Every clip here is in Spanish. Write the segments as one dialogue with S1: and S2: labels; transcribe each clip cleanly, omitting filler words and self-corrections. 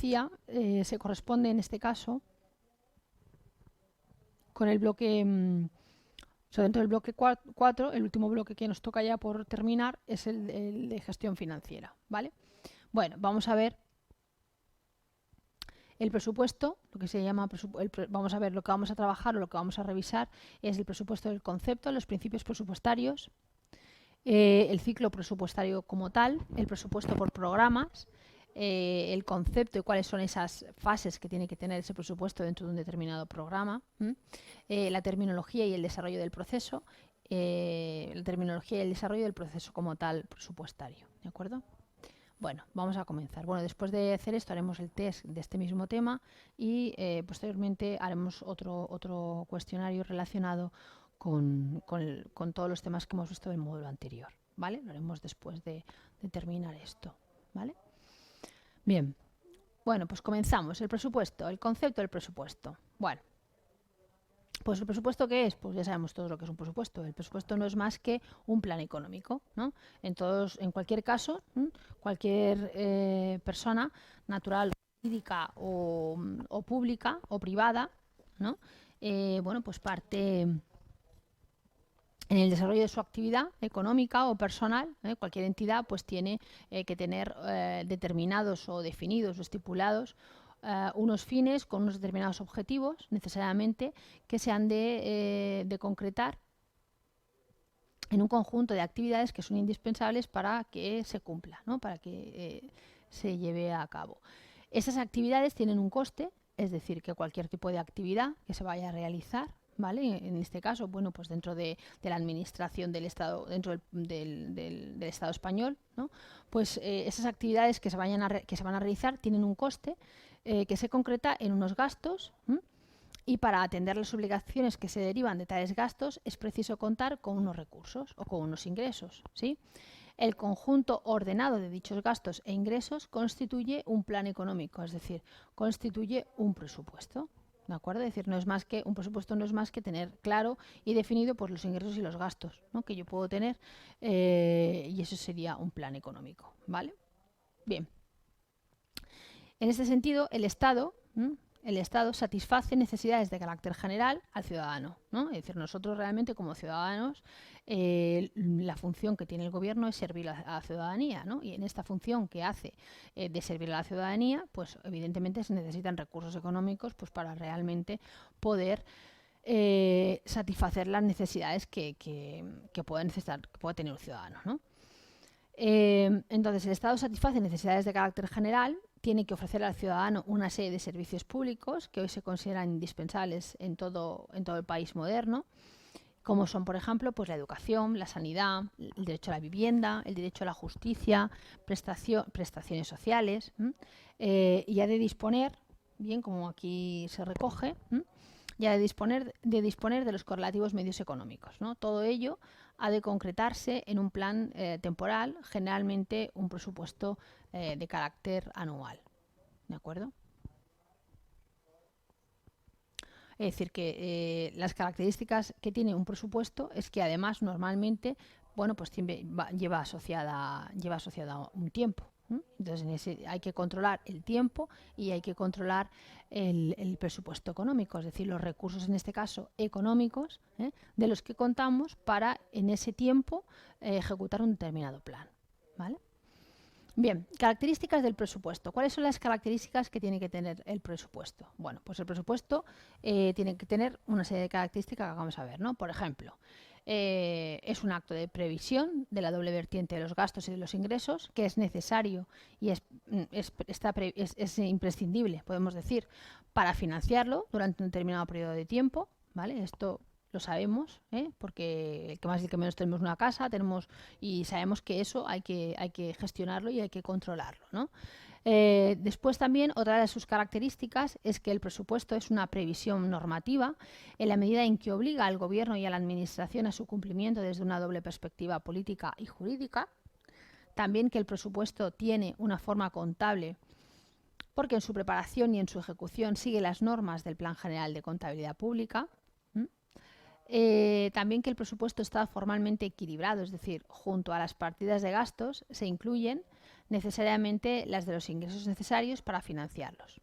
S1: decía, se corresponde en este caso con el bloque, o sea, dentro del bloque 4, el último bloque que nos toca ya por terminar es el de gestión financiera, ¿vale? Bueno, vamos a ver el presupuesto, lo que se llama vamos a ver lo que vamos a trabajar o lo que vamos a revisar es el presupuesto del concepto, los principios presupuestarios, el ciclo presupuestario como tal, el presupuesto por programas, el concepto y cuáles son esas fases que tiene que tener ese presupuesto dentro de un determinado programa, la terminología y el desarrollo del proceso, la terminología y el desarrollo del proceso como tal presupuestario, ¿de acuerdo? Bueno, vamos a comenzar. Bueno, después de hacer esto haremos el test de este mismo tema y posteriormente haremos otro cuestionario relacionado con todos los temas que hemos visto del módulo anterior, ¿vale? Lo haremos después de terminar esto, ¿vale? Bien, bueno, pues comenzamos. El presupuesto, el concepto del presupuesto. Bueno, pues el presupuesto, ¿qué es? Pues ya sabemos todos lo que es un presupuesto. El presupuesto no es más que un plan económico, ¿no? En cualquier caso, cualquier persona natural, jurídica o pública o privada, ¿no? Bueno, pues parte en el desarrollo de su actividad económica o personal, cualquier entidad pues tiene que tener determinados o definidos o estipulados unos fines con unos determinados objetivos necesariamente que se han de concretar en un conjunto de actividades que son indispensables para que se cumpla, ¿no? Para que se lleve a cabo. Esas actividades tienen un coste, es decir, que cualquier tipo de actividad que se vaya a realizar, ¿vale? En este caso, bueno, pues dentro de la administración del Estado, dentro del Estado español, ¿no? Pues esas actividades que se van a realizar tienen un coste que se concreta en unos gastos, y para atender las obligaciones que se derivan de tales gastos es preciso contar con unos recursos o con unos ingresos, ¿sí? El conjunto ordenado de dichos gastos e ingresos constituye un plan económico, es decir, constituye un presupuesto. ¿De acuerdo? Es decir, un presupuesto no es más que tener claro y definido pues, los ingresos y los gastos, ¿no? Que yo puedo tener y eso sería un plan económico, ¿vale? Bien. En este sentido, el Estado satisface necesidades de carácter general al ciudadano, ¿no? Es decir, nosotros realmente como ciudadanos la función que tiene el gobierno es servir a la ciudadanía, ¿no? Y en esta función que hace de servir a la ciudadanía, pues evidentemente se necesitan recursos económicos pues, para realmente poder satisfacer las necesidades que pueda necesitar, que pueda tener un ciudadano, ¿no? Entonces, el Estado satisface necesidades de carácter general, tiene que ofrecer al ciudadano una serie de servicios públicos que hoy se consideran indispensables en todo el país moderno, como son, por ejemplo, pues la educación, la sanidad, el derecho a la vivienda, el derecho a la justicia, prestaciones sociales, y ha de disponer, bien como aquí se recoge, y ha de disponer de los correlativos medios económicos, ¿no? Todo ello ha de concretarse en un plan temporal, generalmente un presupuesto de carácter anual. ¿De acuerdo? Es decir, que las características que tiene un presupuesto es que además normalmente, bueno, pues lleva asociada un tiempo. Entonces hay que controlar el tiempo y hay que controlar el presupuesto económico, es decir, los recursos en este caso económicos de los que contamos para en ese tiempo ejecutar un determinado plan, ¿vale? Bien, características del presupuesto. ¿Cuáles son las características que tiene que tener el presupuesto? Bueno, pues el presupuesto tiene que tener una serie de características que vamos a ver, ¿no? Por ejemplo, es un acto de previsión de la doble vertiente de los gastos y de los ingresos, que es necesario y es imprescindible, podemos decir, para financiarlo durante un determinado periodo de tiempo, ¿vale? Esto lo sabemos, porque el que más y el que menos tenemos una casa, y sabemos que eso hay que gestionarlo y hay que controlarlo, ¿no? Después también otra de sus características es que el presupuesto es una previsión normativa en la medida en que obliga al gobierno y a la administración a su cumplimiento desde una doble perspectiva política y jurídica. También que el presupuesto tiene una forma contable porque en su preparación y en su ejecución sigue las normas del Plan General de Contabilidad Pública. También que el presupuesto está formalmente equilibrado, es decir, junto a las partidas de gastos se incluyen necesariamente las de los ingresos necesarios para financiarlos.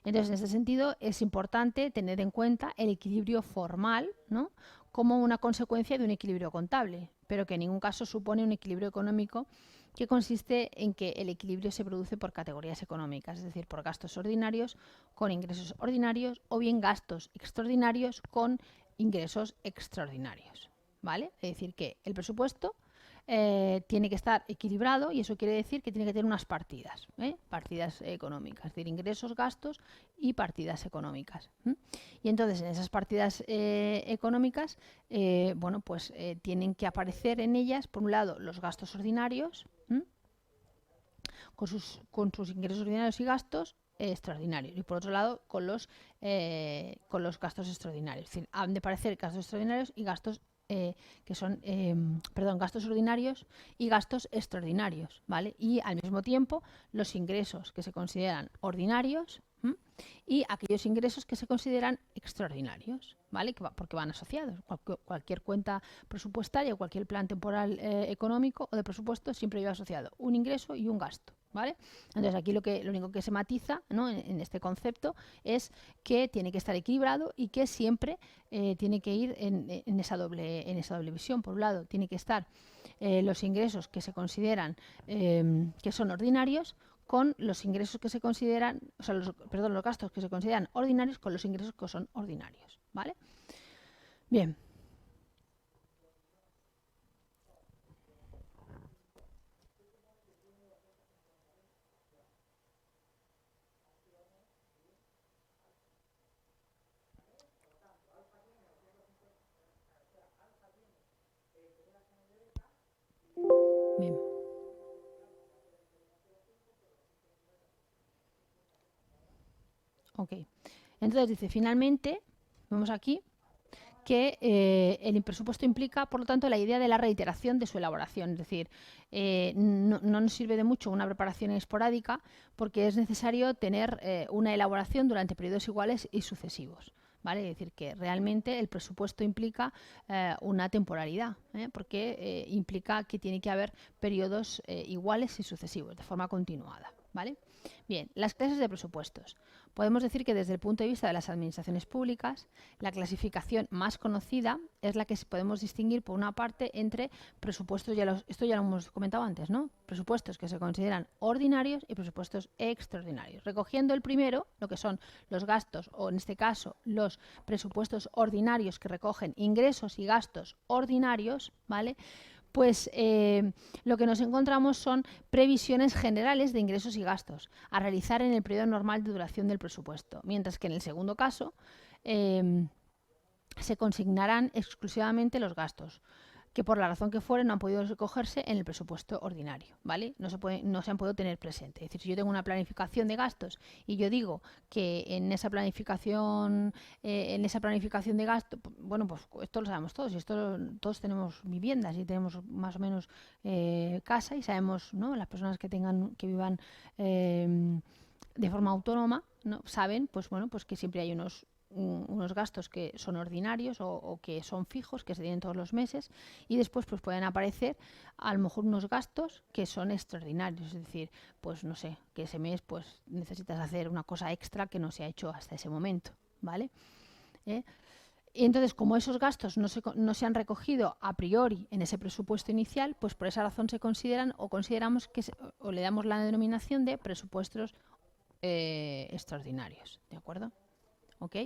S1: Entonces, en este sentido, es importante tener en cuenta el equilibrio formal, ¿no?, como una consecuencia de un equilibrio contable, pero que en ningún caso supone un equilibrio económico, que consiste en que el equilibrio se produce por categorías económicas, es decir, por gastos ordinarios con ingresos ordinarios o bien gastos extraordinarios con ingresos extraordinarios, ¿vale? Es decir, que el presupuesto tiene que estar equilibrado y eso quiere decir que tiene que tener unas partidas, partidas económicas, es decir, ingresos, gastos y partidas económicas. Y entonces en esas partidas económicas, bueno, pues tienen que aparecer en ellas, por un lado, los gastos ordinarios, con sus ingresos ordinarios y gastos extraordinarios, y por otro lado con los gastos extraordinarios. Es decir, han de aparecer gastos extraordinarios y gastos que son, gastos ordinarios y gastos extraordinarios, ¿vale? Y al mismo tiempo los ingresos que se consideran ordinarios y aquellos ingresos que se consideran extraordinarios, ¿vale? Porque van asociados. Cualquier cuenta presupuestaria o cualquier plan temporal económico o de presupuesto siempre lleva asociado un ingreso y un gasto, ¿vale? Entonces aquí lo único que se matiza, ¿no?, en este concepto es que tiene que estar equilibrado y que siempre tiene que ir en esa doble visión. Por un lado, tiene que estar los ingresos que se consideran que son ordinarios con los ingresos que se consideran, o sea, los gastos que se consideran ordinarios con los ingresos que son ordinarios, ¿vale? Bien. Bien. Ok. Entonces dice, finalmente, vemos aquí que el presupuesto implica, por lo tanto, la idea de la reiteración de su elaboración. Es decir, no nos sirve de mucho una preparación esporádica porque es necesario tener una elaboración durante periodos iguales y sucesivos, ¿vale? Es decir, que realmente el presupuesto implica una temporalidad, porque implica que tiene que haber periodos iguales y sucesivos, de forma continuada, ¿vale? Bien, las clases de presupuestos. Podemos decir que desde el punto de vista de las administraciones públicas, la clasificación más conocida es la que podemos distinguir por una parte entre presupuestos, esto ya lo hemos comentado antes, ¿no?, presupuestos que se consideran ordinarios y presupuestos extraordinarios. Recogiendo el primero, lo que son los gastos, o en este caso los presupuestos ordinarios que recogen ingresos y gastos ordinarios, ¿vale?, pues lo que nos encontramos son previsiones generales de ingresos y gastos a realizar en el periodo normal de duración del presupuesto, mientras que en el segundo caso se consignarán exclusivamente los gastos, que por la razón que fuere no han podido recogerse en el presupuesto ordinario, ¿vale? No se han podido tener presente. Es decir, si yo tengo una planificación de gastos y yo digo que en esa planificación de gastos, bueno, pues esto lo sabemos todos, y todos tenemos viviendas y tenemos más o menos casa y sabemos, ¿no?, las personas que vivan de forma autónoma, ¿no?, saben, pues bueno, pues que siempre hay unos gastos que son ordinarios o que son fijos, que se tienen todos los meses, y después pues pueden aparecer a lo mejor unos gastos que son extraordinarios, es decir, pues no sé, que ese mes pues necesitas hacer una cosa extra que no se ha hecho hasta ese momento, ¿vale? Y entonces, como esos gastos no se han recogido a priori en ese presupuesto inicial, pues por esa razón se consideran o consideramos o le damos la denominación de presupuestos extraordinarios, ¿de acuerdo? ¿Ok?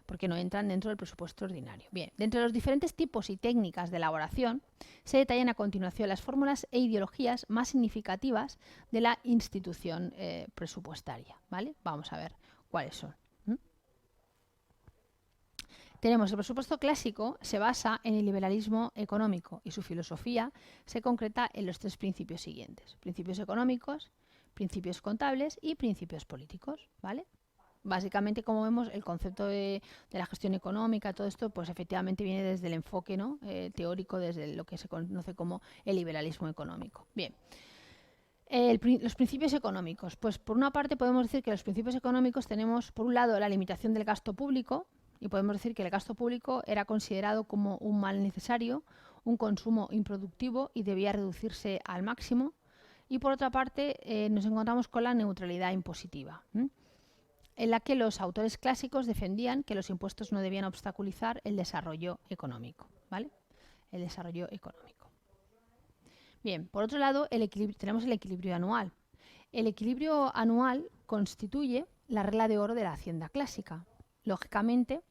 S1: Porque no entran dentro del presupuesto ordinario. Bien, dentro de los diferentes tipos y técnicas de elaboración se detallan a continuación las fórmulas e ideologías más significativas de la institución presupuestaria, ¿vale? Vamos a ver cuáles son. Tenemos el presupuesto clásico, se basa en el liberalismo económico y su filosofía se concreta en los tres principios siguientes: principios económicos, principios contables y principios políticos, ¿vale? Básicamente, como vemos, el concepto de la gestión económica, todo esto, pues efectivamente viene desde el enfoque, ¿no?, teórico, desde lo que se conoce como el liberalismo económico. Bien, los principios económicos. Pues por una parte podemos decir que los principios económicos tenemos, por un lado, la limitación del gasto público, y podemos decir que el gasto público era considerado como un mal necesario, un consumo improductivo y debía reducirse al máximo. Y por otra parte, nos encontramos con la neutralidad impositiva, en la que los autores clásicos defendían que los impuestos no debían obstaculizar el desarrollo económico, ¿vale? El desarrollo económico. Bien, por otro lado, tenemos el equilibrio anual. El equilibrio anual constituye la regla de oro de la hacienda clásica. Lógicamente,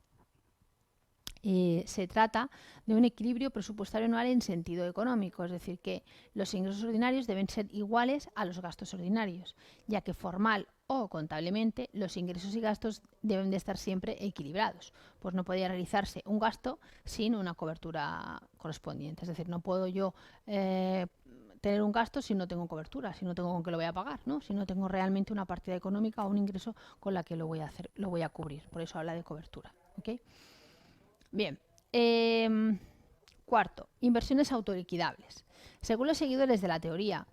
S1: se trata de un equilibrio presupuestario anual en sentido económico, es decir, que los ingresos ordinarios deben ser iguales a los gastos ordinarios, ya que formal o contablemente los ingresos y gastos deben de estar siempre equilibrados, pues no podría realizarse un gasto sin una cobertura correspondiente, es decir, no puedo yo tener un gasto si no tengo cobertura, si no tengo con qué lo voy a pagar, ¿no? Si no tengo realmente una partida económica o un ingreso con la que lo voy a cubrir, por eso habla de cobertura, ¿ok? Bien, cuarto, inversiones autoliquidables. Según los seguidores de la teoría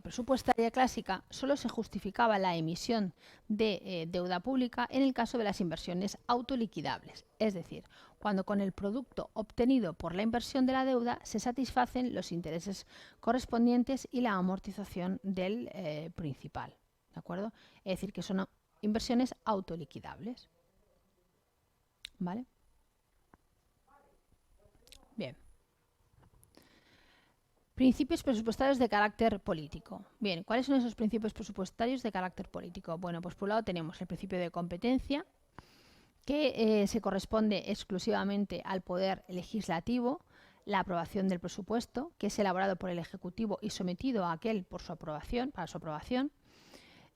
S1: presupuestaria clásica, solo se justificaba la emisión de deuda pública en el caso de las inversiones autoliquidables, es decir, cuando con el producto obtenido por la inversión de la deuda se satisfacen los intereses correspondientes y la amortización del principal, ¿de acuerdo? Es decir, que son inversiones autoliquidables, ¿vale? Bien. Principios presupuestarios de carácter político. Bien, ¿cuáles son esos principios presupuestarios de carácter político? Bueno, pues por un lado tenemos el principio de competencia, que se corresponde exclusivamente al poder legislativo, la aprobación del presupuesto, que es elaborado por el Ejecutivo y sometido a aquel por su aprobación, para su aprobación.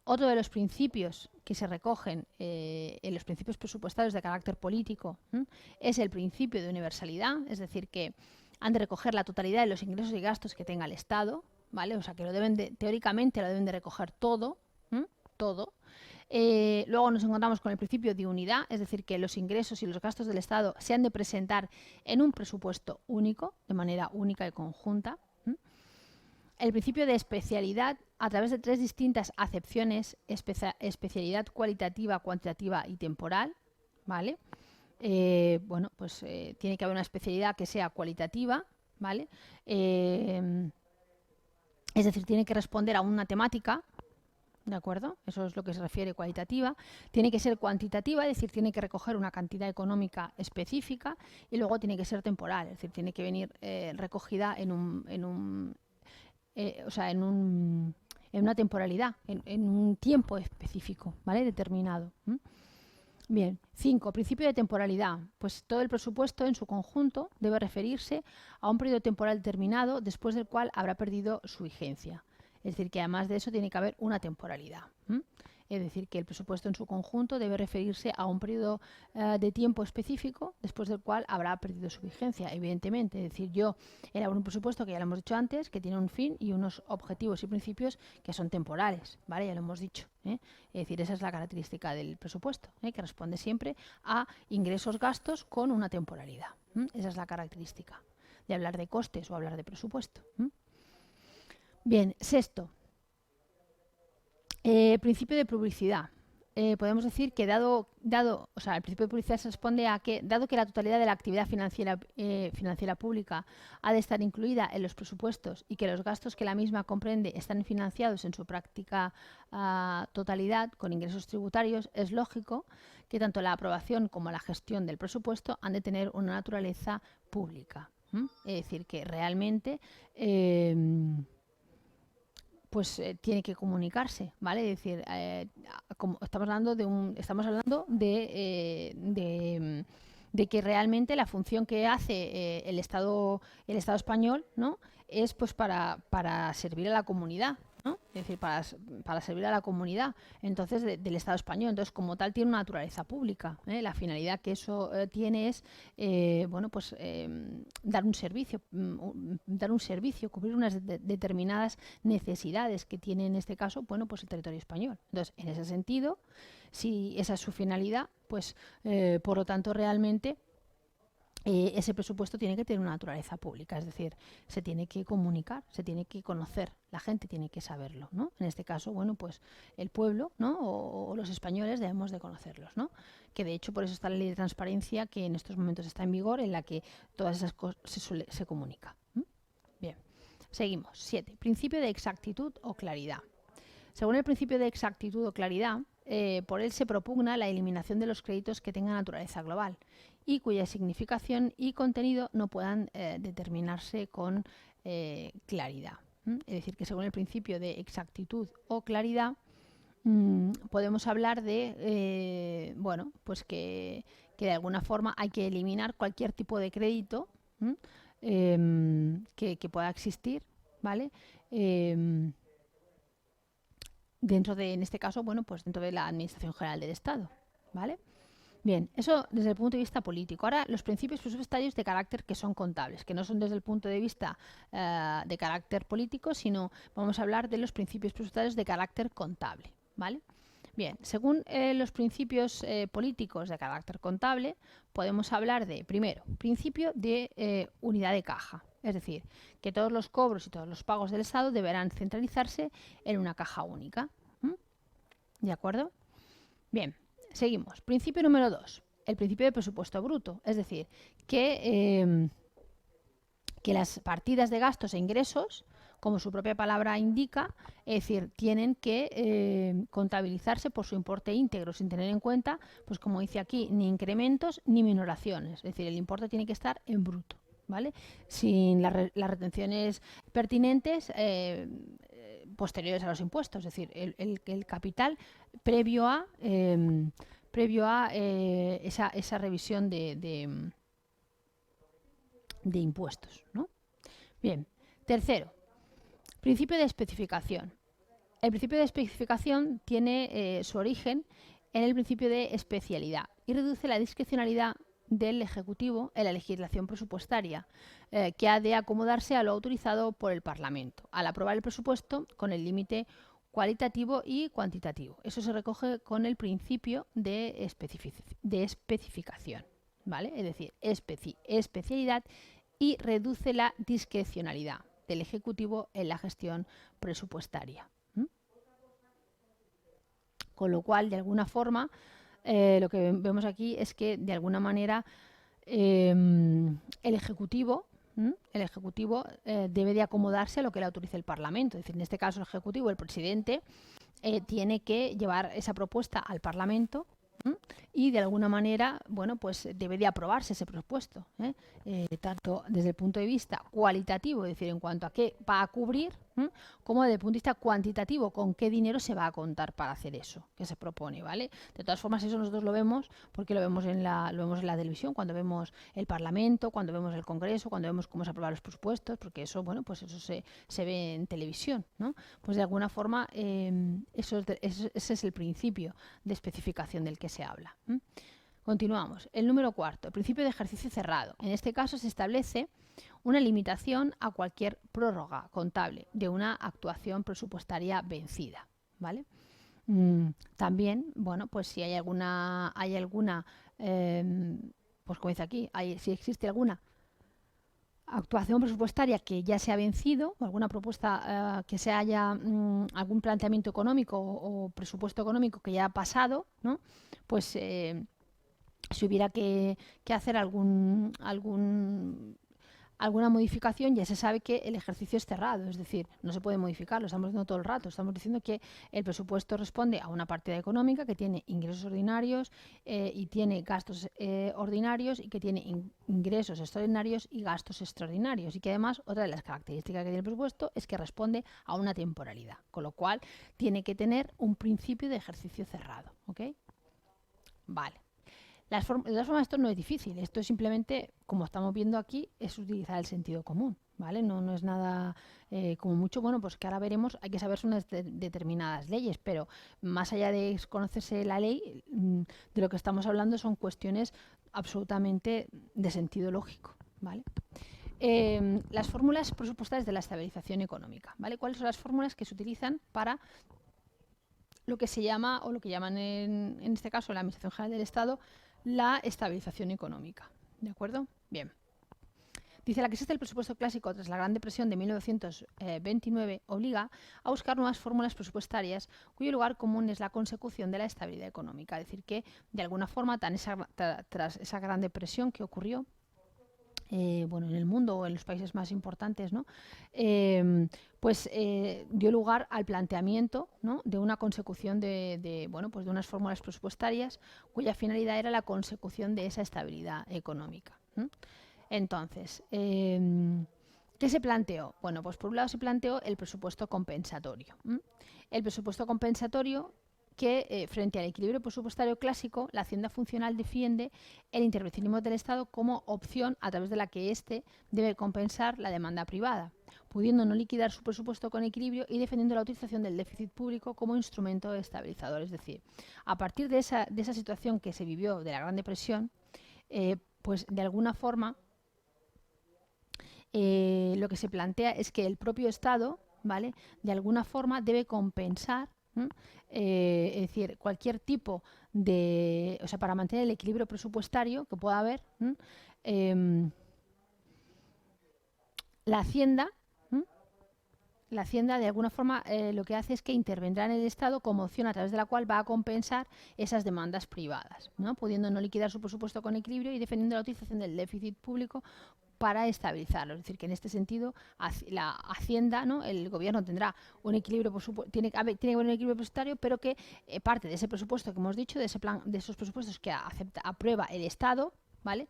S1: Otro de los principios que se recogen en los principios presupuestarios de carácter político es el principio de universalidad, es decir, que han de recoger la totalidad de los ingresos y gastos que tenga el Estado, ¿vale? O sea, que teóricamente lo deben de recoger todo, todo. Luego nos encontramos con el principio de unidad, es decir, que los ingresos y los gastos del Estado se han de presentar en un presupuesto único, de manera única y conjunta. El principio de especialidad a través de tres distintas acepciones: especialidad cualitativa, cuantitativa y temporal, ¿vale? Bueno, pues tiene que haber una especialidad que sea cualitativa, ¿vale? Es decir, tiene que responder a una temática, ¿de acuerdo? Eso es lo que se refiere cualitativa. Tiene que ser cuantitativa, es decir, tiene que recoger una cantidad económica específica, y luego tiene que ser temporal, es decir, tiene que venir recogida en una temporalidad, en un tiempo específico, ¿vale? Determinado. Bien, 5. Principio de temporalidad. Pues todo el presupuesto en su conjunto debe referirse a un periodo temporal determinado después del cual habrá perdido su vigencia. Es decir, que además de eso tiene que haber una temporalidad. Es decir, que el presupuesto en su conjunto debe referirse a un periodo de tiempo específico después del cual habrá perdido su vigencia, evidentemente. Es decir, yo elaboro un presupuesto que ya lo hemos dicho antes, que tiene un fin y unos objetivos y principios que son temporales, ¿vale? Ya lo hemos dicho, ¿eh? Es decir, esa es la característica del presupuesto, que responde siempre a ingresos-gastos con una temporalidad. Esa es la característica de hablar de costes o hablar de presupuesto. Bien, sexto. Principio de publicidad. Podemos decir que el principio de publicidad se responde a que, dado que la totalidad de la actividad financiera pública ha de estar incluida en los presupuestos y que los gastos que la misma comprende están financiados en su práctica totalidad con ingresos tributarios, es lógico que tanto la aprobación como la gestión del presupuesto han de tener una naturaleza pública. Es decir, que realmente tiene que comunicarse, ¿vale? Es decir, como estamos hablando de que realmente la función que hace el Estado español, ¿no? Es pues para servir a la comunidad, ¿no? Es decir, para servir a la comunidad, entonces, del Estado español. Entonces, como tal, tiene una naturaleza pública, ¿eh? La finalidad que eso tiene es dar un servicio, cubrir unas determinadas necesidades que tiene, en este caso, pues el territorio español. Entonces, en ese sentido, si esa es su finalidad, pues por lo tanto, realmente ese presupuesto tiene que tener una naturaleza pública, es decir, se tiene que comunicar, se tiene que conocer, la gente tiene que saberlo, ¿no? En este caso, pues el pueblo, ¿no? o los españoles debemos de conocerlos, ¿no? Que de hecho por eso está la ley de transparencia, que en estos momentos está en vigor, en la que todas esas cosas se comunica. Bien. Seguimos. 7. Principio de exactitud o claridad. Según el principio de exactitud o claridad, por él se propugna la eliminación de los créditos que tengan naturaleza global y cuya significación y contenido no puedan determinarse con claridad. Es decir, que según el principio de exactitud o claridad, podemos hablar de, bueno, pues que de alguna forma hay que eliminar cualquier tipo de crédito que pueda existir, ¿vale? Dentro de, en este caso, bueno, pues dentro de la Administración General del Estado, ¿vale? Bien, eso desde el punto de vista político. Ahora, los principios presupuestarios de carácter que son contables, que no son desde el punto de vista de carácter político, sino vamos a hablar de los principios presupuestarios de carácter contable, ¿vale? Bien, según los principios políticos de carácter contable, podemos hablar de, primero, principio de unidad de caja. Es decir, que todos los cobros y todos los pagos del Estado deberán centralizarse en una caja única. ¿De acuerdo? Bien, seguimos. Principio número 2, el principio de presupuesto bruto. Es decir, que las partidas de gastos e ingresos, como su propia palabra indica, es decir, tienen que contabilizarse por su importe íntegro, sin tener en cuenta, pues como dice aquí, ni incrementos ni minoraciones. Es decir, el importe tiene que estar en bruto, ¿vale? Sin las retenciones pertinentes posteriores a los impuestos, es decir, el capital previo a esa revisión de impuestos, ¿no? Bien, tercero, principio de especificación. El principio de especificación tiene su origen en el principio de especialidad y reduce la discrecionalidad del Ejecutivo en la legislación presupuestaria, que ha de acomodarse a lo autorizado por el Parlamento, al aprobar el presupuesto con el límite cualitativo y cuantitativo. Eso se recoge con el principio de especificación, ¿vale? Es decir, especialidad, y reduce la discrecionalidad del Ejecutivo en la gestión presupuestaria. Con lo cual, de alguna forma, lo que vemos aquí es que, de alguna manera, el Ejecutivo debe de acomodarse a lo que le autorice el Parlamento. Es decir, en este caso, el Ejecutivo, el presidente, tiene que llevar esa propuesta al Parlamento y de alguna manera, bueno, pues debe de aprobarse ese presupuesto, tanto desde el punto de vista cualitativo, es decir, en cuanto a qué va a cubrir, como desde el punto de vista cuantitativo, con qué dinero se va a contar para hacer eso que se propone, ¿vale? De todas formas, eso nosotros lo vemos porque lo vemos en la televisión, cuando vemos el Parlamento, cuando vemos el Congreso, cuando vemos cómo se aprueban los presupuestos, porque eso, bueno, pues eso se ve en televisión, ¿no? Pues de alguna forma ese es el principio de especificación del que se habla. Continuamos. El número 4, el principio de ejercicio cerrado. En este caso se establece una limitación a cualquier prórroga contable de una actuación presupuestaria vencida, ¿vale? También, bueno, pues si hay alguna pues como dice aquí, si existe alguna actuación presupuestaria que ya se ha vencido, o alguna propuesta que se haya, algún planteamiento económico o presupuesto económico que ya ha pasado, ¿no? Pues si hubiera que hacer alguna modificación, ya se sabe que el ejercicio es cerrado, es decir, no se puede modificar, lo estamos diciendo todo el rato, estamos diciendo que el presupuesto responde a una partida económica que tiene ingresos ordinarios y tiene gastos ordinarios y que tiene ingresos extraordinarios y gastos extraordinarios, y que además otra de las características que tiene el presupuesto es que responde a una temporalidad, con lo cual tiene que tener un principio de ejercicio cerrado, ¿ok? Vale. De todas formas, esto no es difícil, esto es simplemente, como estamos viendo aquí, es utilizar el sentido común, ¿vale? No es nada como mucho, bueno, pues que ahora veremos, hay que saberse unas determinadas leyes, pero más allá de conocerse la ley, de lo que estamos hablando son cuestiones absolutamente de sentido lógico, ¿vale? Las fórmulas presupuestarias de la estabilización económica, ¿vale? ¿Cuáles son las fórmulas que se utilizan para lo que se llama, o lo que llaman en este caso la Administración General del Estado, la estabilización económica? ¿De acuerdo? Bien. Dice, la crisis del presupuesto clásico tras la Gran Depresión de 1929 obliga a buscar nuevas fórmulas presupuestarias cuyo lugar común es la consecución de la estabilidad económica. Es decir, que de alguna forma, tras esa Gran Depresión que ocurrió, bueno, en el mundo o en los países más importantes, ¿no? Dio lugar al planteamiento, ¿no?, de una consecución bueno, pues de unas fórmulas presupuestarias cuya finalidad era la consecución de esa estabilidad económica. Entonces, ¿qué se planteó? Bueno, pues por un lado se planteó el presupuesto compensatorio. El presupuesto compensatorio que, frente al equilibrio presupuestario clásico, la Hacienda funcional defiende el intervencionismo del Estado como opción a través de la que éste debe compensar la demanda privada, pudiendo no liquidar su presupuesto con equilibrio y defendiendo la utilización del déficit público como instrumento estabilizador. Es decir, a partir de esa situación que se vivió de la Gran Depresión, pues de alguna forma lo que se plantea es que el propio Estado, ¿vale?, de alguna forma debe compensar, es decir, cualquier tipo de, o sea, para mantener el equilibrio presupuestario que pueda haber, la Hacienda de alguna forma lo que hace es que intervendrá en el Estado como opción a través de la cual va a compensar esas demandas privadas, ¿no?, pudiendo no liquidar su presupuesto con equilibrio y defendiendo la utilización del déficit público para estabilizarlo. Es decir, que en este sentido la Hacienda, ¿no?, el gobierno tendrá un equilibrio, tiene que haber un equilibrio presupuestario, pero que parte de ese presupuesto que hemos dicho, de ese plan, de esos presupuestos que aprueba el Estado, ¿vale?,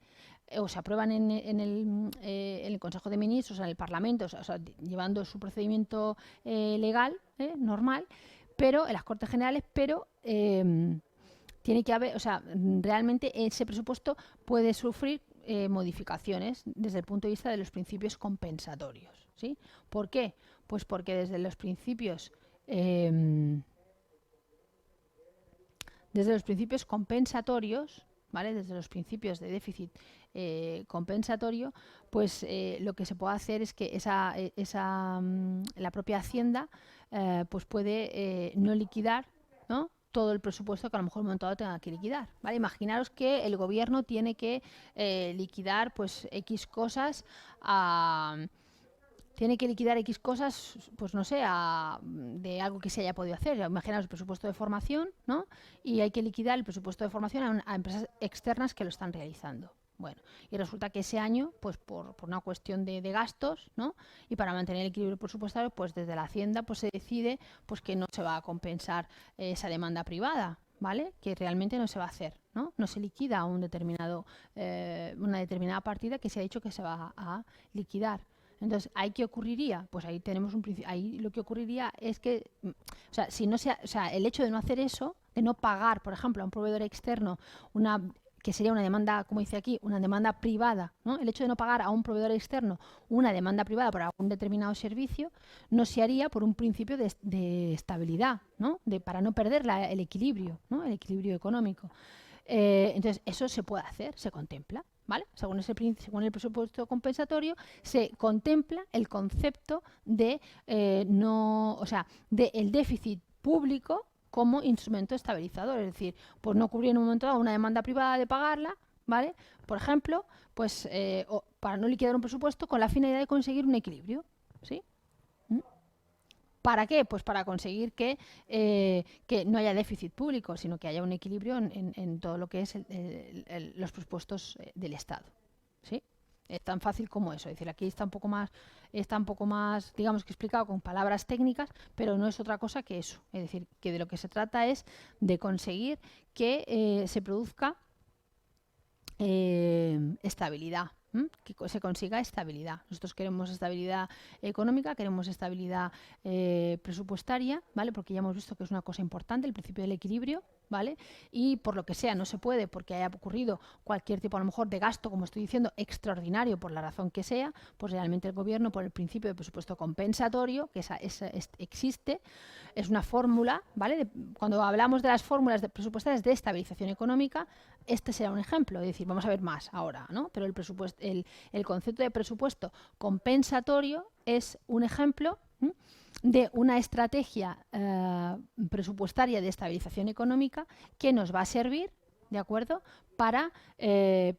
S1: o se aprueban en el Consejo de Ministros, en el Parlamento, o sea, llevando su procedimiento legal, normal, pero en las Cortes Generales, pero tiene que haber, o sea, realmente ese presupuesto puede sufrir modificaciones desde el punto de vista de los principios compensatorios, ¿sí? ¿Por qué? Pues porque desde los principios compensatorios, ¿vale?, desde los principios de déficit compensatorio, pues lo que se puede hacer es que la propia Hacienda pues puede no liquidar, ¿no?, todo el presupuesto que a lo mejor en un momento dado tenga que liquidar, ¿vale? Imaginaros que el gobierno tiene que liquidar pues X cosas tiene que liquidar X cosas, pues no sé, de algo que se haya podido hacer. Imaginaos el presupuesto de formación, ¿no?, y hay que liquidar el presupuesto de formación a empresas externas que lo están realizando. Bueno, y resulta que ese año, pues por una cuestión de gastos, ¿no?, y para mantener el equilibrio presupuestario, pues desde la Hacienda pues se decide pues que no se va a compensar esa demanda privada, ¿vale?, que realmente no se va a hacer, ¿no? No se liquida una determinada partida que se ha dicho que se va a liquidar. Entonces, ¿ahí qué ocurriría? Pues ahí tenemos ahí lo que ocurriría es que, o sea, el hecho de no hacer eso, de no pagar, por ejemplo, a un proveedor externo que sería una demanda, como dice aquí, una demanda privada, ¿no? El hecho de no pagar a un proveedor externo una demanda privada por algún determinado servicio no se haría por un principio de estabilidad, ¿no?, para no perder el equilibrio, ¿no?, el equilibrio económico. Entonces, eso se puede hacer, se contempla, ¿vale? Según el presupuesto compensatorio, se contempla el concepto de el déficit público como instrumento estabilizador, es decir, pues no cubrir en un momento dado una demanda privada de pagarla, ¿vale?, por ejemplo, pues para no liquidar un presupuesto con la finalidad de conseguir un equilibrio, ¿sí? ¿Para qué? Pues para conseguir que no haya déficit público, sino que haya un equilibrio en todo lo que es los presupuestos del Estado, ¿sí? Es tan fácil como eso. Es decir, aquí está un poco más, digamos que explicado con palabras técnicas, pero no es otra cosa que eso. Es decir, que de lo que se trata es de conseguir que se produzca estabilidad, que se consiga estabilidad. Nosotros queremos estabilidad económica, queremos estabilidad presupuestaria, ¿vale?, porque ya hemos visto que es una cosa importante, el principio del equilibrio, ¿vale?, y por lo que sea no se puede porque haya ocurrido cualquier tipo a lo mejor de gasto, como estoy diciendo, extraordinario por la razón que sea, pues realmente el gobierno, por el principio de presupuesto compensatorio, que existe, es una fórmula, ¿vale? Cuando hablamos de las fórmulas presupuestarias de estabilización económica, este será un ejemplo, es decir, vamos a ver más ahora, ¿no? Pero el concepto de presupuesto compensatorio es un ejemplo de una estrategia presupuestaria de estabilización económica que nos va a servir, ¿de acuerdo? Para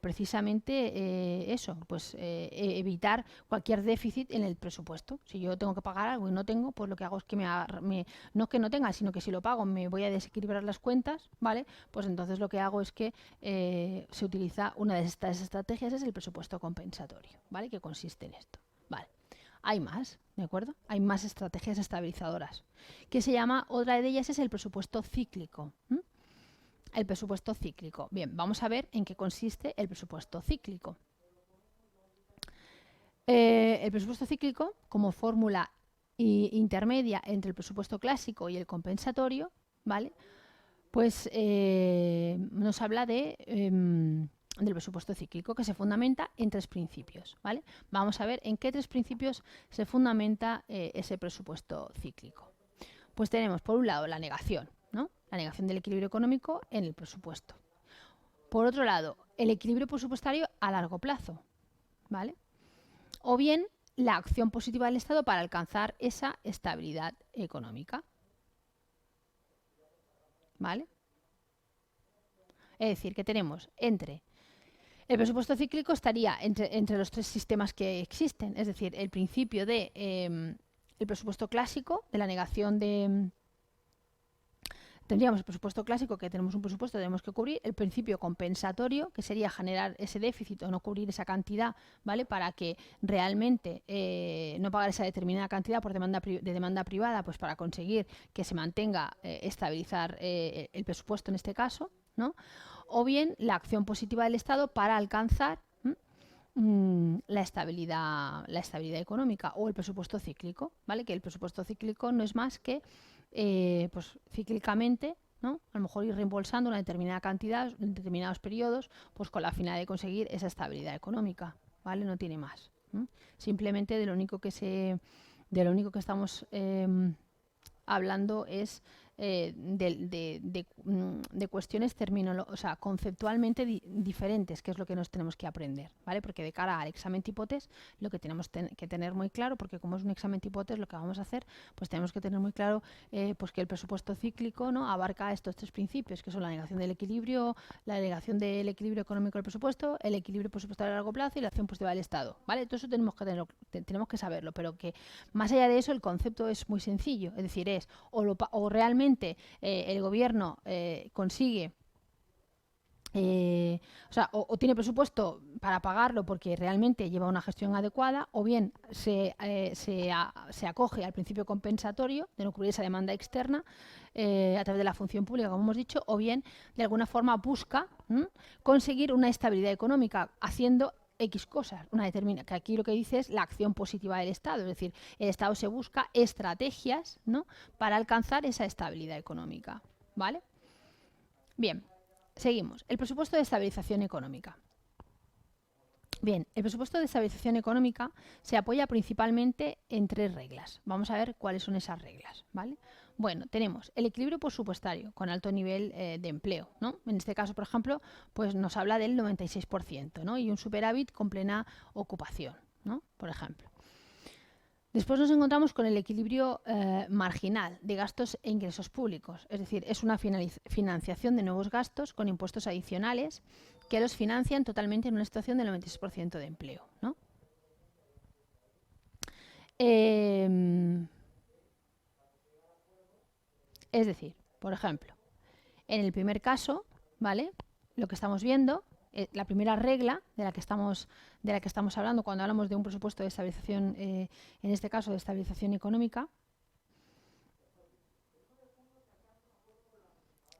S1: precisamente eso, pues evitar cualquier déficit en el presupuesto. Si yo tengo que pagar algo y no tengo, pues lo que hago es que no es que no tenga, sino que si lo pago me voy a desequilibrar las cuentas, ¿vale? Pues entonces lo que hago es que se utiliza una de estas estrategias, es el presupuesto compensatorio, ¿vale? Que consiste en esto, ¿vale? Hay más, ¿de acuerdo? Hay más estrategias estabilizadoras. Que se llama, otra de ellas es el presupuesto cíclico. El presupuesto cíclico. Bien, vamos a ver en qué consiste el presupuesto cíclico. El presupuesto cíclico, como fórmula intermedia entre el presupuesto clásico y el compensatorio, ¿vale? Pues nos habla del presupuesto cíclico, que se fundamenta en 3 principios, ¿vale? Vamos a ver en qué 3 principios se fundamenta ese presupuesto cíclico. Pues tenemos, por un lado, la negación, ¿no? La negación del equilibrio económico en el presupuesto. Por otro lado, el equilibrio presupuestario a largo plazo, ¿vale? O bien, la acción positiva del Estado para alcanzar esa estabilidad económica, ¿vale? Es decir, que tenemos entre... El presupuesto cíclico estaría entre los 3 sistemas que existen, es decir, el principio de el presupuesto clásico, de la negación de... Tendríamos el presupuesto clásico, que tenemos un presupuesto, tenemos que cubrir. El principio compensatorio, que sería generar ese déficit o no cubrir esa cantidad, ¿vale? Para que realmente no pagar esa determinada cantidad por de demanda privada, pues para conseguir que se mantenga, estabilizar el presupuesto en este caso, ¿no? O bien la acción positiva del Estado para alcanzar la estabilidad económica, o el presupuesto cíclico, ¿vale? Que el presupuesto cíclico no es más que pues cíclicamente, ¿no? A lo mejor ir reembolsando una determinada cantidad en determinados periodos, pues con la finalidad de conseguir esa estabilidad económica, ¿vale? No tiene más. Simplemente de lo único que estamos hablando es de cuestiones conceptualmente diferentes, que es lo que nos tenemos que aprender, ¿vale? Porque de cara al examen tipo test, lo que tenemos que tener muy claro, porque como es un examen tipo test, lo que vamos a hacer, pues tenemos que tener muy claro pues que el presupuesto cíclico, ¿no?, abarca estos 3 principios, que son la negación del equilibrio, la negación del equilibrio económico del presupuesto, el equilibrio presupuestario a largo plazo y la acción positiva del Estado, ¿vale? Todo eso tenemos que saberlo, pero que más allá de eso el concepto es muy sencillo, es decir, es o realmente el gobierno consigue o tiene presupuesto para pagarlo porque realmente lleva una gestión adecuada, o bien se acoge al principio compensatorio de no cubrir esa demanda externa a través de la función pública, como hemos dicho, o bien de alguna forma busca conseguir una estabilidad económica haciendo X cosas, que aquí lo que dice es la acción positiva del Estado, es decir, el Estado se busca estrategias, ¿no?, para alcanzar esa estabilidad económica, ¿vale? Bien, seguimos. El presupuesto de estabilización económica. Bien, el presupuesto de estabilización económica se apoya principalmente en 3 reglas. Vamos a ver cuáles son esas reglas, ¿vale? Bueno, tenemos el equilibrio presupuestario con alto nivel de empleo, ¿no? En este caso, por ejemplo, pues nos habla del 96%, ¿no? Y un superávit con plena ocupación, ¿no?, por ejemplo. Después nos encontramos con el equilibrio marginal de gastos e ingresos públicos, es decir, es una financiación de nuevos gastos con impuestos adicionales que los financian totalmente en una situación del 96% de empleo, ¿no? Es decir, por ejemplo, en el primer caso, ¿vale?, lo que estamos viendo, la primera regla de la que estamos hablando cuando hablamos de un presupuesto de estabilización, en este caso de estabilización económica,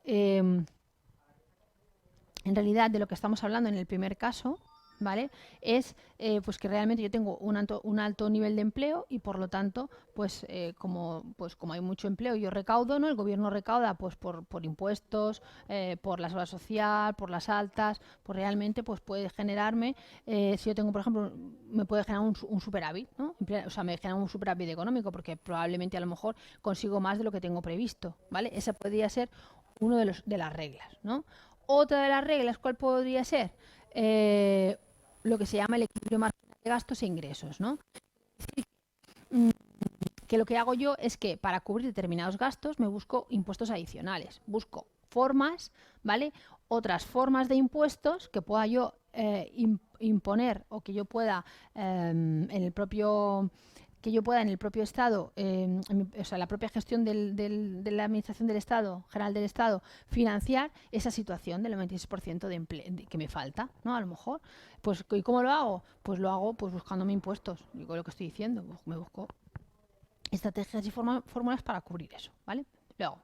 S1: en realidad de lo que estamos hablando en el primer caso, ¿vale?, es pues que realmente yo tengo un alto nivel de empleo y por lo tanto como hay mucho empleo yo recaudo, ¿no? El gobierno recauda pues por impuestos, por la seguridad social, por las altas, pues realmente pues puede generarme, si yo tengo, por ejemplo, me puede generar un superávit, ¿no? O sea, me genera un superávit económico porque probablemente a lo mejor consigo más de lo que tengo previsto, ¿vale? Esa podría ser uno de las reglas, ¿no? Otra de las reglas, ¿cuál podría ser? Lo que se llama el equilibrio marginal de gastos e ingresos, ¿no? Que lo que hago yo es que para cubrir determinados gastos me busco impuestos adicionales, busco formas, ¿vale? Otras formas de impuestos que pueda yo imponer o que yo pueda en el propio Estado, o sea, la propia gestión de la Administración del Estado, General del Estado, financiar esa situación del 96% de empleo que me falta, ¿no? A lo mejor. Pues, ¿y cómo lo hago? Pues lo hago pues buscándome impuestos, digo lo que estoy diciendo, me busco estrategias y fórmulas para cubrir eso, ¿vale? Luego,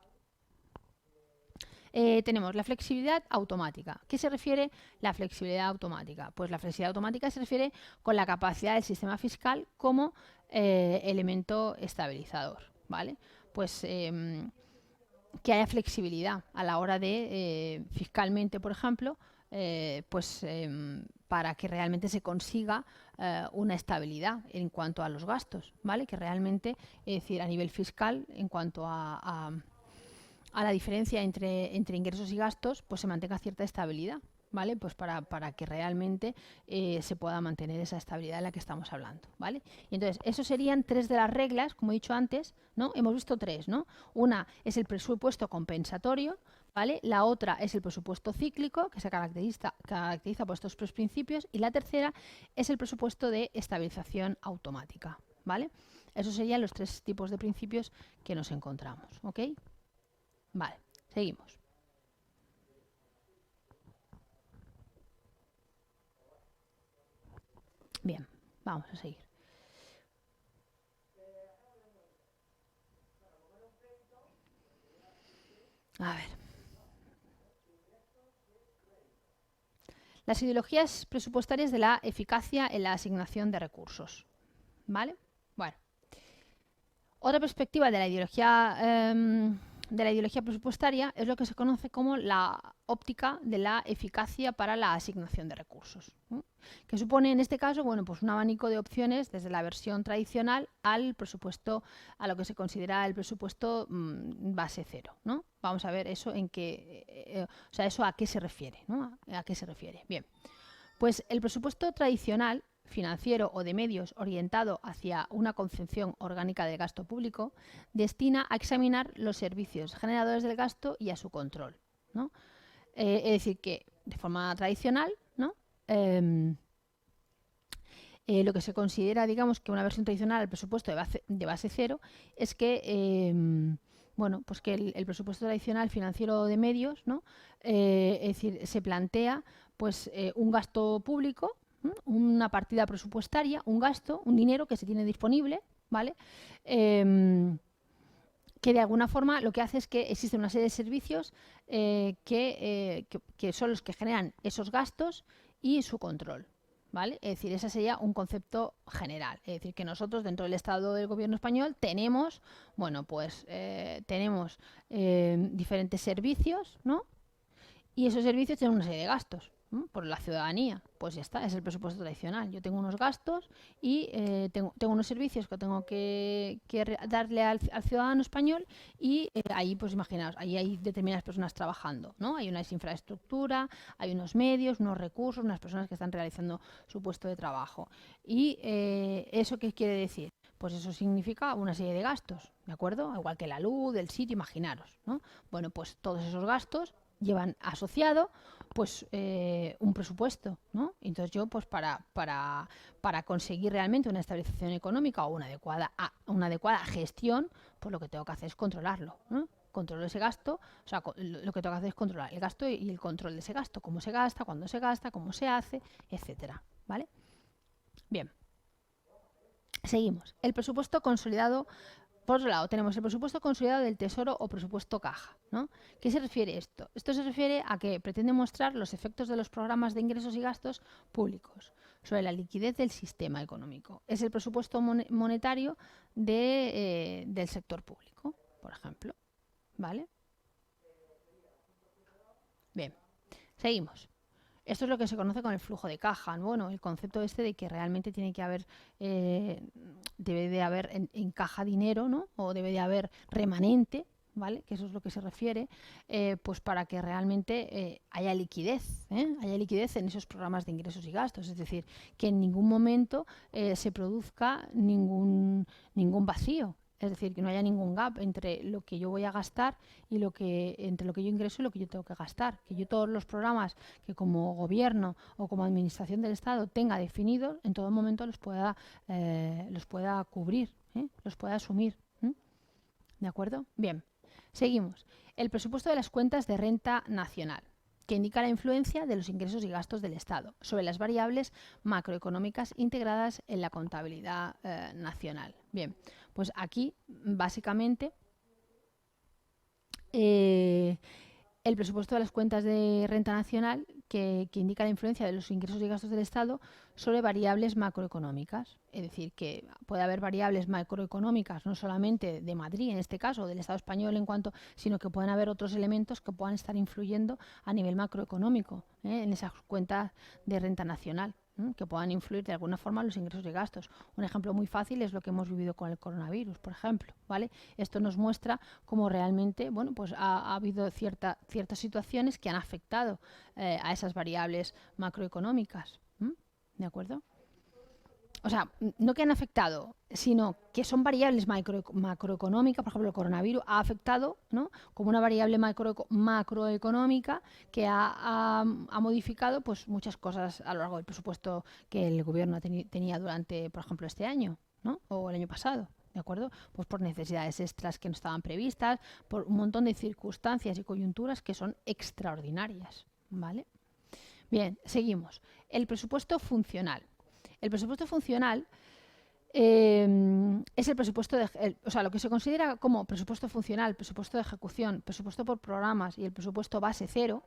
S1: tenemos la flexibilidad automática. ¿Qué se refiere la flexibilidad automática? Pues la flexibilidad automática se refiere con la capacidad del sistema fiscal como elemento estabilizador, ¿vale? Pues que haya flexibilidad a la hora de, fiscalmente, por ejemplo, para que realmente se consiga una estabilidad en cuanto a los gastos, ¿vale? Que realmente, es decir, a nivel fiscal, en cuanto a la diferencia entre ingresos y gastos, pues se mantenga cierta estabilidad, ¿vale? Pues para que realmente se pueda mantener esa estabilidad de la que estamos hablando, ¿vale? Y entonces, esos serían 3 de las reglas, como he dicho antes, ¿no? Hemos visto 3, ¿no? Una es el presupuesto compensatorio, ¿vale? La otra es el presupuesto cíclico, que se caracteriza por estos 3 principios, y la tercera es el presupuesto de estabilización automática, ¿vale? Esos serían los 3 tipos de principios que nos encontramos, ¿ok? Vale, seguimos. Bien, vamos a seguir. A ver. Las ideologías presupuestarias de la eficacia en la asignación de recursos. ¿Vale? Bueno. Otra perspectiva de la ideología presupuestaria es lo que se conoce como la óptica de la eficacia para la asignación de recursos, ¿no? Que supone en este caso, bueno, pues un abanico de opciones desde la versión tradicional al presupuesto, a lo que se considera el presupuesto base cero, ¿no? Vamos a ver eso en qué, o sea, eso a qué se refiere, ¿no? ¿A qué se refiere? Bien, pues el presupuesto tradicional financiero o de medios orientado hacia una concepción orgánica del gasto público, destina a examinar los servicios generadores del gasto y a su control, ¿no? Es decir, que de forma tradicional, ¿no? Lo que se considera, digamos, que una versión tradicional del presupuesto de base cero es que, bueno, pues que el presupuesto tradicional financiero de medios, ¿no? Es decir, se plantea pues un gasto público, una partida presupuestaria, un gasto, un dinero que se tiene disponible, ¿vale? Que de alguna forma lo que hace es que existe una serie de servicios que son los que generan esos gastos y su control, ¿vale? Es decir, ese sería un concepto general. Es decir, que nosotros dentro del Estado del Gobierno español tenemos, bueno, pues tenemos diferentes servicios, ¿no? Y esos servicios tienen una serie de gastos, ¿no? Por la ciudadanía. Pues ya está, es el presupuesto tradicional. Yo tengo unos gastos y tengo unos servicios que tengo que darle al ciudadano español y ahí, pues imaginaos, ahí hay determinadas personas trabajando, ¿no? Hay una infraestructura, hay unos medios, unos recursos, unas personas que están realizando su puesto de trabajo. ¿Y eso qué quiere decir? Pues eso significa una serie de gastos, ¿de acuerdo? Igual que la luz, el sitio, imaginaros, ¿no? Bueno, pues todos esos gastos llevan asociado pues un presupuesto, ¿no? Entonces yo pues para conseguir realmente una estabilización económica o una adecuada gestión, pues lo que tengo que hacer es controlarlo, ¿no? Controlo ese gasto, o sea, lo que tengo que hacer es controlar el gasto y el control de ese gasto, cómo se gasta, cuándo se gasta, cómo se hace, etcétera, ¿vale? Bien. Seguimos. El presupuesto consolidado. Por otro lado, tenemos el presupuesto consolidado del Tesoro o presupuesto caja, ¿no? ¿Qué se refiere esto? Esto se refiere a que pretende mostrar los efectos de los programas de ingresos y gastos públicos sobre la liquidez del sistema económico. Es el presupuesto monetario del sector público, por ejemplo, ¿vale? Bien, seguimos. Esto es lo que se conoce con el flujo de caja, ¿no? Bueno, el concepto este de que realmente tiene que haber, debe de haber en caja dinero, ¿no? O debe de haber remanente, ¿vale? Que eso es lo que se refiere, pues para que realmente haya liquidez, haya liquidez en esos programas de ingresos y gastos, es decir, que en ningún momento se produzca ningún vacío. Es decir, que no haya ningún gap entre lo que yo voy a gastar y entre lo que yo ingreso y lo que yo tengo que gastar. Que yo todos los programas que como gobierno o como administración del Estado tenga definidos, en todo momento los pueda cubrir, los pueda asumir. ¿De acuerdo? Bien, seguimos. El presupuesto de las cuentas de renta nacional, que indica la influencia de los ingresos y gastos del Estado sobre las variables macroeconómicas integradas en la contabilidad nacional. Bien, pues aquí básicamente el presupuesto de las cuentas de renta nacional que indica la influencia de los ingresos y gastos del Estado sobre variables macroeconómicas. Es decir, que puede haber variables macroeconómicas no solamente de Madrid, en este caso, del Estado español sino que pueden haber otros elementos que puedan estar influyendo a nivel macroeconómico en esas cuentas de renta nacional, que puedan influir de alguna forma en los ingresos y gastos. Un ejemplo muy fácil es lo que hemos vivido con el coronavirus, por ejemplo, ¿vale? Esto nos muestra cómo realmente, bueno, pues ha habido ciertas situaciones que han afectado a esas variables macroeconómicas, ¿de acuerdo? O sea, no que han afectado, sino que son variables macroeconómicas. Por ejemplo, el coronavirus ha afectado, ¿no?, como una variable macroeconómica que ha modificado pues muchas cosas a lo largo del presupuesto que el gobierno tenía durante, por ejemplo, este año, ¿no?, o el año pasado. ¿De acuerdo? Pues por necesidades extras que no estaban previstas, por un montón de circunstancias y coyunturas que son extraordinarias, ¿vale? Bien, seguimos. El presupuesto funcional. El presupuesto funcional es el presupuesto lo que se considera como presupuesto funcional, presupuesto de ejecución, presupuesto por programas y el presupuesto base cero.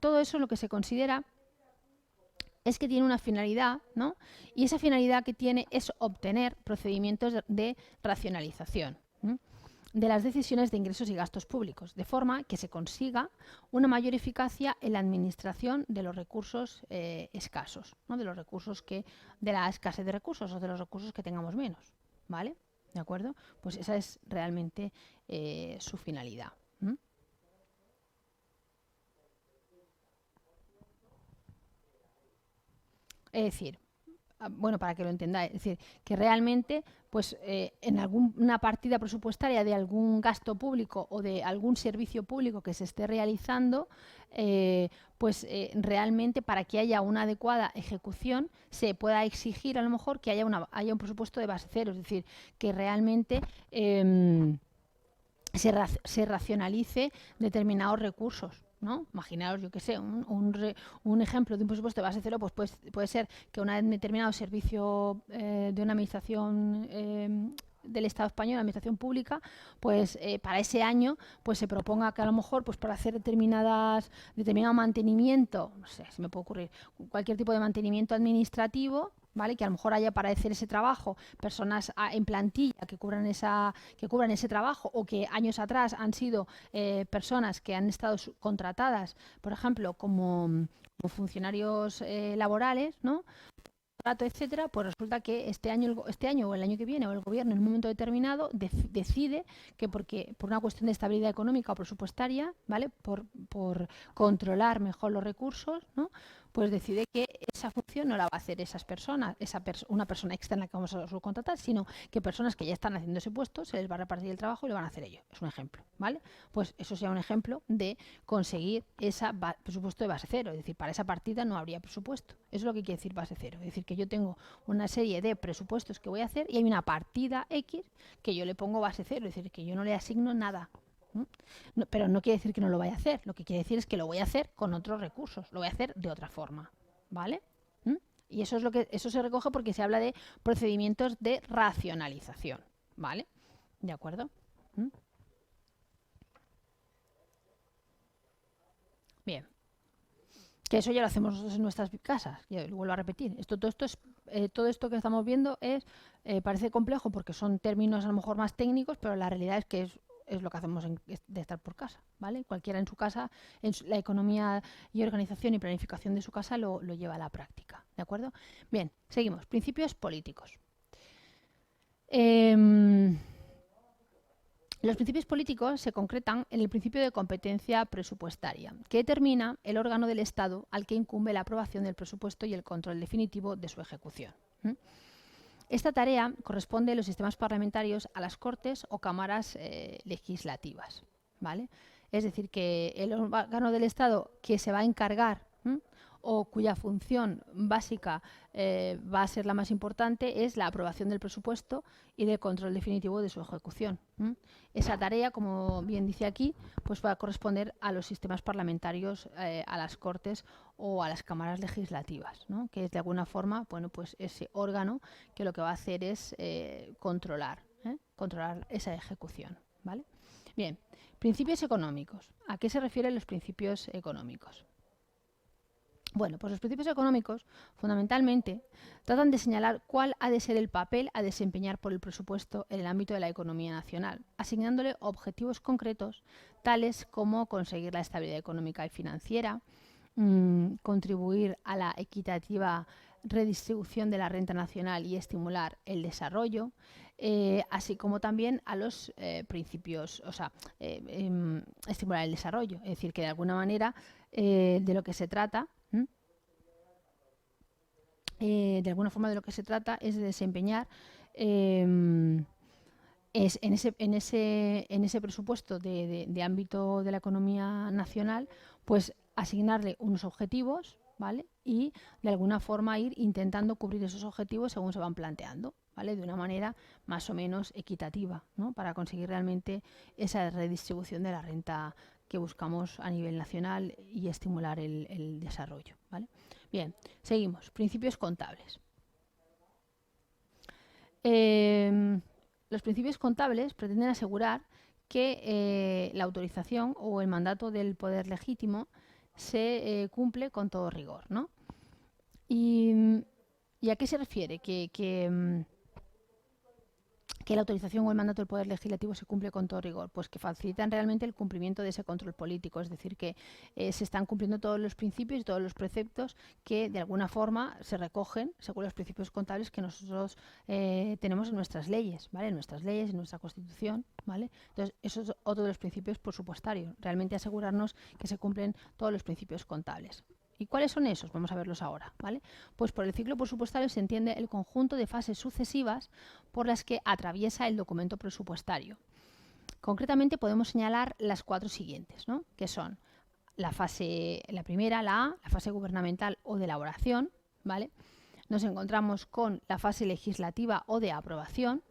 S1: Todo eso lo que se considera es que tiene una finalidad, ¿no? Y esa finalidad que tiene es obtener procedimientos de racionalización de las decisiones de ingresos y gastos públicos, de forma que se consiga una mayor eficacia en la administración de los recursos escasos, ¿no?, de la escasez de recursos o de los recursos que tengamos menos, ¿vale? ¿De acuerdo? Pues esa es realmente su finalidad. Es decir, bueno, para que lo entendáis, es decir, que realmente pues en alguna partida presupuestaria de algún gasto público o de algún servicio público que se esté realizando, realmente para que haya una adecuada ejecución se pueda exigir a lo mejor que haya un presupuesto de base cero, es decir, que realmente se racionalice determinados recursos, ¿no? Imaginaos, yo qué sé, un ejemplo de un presupuesto de base cero, pues puede ser que un determinado servicio de una administración del Estado español, la administración pública, pues para ese año pues se proponga que a lo mejor pues para hacer determinado mantenimiento, no sé, se me puede ocurrir cualquier tipo de mantenimiento administrativo, ¿vale?, que a lo mejor haya para hacer ese trabajo personas en plantilla que cubran ese trabajo, o que años atrás han sido personas que han estado contratadas, por ejemplo, como funcionarios laborales, ¿no?, etcétera, pues resulta que este año o el año que viene o el gobierno en un momento determinado decide que por una cuestión de estabilidad económica o presupuestaria, ¿vale?, por controlar mejor los recursos, ¿no?, pues decide que esa función no la va a hacer esas personas, una persona externa que vamos a subcontratar, sino que personas que ya están haciendo ese puesto se les va a repartir el trabajo y lo van a hacer ellos. Es un ejemplo, ¿vale? Pues eso sería un ejemplo de conseguir ese presupuesto de base cero, es decir, para esa partida no habría presupuesto. Eso es lo que quiere decir base cero, es decir, que yo tengo una serie de presupuestos que voy a hacer y hay una partida X que yo le pongo base cero, es decir, que yo no le asigno nada. No, pero no quiere decir que no lo vaya a hacer, lo que quiere decir es que lo voy a hacer con otros recursos, lo voy a hacer de otra forma, ¿vale? Y eso se recoge porque se habla de procedimientos de racionalización, ¿vale? ¿De acuerdo? Bien. Que eso ya lo hacemos nosotros en nuestras casas, y lo vuelvo a repetir. Todo esto que estamos viendo parece complejo porque son términos a lo mejor más técnicos, pero la realidad es que es lo que hacemos de estar por casa, ¿vale? Cualquiera en su casa, la economía y organización y planificación de su casa lo lleva a la práctica, ¿de acuerdo? Bien, seguimos. Principios políticos. Los principios políticos se concretan en el principio de competencia presupuestaria, que determina el órgano del Estado al que incumbe la aprobación del presupuesto y el control definitivo de su ejecución. Esta tarea corresponde en los sistemas parlamentarios a las Cortes o cámaras legislativas, ¿vale? Es decir, que el órgano del Estado que se va a encargar o cuya función básica va a ser la más importante es la aprobación del presupuesto y del control definitivo de su ejecución. Esa tarea, como bien dice aquí, pues va a corresponder a los sistemas parlamentarios, a las Cortes o a las cámaras legislativas, ¿no? Que es de alguna forma, bueno, pues ese órgano que lo que va a hacer es controlar esa ejecución, ¿vale? Bien, principios económicos. ¿A qué se refieren los principios económicos? Bueno, pues los principios económicos, fundamentalmente, tratan de señalar cuál ha de ser el papel a desempeñar por el presupuesto en el ámbito de la economía nacional, asignándole objetivos concretos, tales como conseguir la estabilidad económica y financiera, contribuir a la equitativa redistribución de la renta nacional y estimular el desarrollo, así como también a los principios, o sea, estimular el desarrollo. Es decir, que de alguna manera de lo que se trata, de alguna forma de lo que se trata es de desempeñar es en ese presupuesto de ámbito de la economía nacional, pues asignarle unos objetivos, ¿vale? Y de alguna forma ir intentando cubrir esos objetivos según se van planteando, ¿vale? De una manera más o menos equitativa, ¿no? Para conseguir realmente esa redistribución de la renta que buscamos a nivel nacional y estimular el desarrollo, ¿vale? Bien, seguimos. Principios contables. Los principios contables pretenden asegurar que la autorización o el mandato del poder legítimo se cumple con todo rigor, ¿no? ¿Y a qué se refiere? Que la autorización o el mandato del Poder Legislativo se cumple con todo rigor, pues que facilitan realmente el cumplimiento de ese control político, es decir, que se están cumpliendo todos los principios y todos los preceptos que de alguna forma se recogen según los principios contables que nosotros tenemos en nuestras leyes, ¿vale? En nuestras leyes, en nuestra Constitución, ¿vale? Entonces, eso es otro de los principios presupuestarios, realmente asegurarnos que se cumplen todos los principios contables. ¿Y cuáles son esos? Vamos a verlos ahora, ¿vale? Pues por el ciclo presupuestario se entiende el conjunto de fases sucesivas por las que atraviesa el documento presupuestario. Concretamente podemos señalar las 4 siguientes, ¿no? Que son la primera, la A, la fase gubernamental o de elaboración, ¿vale? Nos encontramos con la fase legislativa o de aprobación.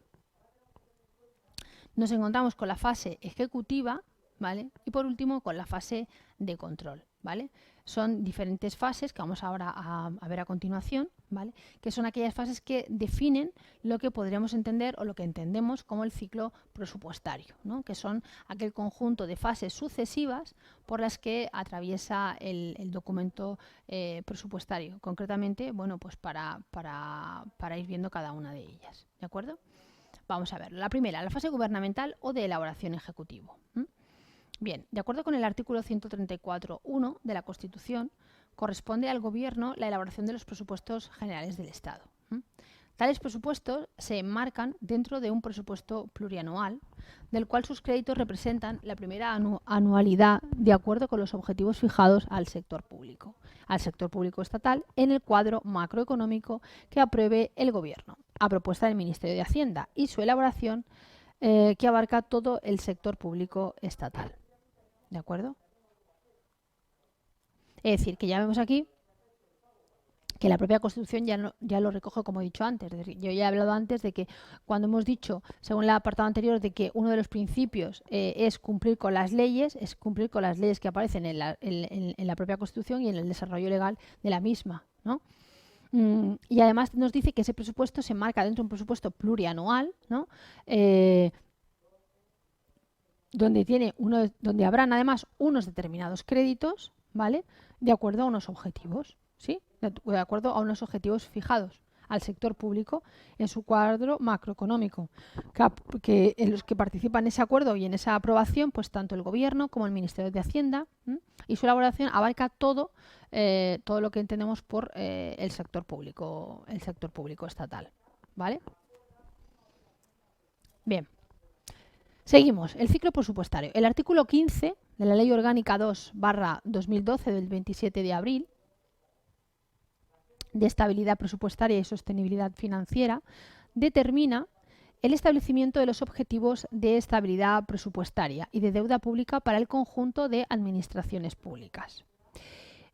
S1: Nos encontramos con la fase ejecutiva, ¿vale? Y por último con la fase de control, ¿vale? Son diferentes fases que vamos ahora a ver a continuación, ¿vale? Que son aquellas fases que definen lo que podríamos entender o lo que entendemos como el ciclo presupuestario, ¿no? Que son aquel conjunto de fases sucesivas por las que atraviesa el documento presupuestario. Concretamente, bueno, pues para ir viendo cada una de ellas, ¿de acuerdo? Vamos a ver. La primera, la fase gubernamental o de elaboración ejecutivo. Bien, de acuerdo con el artículo 134.1 de la Constitución, corresponde al Gobierno la elaboración de los presupuestos generales del Estado. Tales presupuestos se enmarcan dentro de un presupuesto plurianual, del cual sus créditos representan la primera anualidad de acuerdo con los objetivos fijados al sector público estatal en el cuadro macroeconómico que apruebe el Gobierno, a propuesta del Ministerio de Hacienda, y su elaboración que abarca todo el sector público estatal. ¿De acuerdo? Es decir, que ya vemos aquí que la propia Constitución ya lo recoge, como he dicho antes. Es decir, yo ya he hablado antes de que cuando hemos dicho, según el apartado anterior, de que uno de los principios es cumplir con las leyes, que aparecen en la propia Constitución y en el desarrollo legal de la misma, ¿no? Y además nos dice que ese presupuesto se enmarca dentro de un presupuesto plurianual, ¿no? Donde habrán además unos determinados créditos, ¿vale? De acuerdo a unos objetivos, ¿sí? De acuerdo a unos objetivos fijados al sector público en su cuadro macroeconómico, en los que participan en ese acuerdo y en esa aprobación, pues tanto el Gobierno como el Ministerio de Hacienda, y su elaboración abarca todo lo que entendemos por el sector público estatal, ¿vale? Bien. Seguimos, el ciclo presupuestario. El artículo 15 de la Ley Orgánica 2/2012 del 27 de abril de estabilidad presupuestaria y sostenibilidad financiera determina el establecimiento de los objetivos de estabilidad presupuestaria y de deuda pública para el conjunto de administraciones públicas.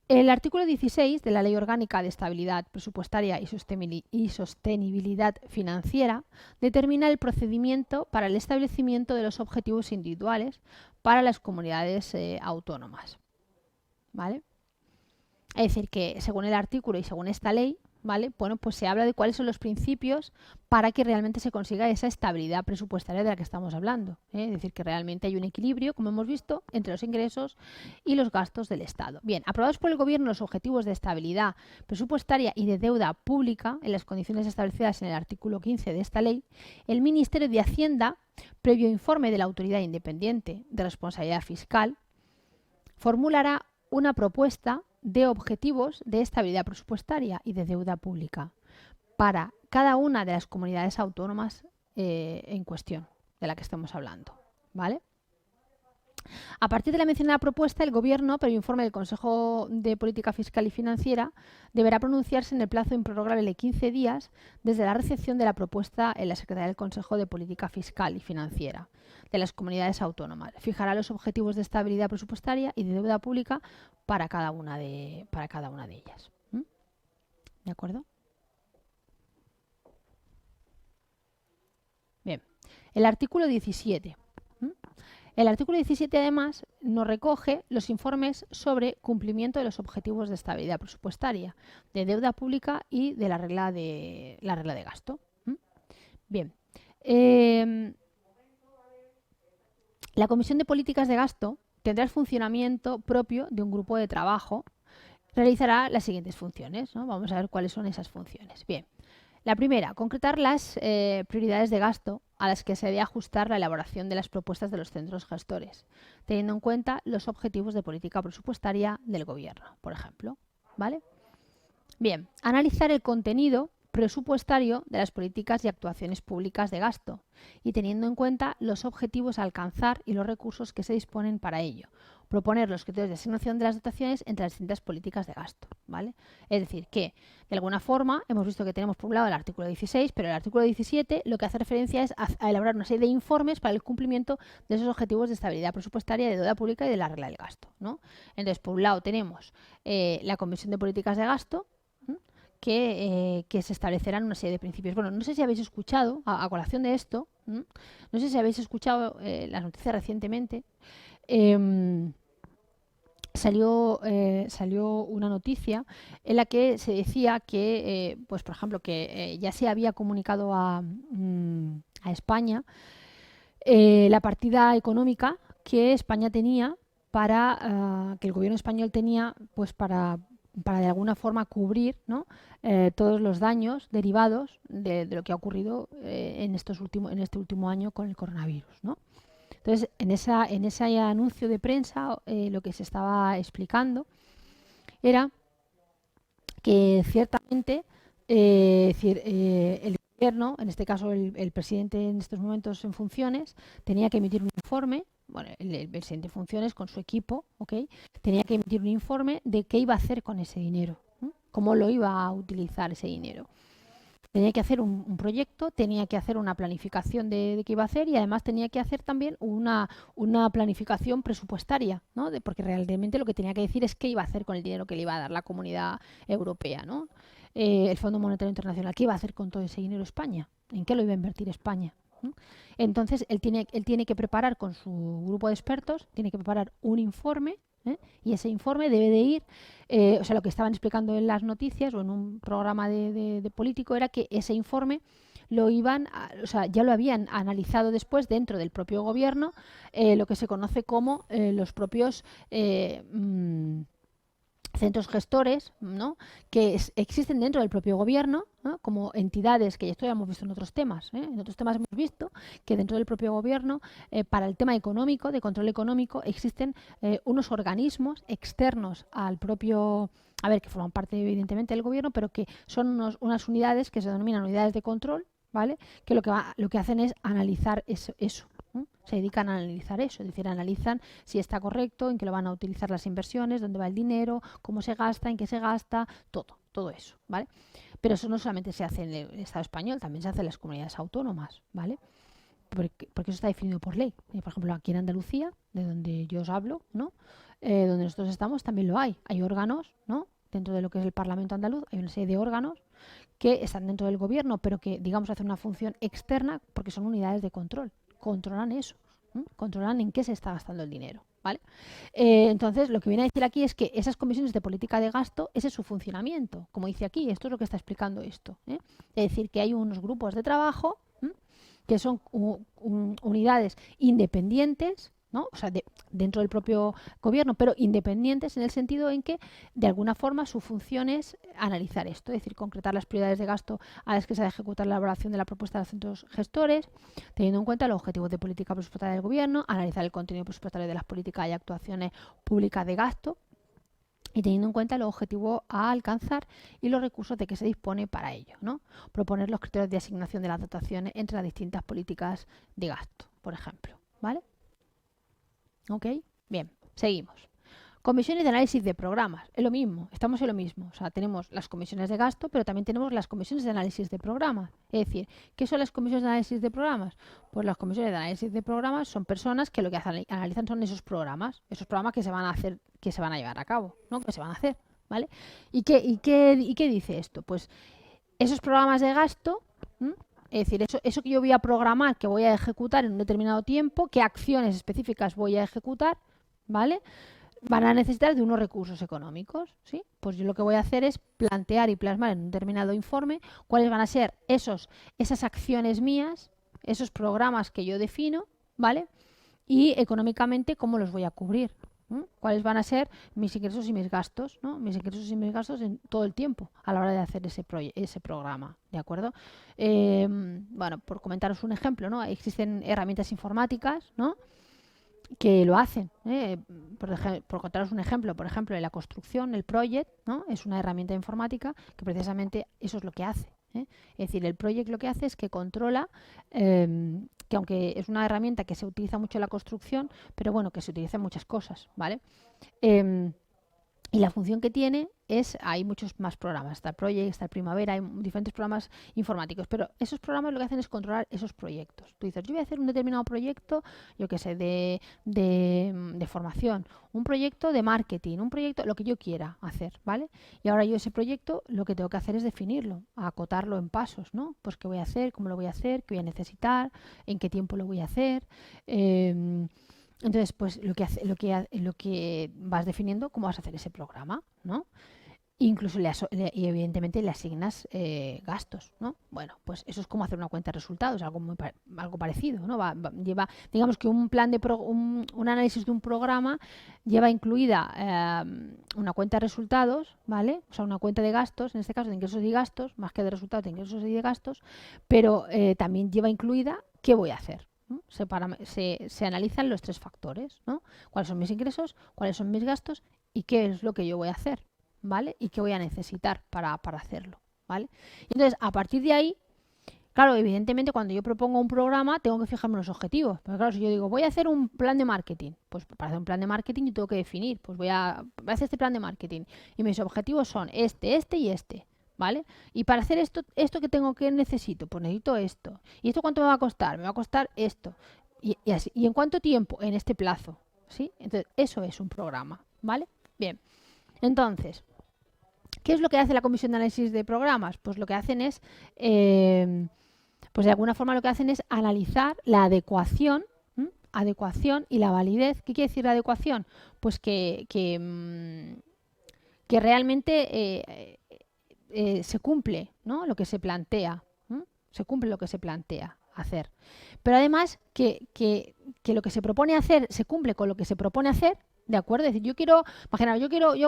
S1: El artículo 16 de la Ley Orgánica de Estabilidad Presupuestaria y Sostenibilidad Financiera determina el procedimiento para el establecimiento de los objetivos individuales para las comunidades autónomas, ¿vale? Es decir, que según el artículo y según esta ley, ¿vale? Bueno, pues se habla de cuáles son los principios para que realmente se consiga esa estabilidad presupuestaria de la que estamos hablando, ¿eh? Es decir, que realmente hay un equilibrio, como hemos visto, entre los ingresos y los gastos del Estado. Bien, aprobados por el Gobierno los objetivos de estabilidad presupuestaria y de deuda pública en las condiciones establecidas en el artículo 15 de esta ley, el Ministerio de Hacienda, previo informe de la Autoridad Independiente de Responsabilidad Fiscal, formulará una propuesta de objetivos de estabilidad presupuestaria y de deuda pública para cada una de las comunidades autónomas en cuestión de la que estamos hablando, ¿vale? A partir de la mencionada propuesta, el Gobierno, previo informe del Consejo de Política Fiscal y Financiera, deberá pronunciarse en el plazo improrrogable de 15 días desde la recepción de la propuesta en la Secretaría del Consejo de Política Fiscal y Financiera de las comunidades autónomas. Fijará los objetivos de estabilidad presupuestaria y de deuda pública para cada una de ellas. ¿De acuerdo? Bien. El artículo 17. El artículo 17, además, nos recoge los informes sobre cumplimiento de los objetivos de estabilidad presupuestaria, de deuda pública y de la regla de gasto. Bien. La Comisión de Políticas de Gasto tendrá el funcionamiento propio de un grupo de trabajo. Realizará las siguientes funciones, ¿no? Vamos a ver cuáles son esas funciones. Bien. La primera, concretar las prioridades de gasto a las que se debe ajustar la elaboración de las propuestas de los centros gestores, teniendo en cuenta los objetivos de política presupuestaria del Gobierno, por ejemplo, ¿vale? Bien, analizar el contenido presupuestario de las políticas y actuaciones públicas de gasto y teniendo en cuenta los objetivos a alcanzar y los recursos que se disponen para ello. Proponer los criterios de asignación de las dotaciones entre las distintas políticas de gasto, ¿vale? Es decir, que de alguna forma hemos visto que tenemos por un lado el artículo 16, pero el artículo 17 lo que hace referencia es a elaborar una serie de informes para el cumplimiento de esos objetivos de estabilidad presupuestaria, de deuda pública y de la regla del gasto, ¿no? Entonces, por un lado tenemos la Comisión de Políticas de Gasto, que se establecerán una serie de principios. Bueno, no sé si habéis escuchado, a colación de esto, no sé si habéis escuchado las noticias recientemente, salió una noticia en la que se decía que, pues por ejemplo, que ya se había comunicado a España la partida económica que España tenía para, que el gobierno español tenía, pues para de alguna forma cubrir, ¿no? Todos los daños derivados de lo que ha ocurrido en este último año con el coronavirus, ¿no? Entonces, en ese anuncio de prensa lo que se estaba explicando era que ciertamente el gobierno, en este caso el presidente en estos momentos en funciones, tenía que emitir un informe. Bueno, el presidente en funciones con su equipo, ¿okay? Tenía que emitir un informe de qué iba a hacer con ese dinero, cómo lo iba a utilizar ese dinero. Tenía que hacer un proyecto, tenía que hacer una planificación de qué iba a hacer y además tenía que hacer también una planificación presupuestaria, ¿no? Porque realmente lo que tenía que decir es qué iba a hacer con el dinero que le iba a dar la Comunidad Europea, ¿no? El Fondo Monetario Internacional, ¿qué iba a hacer con todo ese dinero España? ¿En qué lo iba a invertir España? Entonces, él tiene que preparar con su grupo de expertos, tiene que preparar un informe, y ese informe debe de ir, o sea, lo que estaban explicando en las noticias o en un programa de político era que ese informe lo iban, o sea, ya lo habían analizado después dentro del propio gobierno, lo que se conoce como los propios centros gestores, ¿no? Que existen dentro del propio gobierno, ¿no? Como entidades que esto ya hemos visto en otros temas. En otros temas hemos visto que dentro del propio gobierno, para el tema económico, de control económico, existen unos organismos externos al propio, a ver, que forman parte evidentemente del gobierno, pero que son unas unidades que se denominan unidades de control, ¿vale? Que lo que hacen es analizar eso. Se dedican a analizar eso, es decir, analizan si está correcto, en qué lo van a utilizar las inversiones, dónde va el dinero, cómo se gasta, en qué se gasta, todo eso, ¿vale? Pero eso no solamente se hace en el Estado español, también se hace en las comunidades autónomas, ¿vale? Porque eso está definido por ley. Por ejemplo, aquí en Andalucía, de donde yo os hablo, ¿no? Donde nosotros estamos, también lo hay. Hay órganos, ¿no? Dentro de lo que es el Parlamento andaluz, hay una serie de órganos que están dentro del gobierno, pero que, digamos, hacen una función externa porque son unidades de control. Controlan eso, ¿no? Controlan en qué se está gastando el dinero, ¿vale? Entonces, lo que viene a decir aquí es que esas comisiones de política de gasto, ese es su funcionamiento. Como dice aquí, esto es lo que está explicando esto, ¿eh? Es decir, que hay unos grupos de trabajo que son unidades independientes, ¿no? O sea, dentro del propio gobierno, pero independientes en el sentido en que, de alguna forma, su función es analizar esto, es decir, concretar las prioridades de gasto a las que se ha de ejecutar la elaboración de la propuesta de los centros gestores, teniendo en cuenta los objetivos de política presupuestaria del gobierno, analizar el contenido presupuestario de las políticas y actuaciones públicas de gasto, y teniendo en cuenta los objetivos a alcanzar y los recursos de que se dispone para ello, ¿no? Proponer los criterios de asignación de las dotaciones entre las distintas políticas de gasto, por ejemplo, ¿vale? ¿Ok? Bien, seguimos. Comisiones de análisis de programas, es lo mismo, estamos en lo mismo. O sea, tenemos las comisiones de gasto, pero también tenemos las comisiones de análisis de programas. Es decir, ¿qué son las comisiones de análisis de programas? Pues las comisiones de análisis de programas son personas que lo que analizan son esos programas que se van a hacer, que se van a llevar a cabo, ¿no? Que se van a hacer, ¿vale? ¿Y qué dice esto? Pues esos programas de gasto, ¿m? Es decir, eso que yo voy a programar, que voy a ejecutar en un determinado tiempo, qué acciones específicas voy a ejecutar, ¿vale? Van a necesitar de unos recursos económicos, ¿sí? Pues yo lo que voy a hacer es plantear y plasmar en un determinado informe cuáles van a ser esas acciones mías, esos programas que yo defino, ¿vale? Y económicamente cómo los voy a cubrir, ¿no? Cuáles van a ser mis ingresos y mis gastos, ¿no? Mis ingresos y mis gastos en todo el tiempo a la hora de hacer ese programa, ¿de acuerdo? Bueno, por comentaros un ejemplo, ¿no? Existen herramientas informáticas, ¿no? Que lo hacen. Por contaros un ejemplo, por ejemplo, en la construcción, el Project, ¿no? Es una herramienta informática que precisamente eso es lo que hace. Es decir, el Project lo que hace es que controla, que aunque es una herramienta que se utiliza mucho en la construcción, pero bueno, que se utiliza en muchas cosas, ¿vale? Y la función que tiene es, hay muchos más programas, está el Project, está el Primavera, hay diferentes programas informáticos, pero esos programas lo que hacen es controlar esos proyectos. Tú dices, yo voy a hacer un determinado proyecto, yo qué sé, de formación, un proyecto de marketing, un proyecto, lo que yo quiera hacer, ¿vale? Y ahora yo ese proyecto lo que tengo que hacer es definirlo, acotarlo en pasos, ¿no? Pues qué voy a hacer, cómo lo voy a hacer, qué voy a necesitar, en qué tiempo lo voy a hacer. Entonces, pues lo que vas definiendo, cómo vas a hacer ese programa, ¿no? Incluso y evidentemente le asignas gastos, ¿no? Bueno, pues eso es como hacer una cuenta de resultados, algo parecido, ¿no? Lleva, digamos que un plan un análisis de un programa lleva incluida una cuenta de resultados, ¿vale? O sea, una cuenta de gastos, en este caso de ingresos y gastos, más que de resultados, de ingresos y de gastos, pero también lleva incluida qué voy a hacer. ¿No? Se analizan los tres factores, ¿no? ¿Cuáles son mis ingresos? ¿Cuáles son mis gastos? ¿Y qué es lo que yo voy a hacer? ¿Vale? Y qué voy a necesitar para hacerlo, ¿vale? Y entonces, a partir de ahí, claro, evidentemente cuando yo propongo un programa tengo que fijarme en los objetivos. Porque claro, si yo digo, voy a hacer un plan de marketing, pues para hacer un plan de marketing yo tengo que definir, pues voy a hacer este plan de marketing y mis objetivos son este y este, ¿vale? Y para hacer esto que necesito, pues necesito esto. ¿Y esto cuánto me va a costar? Me va a costar esto. Y así. ¿Y en cuánto tiempo? En este plazo, ¿sí? Entonces, eso es un programa, ¿vale? Bien. Entonces, ¿qué es lo que hace la Comisión de Análisis de Programas? Pues lo que hacen es, pues de alguna forma lo que hacen es analizar la adecuación y la validez. ¿Qué quiere decir la adecuación? Pues que realmente se cumple, ¿no? Lo que se plantea, se cumple lo que se plantea hacer. Pero además que lo que se propone hacer se cumple con lo que se propone hacer. ¿De acuerdo? Es decir, yo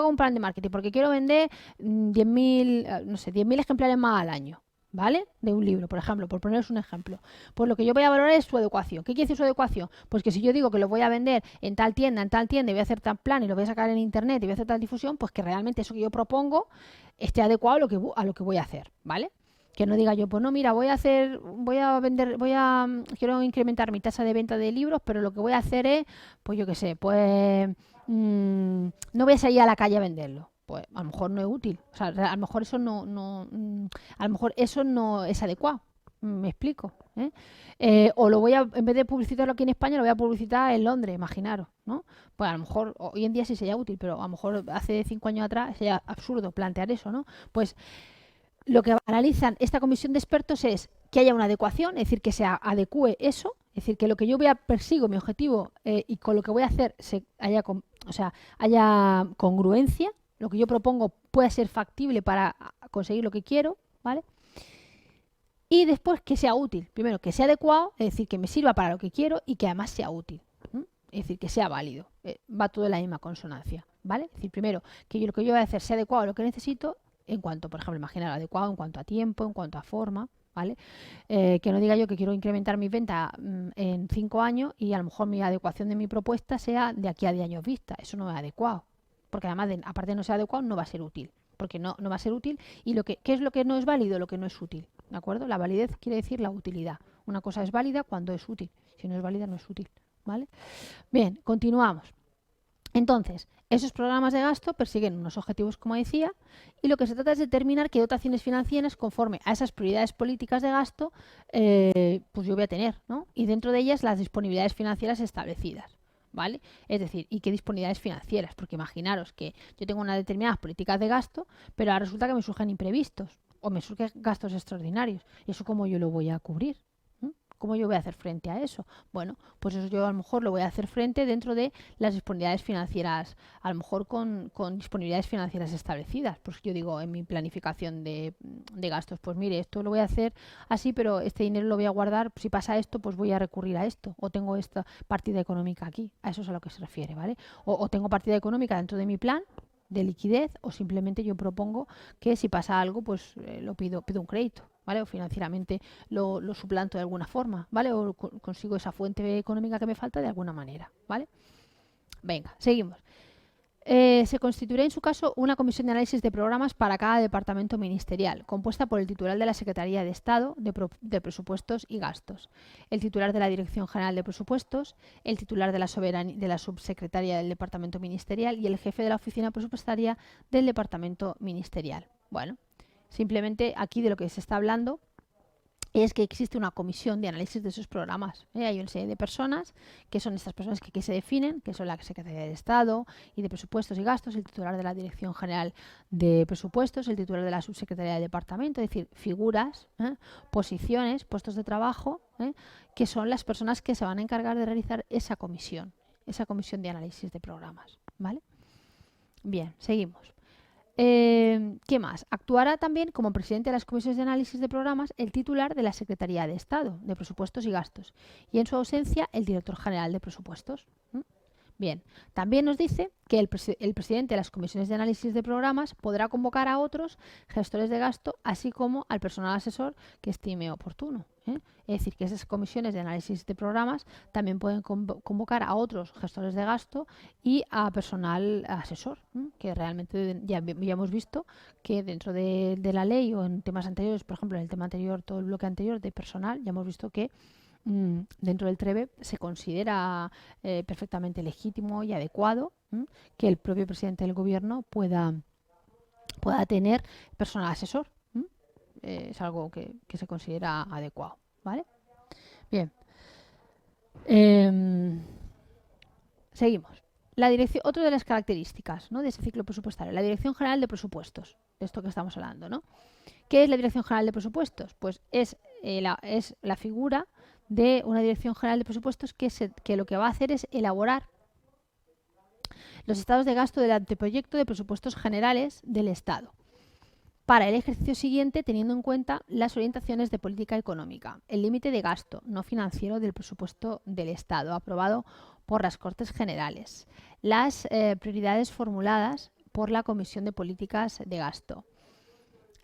S1: hago un plan de marketing porque quiero vender 10.000 ejemplares más al año, ¿vale? De un libro, por ejemplo, por poneros un ejemplo. Pues lo que yo voy a valorar es su adecuación. ¿Qué quiere decir su adecuación? Pues que si yo digo que lo voy a vender en tal tienda, y voy a hacer tal plan y lo voy a sacar en internet y voy a hacer tal difusión, pues que realmente eso que yo propongo esté adecuado a lo que voy a hacer, ¿vale? Que no diga yo, pues no, mira, quiero incrementar mi tasa de venta de libros, pero lo que voy a hacer es, pues yo qué sé, pues no voy a salir a la calle a venderlo, pues a lo mejor no es útil. O sea, a lo mejor eso a lo mejor eso no es adecuado. Me explico. O lo voy a, en vez de publicitarlo aquí en España, lo voy a publicitar en Londres, imaginaros, ¿no? Pues a lo mejor hoy en día sí sería útil, pero a lo mejor hace 5 años atrás sería absurdo plantear eso, ¿no? Pues lo que analizan esta comisión de expertos es que haya una adecuación, es decir, que se adecue eso, es decir, que lo que yo persigo, mi objetivo, y con lo que voy a hacer haya congruencia, lo que yo propongo pueda ser factible para conseguir lo que quiero, ¿vale? Y después que sea útil. Primero, que sea adecuado, es decir, que me sirva para lo que quiero y que además sea útil. Es decir, que sea válido. Va todo en la misma consonancia, ¿vale? Es decir, primero, que lo que yo voy a hacer sea adecuado a lo que necesito en cuanto, por ejemplo, imaginar adecuado en cuanto a tiempo, en cuanto a forma, ¿vale? Que no diga yo que quiero incrementar mis ventas en 5 años y a lo mejor mi adecuación de mi propuesta sea de aquí a 10 años vista. Eso no es adecuado. Porque además, aparte de no ser adecuado, no va a ser útil. Porque no va a ser útil. ¿Y qué es lo que no es válido? Lo que no es útil. ¿De acuerdo? La validez quiere decir la utilidad. Una cosa es válida cuando es útil. Si no es válida, no es útil. ¿Vale? Bien, continuamos. Entonces, esos programas de gasto persiguen unos objetivos, como decía, y lo que se trata es determinar qué dotaciones financieras, conforme a esas prioridades políticas de gasto, pues yo voy a tener, ¿no? Y dentro de ellas las disponibilidades financieras establecidas, ¿vale? Es decir, ¿y qué disponibilidades financieras? Porque imaginaros que yo tengo unas determinadas políticas de gasto, pero ahora resulta que me surgen imprevistos o me surgen gastos extraordinarios. ¿Y eso cómo yo lo voy a cubrir? ¿Cómo yo voy a hacer frente a eso? Bueno, pues eso yo a lo mejor lo voy a hacer frente dentro de las disponibilidades financieras, a lo mejor con disponibilidades financieras establecidas. Pues yo digo en mi planificación de gastos, pues mire, esto lo voy a hacer así, pero este dinero lo voy a guardar, si pasa esto, pues voy a recurrir a esto, o tengo esta partida económica aquí, a eso es a lo que se refiere, ¿vale? O tengo partida económica dentro de mi plan de liquidez, o simplemente yo propongo que si pasa algo, pues pido un crédito, ¿vale? O financieramente lo suplanto de alguna forma, ¿vale? O consigo esa fuente económica que me falta de alguna manera, ¿vale? Venga, seguimos. Se constituirá en su caso una comisión de análisis de programas para cada departamento ministerial, compuesta por el titular de la Secretaría de Estado de Presupuestos y Gastos, el titular de la Dirección General de Presupuestos, el titular de la Subsecretaría del Departamento Ministerial y el jefe de la Oficina Presupuestaria del Departamento Ministerial. Bueno, simplemente aquí de lo que se está hablando es que existe una comisión de análisis de esos programas. Hay una serie de personas, que son estas personas que se definen, que son la Secretaría de Estado y de Presupuestos y Gastos, el titular de la Dirección General de Presupuestos, el titular de la Subsecretaría de Departamento, es decir, figuras, posiciones, puestos de trabajo, que son las personas que se van a encargar de realizar esa comisión de análisis de programas, ¿vale? Bien, seguimos. ¿Qué más? Actuará también como presidente de las comisiones de análisis de programas el titular de la Secretaría de Estado de Presupuestos y Gastos y en su ausencia el director general de Presupuestos. Bien, también nos dice que el presidente de las comisiones de análisis de programas podrá convocar a otros gestores de gasto, así como al personal asesor que estime oportuno. Es decir, que esas comisiones de análisis de programas también pueden convocar a otros gestores de gasto y a personal asesor, que realmente ya hemos visto que dentro de la ley o en temas anteriores, por ejemplo, en el tema anterior, todo el bloque anterior de personal, ya hemos visto que dentro del TREBE se considera perfectamente legítimo y adecuado que el propio presidente del gobierno pueda tener personal asesor. Es algo que se considera adecuado, ¿vale? Bien. Seguimos. Otra de las características, ¿no?, de ese ciclo presupuestario, la Dirección General de Presupuestos, de esto que estamos hablando, ¿no? ¿Qué es la Dirección General de Presupuestos? Pues es la figura de una Dirección General de Presupuestos que lo que va a hacer es elaborar los estados de gasto del anteproyecto de presupuestos generales del Estado para el ejercicio siguiente, teniendo en cuenta las orientaciones de política económica, el límite de gasto no financiero del presupuesto del Estado aprobado por las Cortes Generales, las prioridades formuladas por la Comisión de Políticas de Gasto,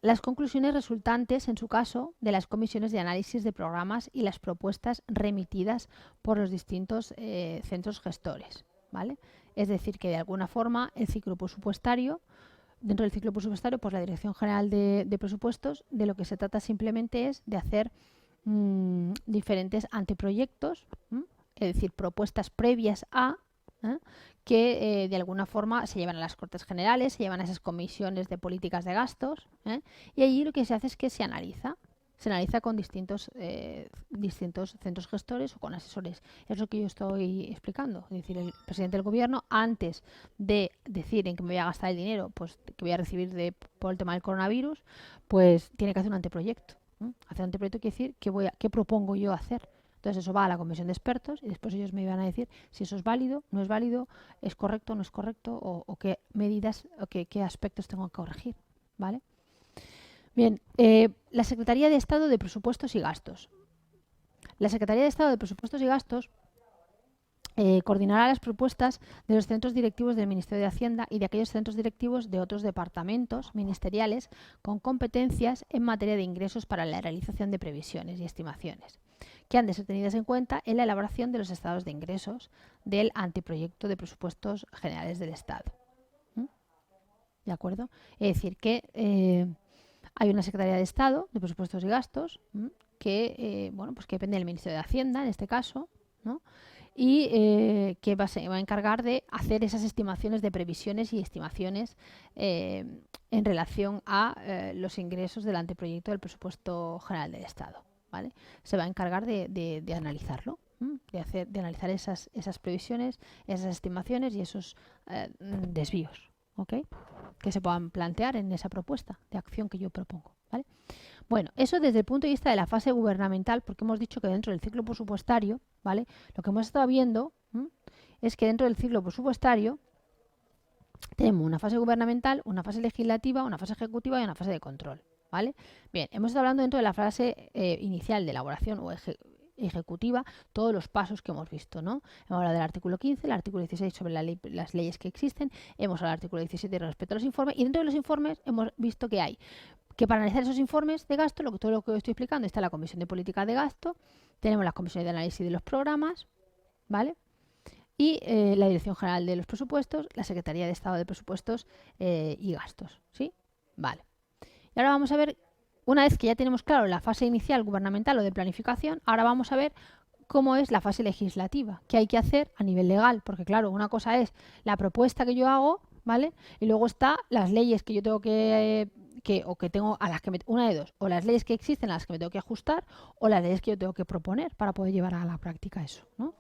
S1: las conclusiones resultantes, en su caso, de las comisiones de análisis de programas y las propuestas remitidas por los distintos centros gestores, ¿vale? Es decir, que de alguna forma el ciclo presupuestario, dentro del ciclo presupuestario, pues la Dirección General de Presupuestos, de lo que se trata simplemente es de hacer diferentes anteproyectos, es decir, propuestas previas a, ¿eh? Que de alguna forma se llevan a las Cortes Generales, se llevan a esas comisiones de políticas de gastos, ¿eh? Y allí lo que se hace es que se analiza. Se analiza con distintos centros gestores o con asesores. Es lo que yo estoy explicando. Es decir, el presidente del gobierno, antes de decir en qué me voy a gastar el dinero, pues que voy a recibir por el tema del coronavirus, pues tiene que hacer un anteproyecto. Hacer un anteproyecto quiere decir qué propongo yo hacer. Entonces eso va a la comisión de expertos y después ellos me van a decir si eso es válido, no es válido, es correcto, no es correcto o qué medidas o qué aspectos tengo que corregir. ¿Vale? Bien, la Secretaría de Estado de Presupuestos y Gastos. La Secretaría de Estado de Presupuestos y Gastos coordinará las propuestas de los centros directivos del Ministerio de Hacienda y de aquellos centros directivos de otros departamentos ministeriales con competencias en materia de ingresos para la realización de previsiones y estimaciones, que han de ser tenidas en cuenta en la elaboración de los estados de ingresos del anteproyecto de presupuestos generales del Estado. ¿De acuerdo? Es decir, que hay una Secretaría de Estado de Presupuestos y Gastos que, bueno, pues que depende del Ministerio de Hacienda, en este caso, ¿no? Y que se va a encargar de hacer esas estimaciones de previsiones y estimaciones en relación a los ingresos del anteproyecto del presupuesto general del Estado. ¿Vale? Se va a encargar de analizarlo, de analizar esas previsiones, esas estimaciones y esos desvíos, ¿ok? Que se puedan plantear en esa propuesta de acción que yo propongo. ¿Vale? Bueno, eso desde el punto de vista de la fase gubernamental, porque hemos dicho que dentro del ciclo presupuestario, ¿vale? Lo que hemos estado viendo es que dentro del ciclo presupuestario tenemos una fase gubernamental, una fase legislativa, una fase ejecutiva y una fase de control, ¿vale? Bien, hemos estado hablando dentro de la fase inicial de elaboración o ejecutiva, todos los pasos que hemos visto, ¿no? Hemos hablado del artículo 15, el artículo 16 sobre las leyes que existen, hemos hablado del artículo 17 respecto a los informes y dentro de los informes hemos visto que hay que para analizar esos informes de gasto, todo lo que estoy explicando, está la Comisión de Política de Gasto, tenemos las comisiones de análisis de los programas, ¿vale? Y la Dirección General de los Presupuestos, la Secretaría de Estado de Presupuestos y Gastos, ¿sí? Vale. Y ahora vamos a ver, una vez que ya tenemos claro la fase inicial gubernamental o de planificación, ahora vamos a ver cómo es la fase legislativa, qué hay que hacer a nivel legal, porque claro, una cosa es la propuesta que yo hago, ¿vale? Y luego está las leyes que yo tengo tengo a las que una de dos, o las leyes que existen a las que me tengo que ajustar, o las leyes que yo tengo que proponer para poder llevar a la práctica eso, ¿no?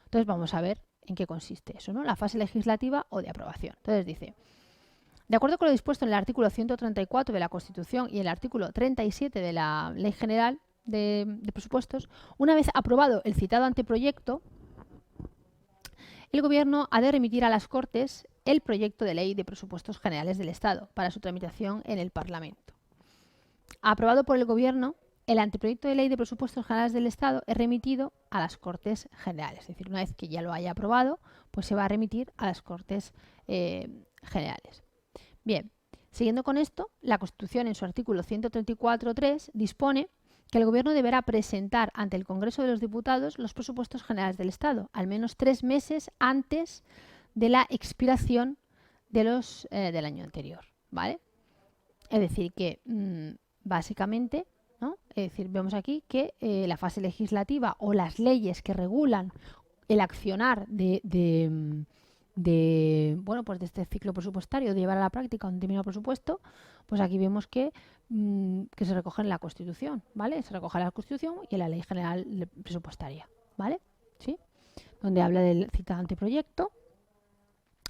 S1: Entonces vamos a ver en qué consiste eso, ¿no? La fase legislativa o de aprobación. Entonces dice, de acuerdo con lo dispuesto en el artículo 134 de la Constitución y el artículo 37 de la Ley General de Presupuestos, una vez aprobado el citado anteproyecto, el Gobierno ha de remitir a las Cortes el proyecto de ley de presupuestos generales del Estado para su tramitación en el Parlamento. Aprobado por el Gobierno, el anteproyecto de ley de presupuestos generales del Estado es remitido a las Cortes Generales. Es decir, una vez que ya lo haya aprobado, pues se va a remitir a las Cortes Generales. Bien, siguiendo con esto, la Constitución en su artículo 134.3 dispone que el Gobierno deberá presentar ante el Congreso de los Diputados los presupuestos generales del Estado, al menos 3 meses antes de la expiración de del año anterior, ¿vale? Es decir, que básicamente, ¿no? Es decir, vemos aquí que la fase legislativa o las leyes que regulan el accionar bueno, pues de este ciclo presupuestario, de llevar a la práctica un determinado presupuesto, pues aquí vemos que se recoge en la Constitución, ¿vale? Se recoge en la Constitución y en la Ley General Presupuestaria, ¿vale? ¿Sí? Donde habla del citado anteproyecto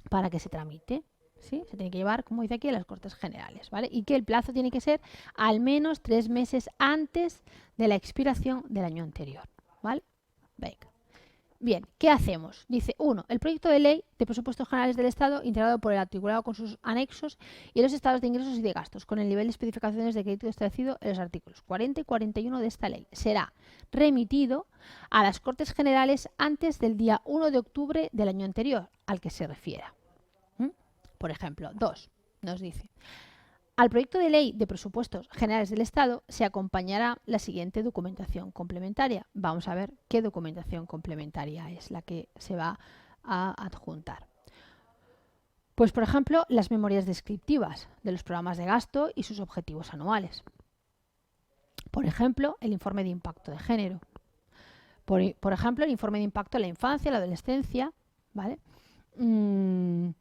S1: para que se tramite, ¿sí? Se tiene que llevar, como dice aquí, a las Cortes Generales, ¿vale? Y que el plazo tiene que ser al menos 3 meses antes de la expiración del año anterior, ¿vale? Venga. Bien, ¿qué hacemos? Dice 1. El proyecto de ley de presupuestos generales del Estado integrado por el articulado con sus anexos y los estados de ingresos y de gastos con el nivel de especificaciones de crédito establecido en los artículos 40 y 41 de esta ley. Será remitido a las Cortes Generales antes del día 1 de octubre del año anterior al que se refiera. Por ejemplo, 2. Nos dice, al proyecto de ley de presupuestos generales del Estado se acompañará la siguiente documentación complementaria. Vamos a ver qué documentación complementaria es la que se va a adjuntar. Pues, por ejemplo, las memorias descriptivas de los programas de gasto y sus objetivos anuales. Por ejemplo, el informe de impacto de género. Por ejemplo, el informe de impacto en la infancia, la adolescencia, ¿vale? el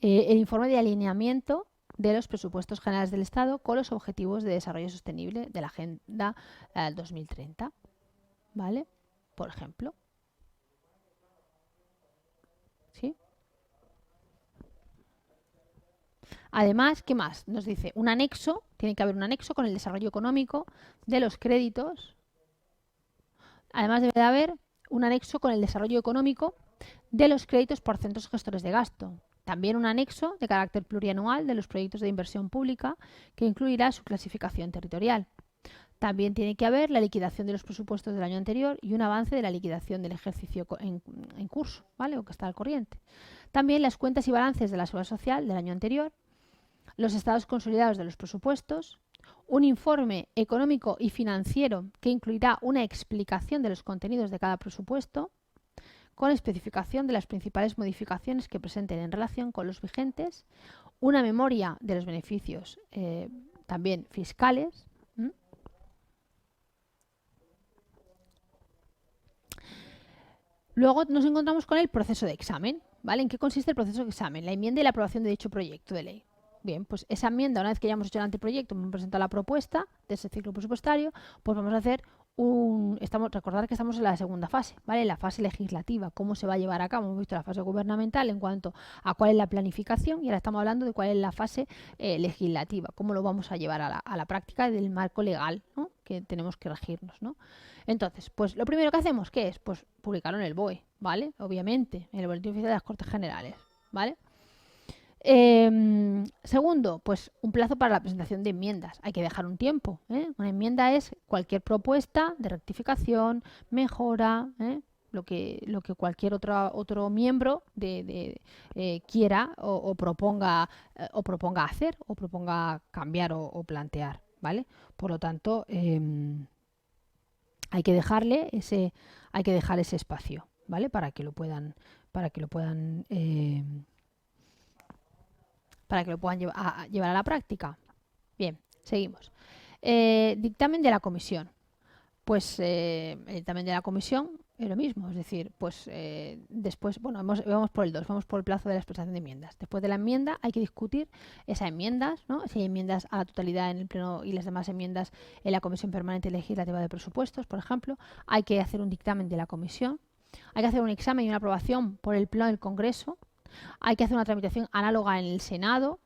S1: informe de alineamiento de los presupuestos generales del Estado con los objetivos de desarrollo sostenible de la Agenda 2030, ¿vale? Por ejemplo. ¿Sí? Además, ¿qué más? Nos dice un anexo, tiene que haber un anexo con el desarrollo económico de los créditos. Además, debe de haber un anexo con el desarrollo económico de los créditos por centros gestores de gasto. También un anexo de carácter plurianual de los proyectos de inversión pública que incluirá su clasificación territorial. También tiene que haber la liquidación de los presupuestos del año anterior y un avance de la liquidación del ejercicio en curso, ¿vale? O que está al corriente. También las cuentas y balances de la seguridad social del año anterior, los estados consolidados de los presupuestos, un informe económico y financiero que incluirá una explicación de los contenidos de cada presupuesto, con especificación de las principales modificaciones que presenten en relación con los vigentes, una memoria de los beneficios también fiscales. Luego nos encontramos con el proceso de examen, ¿vale? ¿En qué consiste el proceso de examen? La enmienda y la aprobación de dicho proyecto de ley. Bien, pues esa enmienda, una vez que ya hemos hecho el anteproyecto, hemos presentado la propuesta de ese ciclo presupuestario, pues vamos a hacer recordar que estamos en la segunda fase, ¿vale? La fase legislativa, cómo se va a llevar a cabo. Hemos visto la fase gubernamental en cuanto a cuál es la planificación y ahora estamos hablando de cuál es la fase legislativa, cómo lo vamos a llevar a la práctica del marco legal, ¿no? Que tenemos que regirnos, ¿no? Entonces, pues lo primero que hacemos, ¿qué es? Pues publicarlo en el BOE, ¿vale? Obviamente, en el Boletín Oficial de las Cortes Generales, ¿vale? Segundo, pues un plazo para la presentación de enmiendas. Hay que dejar un tiempo, ¿eh? Una enmienda es cualquier propuesta de rectificación, mejora, lo que cualquier otro miembro quiera o proponga hacer o proponga cambiar o plantear, ¿vale? Por lo tanto, hay que dejar ese espacio, ¿vale? Para que lo puedan llevar a la práctica. Bien, seguimos. Dictamen de la comisión. Pues el dictamen de la comisión es lo mismo, es decir, pues después, bueno, vamos por el 2, vamos por el plazo de la expresación de enmiendas. Después de la enmienda hay que discutir esas enmiendas, ¿no? Si hay enmiendas a la totalidad en el pleno y las demás enmiendas en la Comisión Permanente Legislativa de Presupuestos, por ejemplo, hay que hacer un dictamen de la comisión, hay que hacer un examen y una aprobación por el pleno del Congreso, hay que hacer una tramitación análoga en el Senado,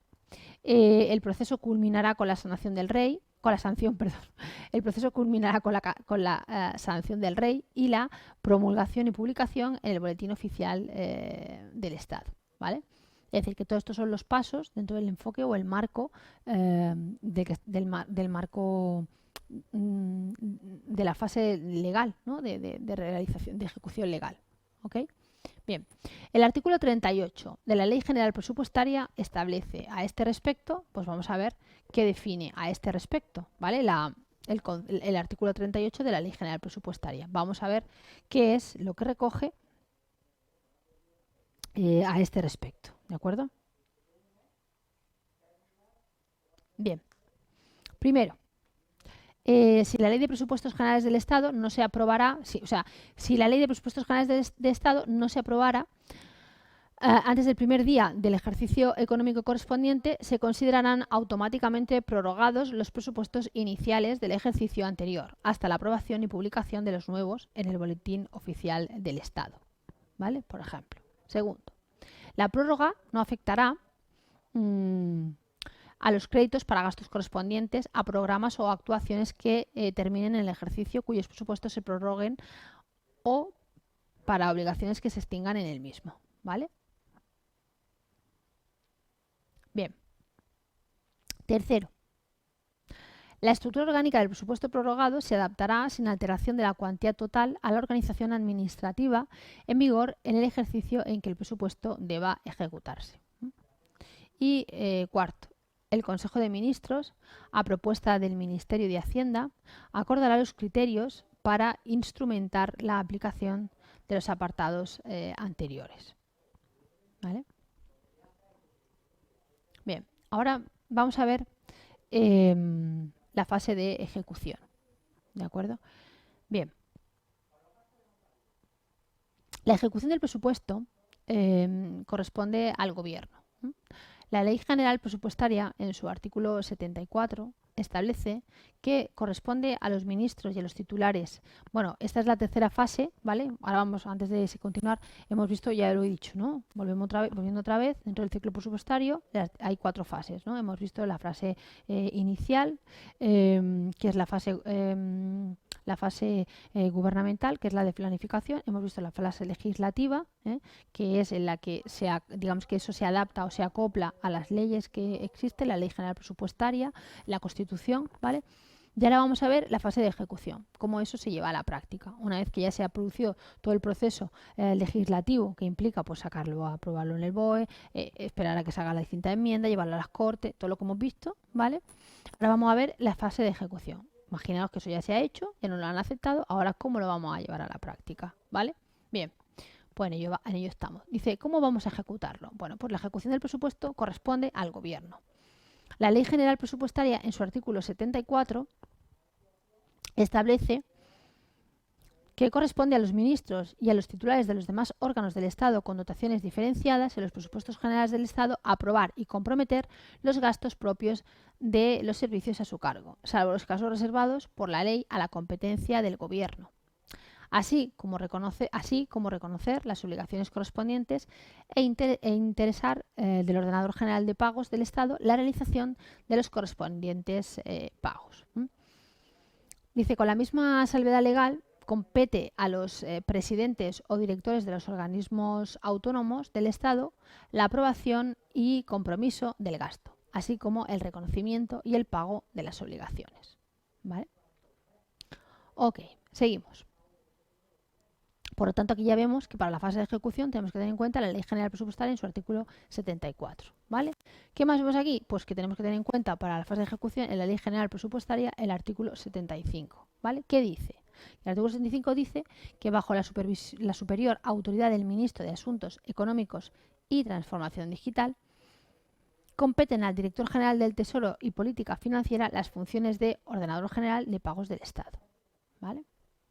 S1: el proceso culminará con la sanción del rey, el proceso culminará con la sanción del rey y la promulgación y publicación en el Boletín Oficial del Estado, ¿vale? Es decir, que todos estos son los pasos dentro del enfoque o el marco del marco de la fase legal, ¿no? de realización, de ejecución legal, ¿ok? Bien, el artículo 38 de la Ley General Presupuestaria establece a este respecto, pues vamos a ver qué define a este respecto, ¿vale? El artículo 38 de la Ley General Presupuestaria. Vamos a ver qué es lo que recoge a este respecto, ¿de acuerdo? Bien, primero, si la Ley de Presupuestos Generales del Estado no se aprobará, si la Ley de Presupuestos Generales de Estado no se aprobara antes del primer día del ejercicio económico correspondiente, se considerarán automáticamente prorrogados los presupuestos iniciales del ejercicio anterior, hasta la aprobación y publicación de los nuevos en el Boletín Oficial del Estado, ¿vale? Por ejemplo. Segundo, la prórroga no afectará a los créditos para gastos correspondientes a programas o actuaciones que terminen en el ejercicio cuyos presupuestos se prorroguen o para obligaciones que se extingan en el mismo, ¿vale? Bien. Tercero, la estructura orgánica del presupuesto prorrogado se adaptará sin alteración de la cuantía total a la organización administrativa en vigor en el ejercicio en que el presupuesto deba ejecutarse. Y cuarto, el Consejo de Ministros, a propuesta del Ministerio de Hacienda, acordará los criterios para instrumentar la aplicación de los apartados anteriores, ¿vale? Bien, ahora vamos a ver la fase de ejecución, ¿de acuerdo? Bien. La ejecución del presupuesto corresponde al gobierno. La Ley General Presupuestaria, en su artículo 74, establece que corresponde a los ministros y a los titulares. Bueno, esta es la tercera fase, ¿vale? Ahora vamos, antes de continuar, hemos visto, ya lo he dicho, ¿no? Volviendo otra vez, dentro del ciclo presupuestario hay 4 fases, ¿no? Hemos visto la fase inicial, que es la fase gubernamental, que es la de planificación. Hemos visto la fase legislativa, que es en la que digamos que eso se adapta o se acopla a las leyes que existen, la Ley General Presupuestaria, la Constitución, ¿vale? Y ahora vamos a ver la fase de ejecución, cómo eso se lleva a la práctica. Una vez que ya se ha producido todo el proceso legislativo que implica pues sacarlo a aprobarlo en el BOE, esperar a que se haga la distinta enmienda, llevarlo a las Cortes, todo lo que hemos visto, ¿vale? Ahora vamos a ver la fase de ejecución. Imaginaos que eso ya se ha hecho, ya nos lo han aceptado, ahora cómo lo vamos a llevar a la práctica, ¿vale? Bien, pues en ello estamos. Dice, ¿cómo vamos a ejecutarlo? Bueno, pues la ejecución del presupuesto corresponde al gobierno. La Ley General Presupuestaria, en su artículo 74, establece que corresponde a los ministros y a los titulares de los demás órganos del Estado con dotaciones diferenciadas en los presupuestos generales del Estado aprobar y comprometer los gastos propios de los servicios a su cargo, salvo los casos reservados por la ley a la competencia del Gobierno. Así como reconocer las obligaciones correspondientes e interesar del Ordenador General de Pagos del Estado la realización de los correspondientes pagos. Dice, con la misma salvedad legal, compete a los presidentes o directores de los organismos autónomos del Estado la aprobación y compromiso del gasto, así como el reconocimiento y el pago de las obligaciones. ¿Vale? Ok, seguimos. Por lo tanto, aquí ya vemos que para la fase de ejecución tenemos que tener en cuenta la Ley General Presupuestaria en su artículo 74. ¿Vale? ¿Qué más vemos aquí? Pues que tenemos que tener en cuenta para la fase de ejecución en la Ley General Presupuestaria el artículo 75. ¿Vale? ¿Qué dice? El artículo 75 dice que bajo la superior autoridad del Ministro de Asuntos Económicos y Transformación Digital, competen al Director General del Tesoro y Política Financiera las funciones de Ordenador General de Pagos del Estado. ¿Vale?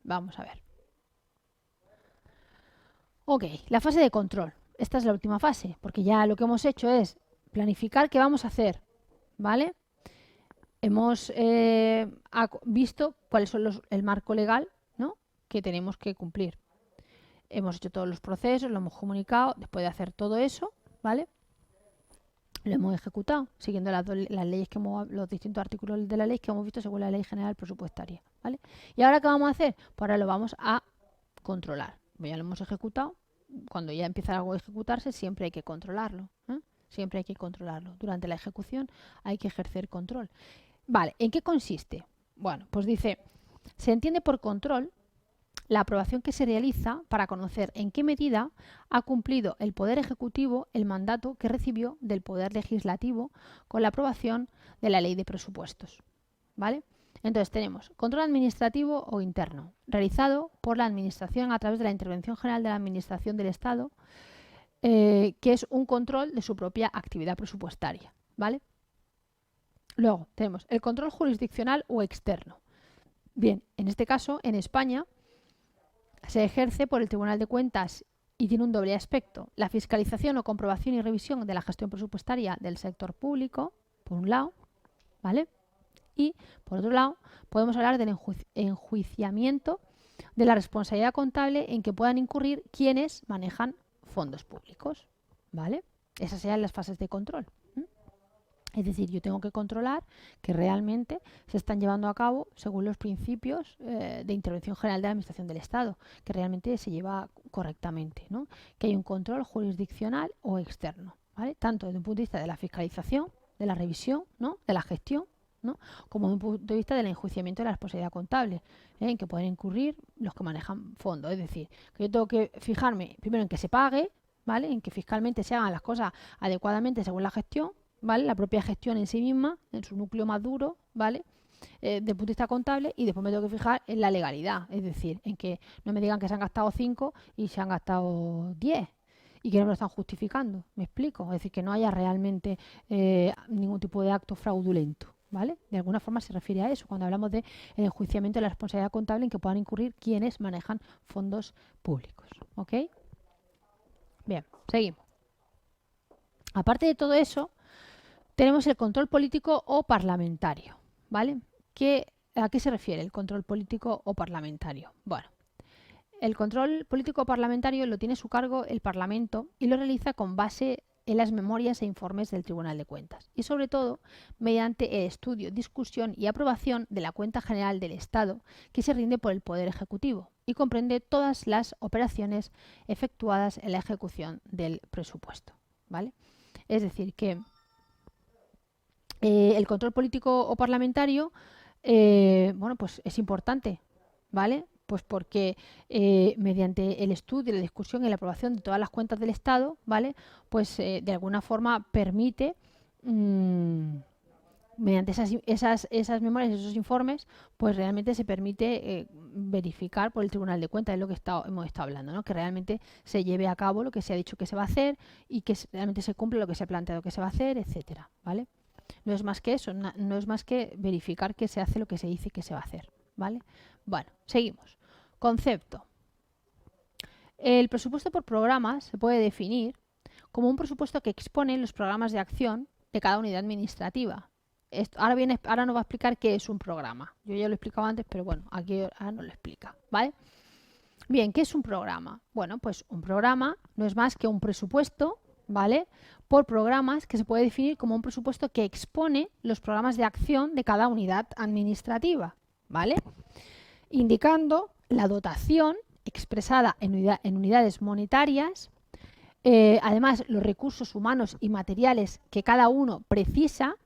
S1: Vamos a ver. Ok, la fase de control. Esta es la última fase, porque ya lo que hemos hecho es planificar qué vamos a hacer, ¿vale? Hemos visto cuál es el marco legal, ¿no?, que tenemos que cumplir. Hemos hecho todos los procesos, lo hemos comunicado. Después de hacer todo eso, ¿vale?, lo hemos ejecutado, siguiendo las leyes que los distintos artículos de la ley que hemos visto según la Ley General Presupuestaria, ¿vale? ¿Y ahora qué vamos a hacer? Pues ahora lo vamos a controlar. Ya lo hemos ejecutado. Cuando ya empieza algo a ejecutarse, siempre hay que controlarlo, ¿eh? Siempre hay que controlarlo. Durante la ejecución hay que ejercer control. Vale, ¿en qué consiste? Bueno, pues dice, se entiende por control la aprobación que se realiza para conocer en qué medida ha cumplido el Poder Ejecutivo el mandato que recibió del Poder Legislativo con la aprobación de la Ley de Presupuestos. ¿Vale? Entonces tenemos control administrativo o interno, realizado por la Administración a través de la Intervención General de la Administración del Estado, que es un control de su propia actividad presupuestaria, ¿vale? Luego tenemos el control jurisdiccional o externo. Bien, en este caso, en España, se ejerce por el Tribunal de Cuentas y tiene un doble aspecto: la fiscalización o comprobación y revisión de la gestión presupuestaria del sector público, por un lado, ¿vale? Y, por otro lado, podemos hablar del enjuiciamiento de la responsabilidad contable en que puedan incurrir quienes manejan fondos públicos, ¿vale? Esas serían las fases de control. Es decir, yo tengo que controlar que realmente se están llevando a cabo según los principios de intervención general de la Administración del Estado, que realmente se lleva correctamente, ¿no? Que hay un control jurisdiccional o externo, ¿vale? Tanto desde un punto de vista de la fiscalización, de la revisión, ¿no?, de la gestión, ¿no?, como desde un punto de vista del enjuiciamiento de la responsabilidad contable, en que pueden incurrir los que manejan fondos. Es decir, que yo tengo que fijarme primero en que se pague, ¿vale?, en que fiscalmente se hagan las cosas adecuadamente según la gestión, ¿vale?, la propia gestión en sí misma, en su núcleo más duro, ¿vale?, desde el punto de vista contable, y después me tengo que fijar en la legalidad, es decir, en que no me digan que se han gastado 5 y se han gastado 10 y que no me lo están justificando. ¿Me explico? Es decir, que no haya realmente ningún tipo de acto fraudulento, ¿vale? De alguna forma se refiere a eso cuando hablamos de el enjuiciamiento de la responsabilidad contable en que puedan incurrir quienes manejan fondos públicos, ¿ok? Bien, seguimos. Aparte de todo eso, tenemos el control político o parlamentario, ¿vale? ¿A qué se refiere el control político o parlamentario? Bueno, el control político o parlamentario lo tiene a su cargo el Parlamento y lo realiza con base en las memorias e informes del Tribunal de Cuentas y sobre todo mediante el estudio, discusión y aprobación de la cuenta general del Estado que se rinde por el Poder Ejecutivo y comprende todas las operaciones efectuadas en la ejecución del presupuesto, ¿vale? Es decir, que el control político o parlamentario, bueno, pues es importante, ¿vale? Pues porque mediante el estudio, la discusión y la aprobación de todas las cuentas del Estado, ¿vale? Pues de alguna forma permite, mediante esas memorias, esos informes, pues realmente se permite verificar por el Tribunal de Cuentas, es lo que hemos estado hablando, ¿no? Que realmente se lleve a cabo lo que se ha dicho que se va a hacer y que realmente se cumple lo que se ha planteado que se va a hacer, etcétera, ¿vale? No es más que eso, no es más que verificar que se hace lo que se dice que se va a hacer, ¿vale? Bueno, seguimos. Concepto. El presupuesto por programas se puede definir como un presupuesto que expone los programas de acción de cada unidad administrativa. Ahora nos va a explicar qué es un programa. Yo ya lo he explicado antes, pero bueno, aquí ahora nos lo explica, ¿vale? Bien, ¿qué es un programa? Bueno, pues un programa no es más que un presupuesto, ¿vale? Por programas que se puede definir como un presupuesto que expone los programas de acción de cada unidad administrativa, ¿vale? Indicando la dotación expresada en unidades monetarias, además los recursos humanos y materiales que cada uno precisa,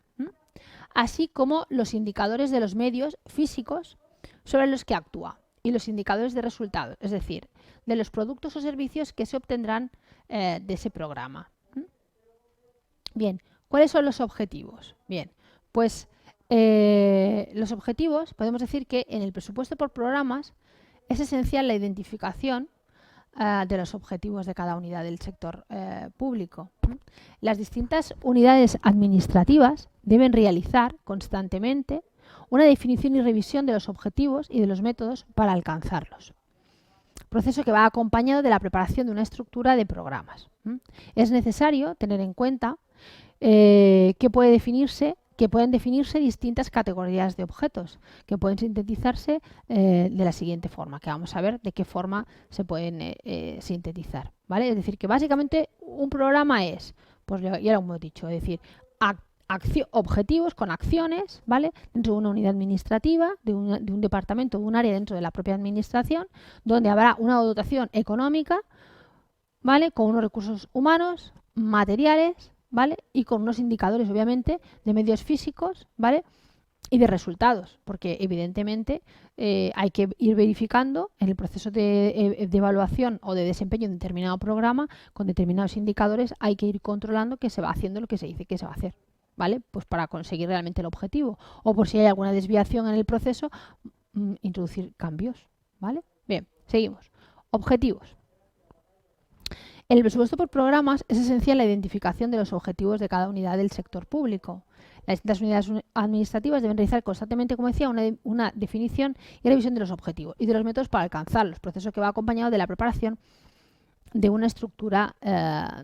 S1: así como los indicadores de los medios físicos sobre los que actúa y los indicadores de resultados, es decir, de los productos o servicios que se obtendrán de ese programa. Bien, ¿cuáles son los objetivos? Bien, pues los objetivos, podemos decir que en el presupuesto por programas es esencial la identificación de los objetivos de cada unidad del sector público. Las distintas unidades administrativas deben realizar constantemente una definición y revisión de los objetivos y de los métodos para alcanzarlos. Proceso que va acompañado de la preparación de una estructura de programas. Es necesario tener en cuenta que pueden definirse distintas categorías de objetos, que pueden sintetizarse de la siguiente forma, que vamos a ver de qué forma se pueden sintetizar, ¿vale? Es decir, que básicamente un programa es, pues ya lo hemos dicho, es decir, objetivos con acciones, ¿vale? Dentro de una unidad administrativa, de un departamento, de un área dentro de la propia administración, donde habrá una dotación económica, ¿vale? Con unos recursos humanos, materiales, ¿vale? Y con unos indicadores, obviamente, de medios físicos, ¿vale? Y de resultados, porque evidentemente hay que ir verificando en el proceso de evaluación o de desempeño de determinado programa, con determinados indicadores, hay que ir controlando que se va haciendo lo que se dice que se va a hacer, ¿vale? Pues para conseguir realmente el objetivo. O por si hay alguna desviación en el proceso, introducir cambios, ¿vale? Bien, seguimos. Objetivos. En el presupuesto por programas es esencial la identificación de los objetivos de cada unidad del sector público. Las distintas unidades administrativas deben realizar constantemente, como decía, una definición y revisión de los objetivos y de los métodos para alcanzarlos, proceso que va acompañado de la preparación de una estructura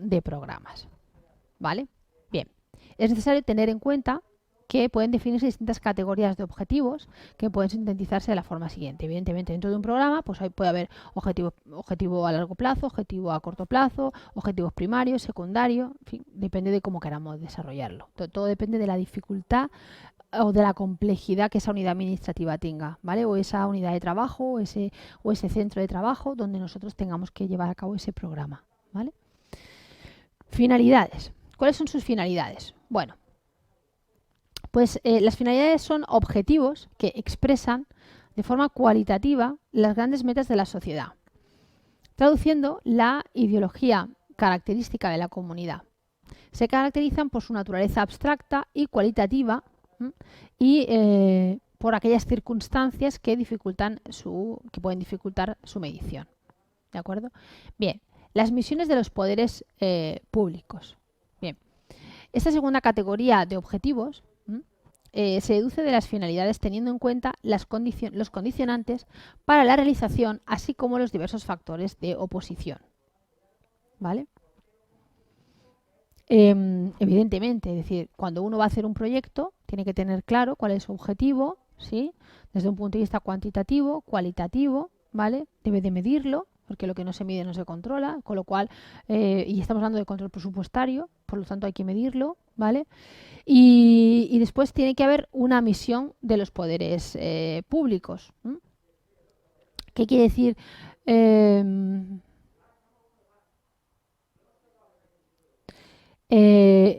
S1: de programas. ¿Vale? Bien. Es necesario tener en cuenta que pueden definirse distintas categorías de objetivos que pueden sintetizarse de la forma siguiente. Evidentemente, dentro de un programa pues ahí puede haber objetivo a largo plazo, objetivo a corto plazo, objetivos primarios, secundarios, en fin, depende de cómo queramos desarrollarlo. Todo depende de la dificultad o de la complejidad que esa unidad administrativa tenga, ¿vale? O esa unidad de trabajo o ese centro de trabajo donde nosotros tengamos que llevar a cabo ese programa, ¿vale? Finalidades. ¿Cuáles son sus finalidades? Bueno, pues las finalidades son objetivos que expresan de forma cualitativa las grandes metas de la sociedad, traduciendo la ideología característica de la comunidad. Se caracterizan por su naturaleza abstracta y cualitativa y por aquellas circunstancias que pueden dificultar su medición. ¿De acuerdo? Bien, las misiones de los poderes públicos. Bien, esta segunda categoría de objetivos se deduce de las finalidades teniendo en cuenta los condicionantes para la realización, así como los diversos factores de oposición. ¿Vale? Evidentemente, es decir, cuando uno va a hacer un proyecto, tiene que tener claro cuál es su objetivo, ¿sí? Desde un punto de vista cuantitativo, cualitativo, ¿vale? Debe de medirlo, porque lo que no se mide no se controla, con lo cual, y estamos hablando de control presupuestario, por lo tanto hay que medirlo, ¿vale? Y después tiene que haber una misión de los poderes públicos. ¿M? ¿Qué quiere decir?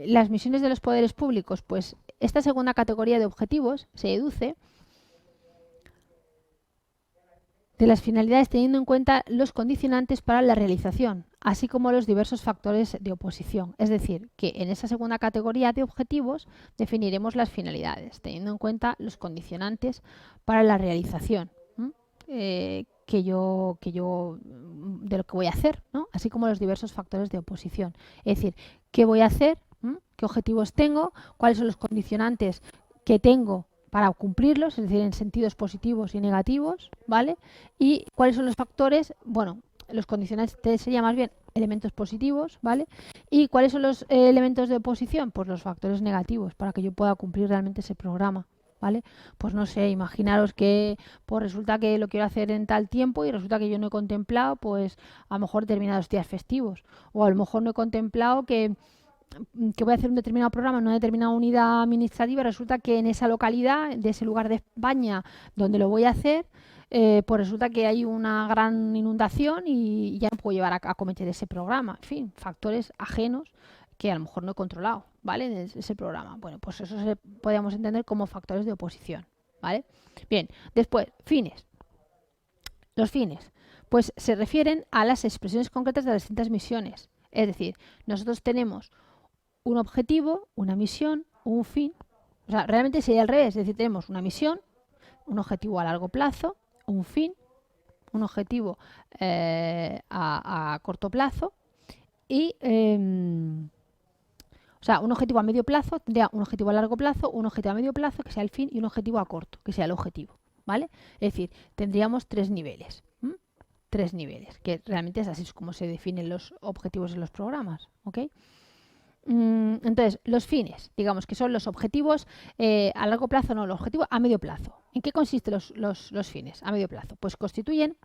S1: Las misiones de los poderes públicos, pues esta segunda categoría de objetivos se deduce de las finalidades teniendo en cuenta los condicionantes para la realización, así como los diversos factores de oposición. Es decir, que en esa segunda categoría de objetivos definiremos las finalidades, teniendo en cuenta los condicionantes para la realización que yo de lo que voy a hacer, ¿no? Así como los diversos factores de oposición. Es decir, ¿qué voy a hacer? ¿Qué objetivos tengo? ¿Cuáles son los condicionantes que tengo para cumplirlos, es decir, en sentidos positivos y negativos, ¿vale? Y cuáles son los factores, bueno, los condicionantes serían más bien elementos positivos, ¿vale? Y cuáles son los elementos de oposición, pues los factores negativos, para que yo pueda cumplir realmente ese programa, ¿vale? Pues no sé, imaginaros que pues resulta que lo quiero hacer en tal tiempo y resulta que yo no he contemplado, pues a lo mejor determinados días festivos, o a lo mejor no he contemplado que voy a hacer un determinado programa en una determinada unidad administrativa, resulta que en esa localidad, de ese lugar de España donde lo voy a hacer, pues resulta que hay una gran inundación y ya no puedo llevar a cometer ese programa. En fin, factores ajenos que a lo mejor no he controlado, ¿vale? En ese programa. Bueno, pues eso podríamos entender como factores de oposición, ¿vale? Bien, después, fines. Los fines, pues se refieren a las expresiones concretas de las distintas misiones. Es decir, nosotros tenemos un objetivo, una misión, un fin. O sea, realmente sería al revés. Es decir, tenemos una misión, un objetivo a largo plazo, un fin, un objetivo a corto plazo y, o sea, un objetivo a medio plazo, tendría un objetivo a largo plazo, un objetivo a medio plazo, que sea el fin, y un objetivo a corto, que sea el objetivo, ¿vale? Es decir, tendríamos tres niveles. Tres niveles, que realmente es así como se definen los objetivos en los programas, ¿ok? Entonces, los fines, digamos que son los objetivos a largo plazo, no, los objetivos a medio plazo. ¿En qué consisten los fines a medio plazo? Pues constituyen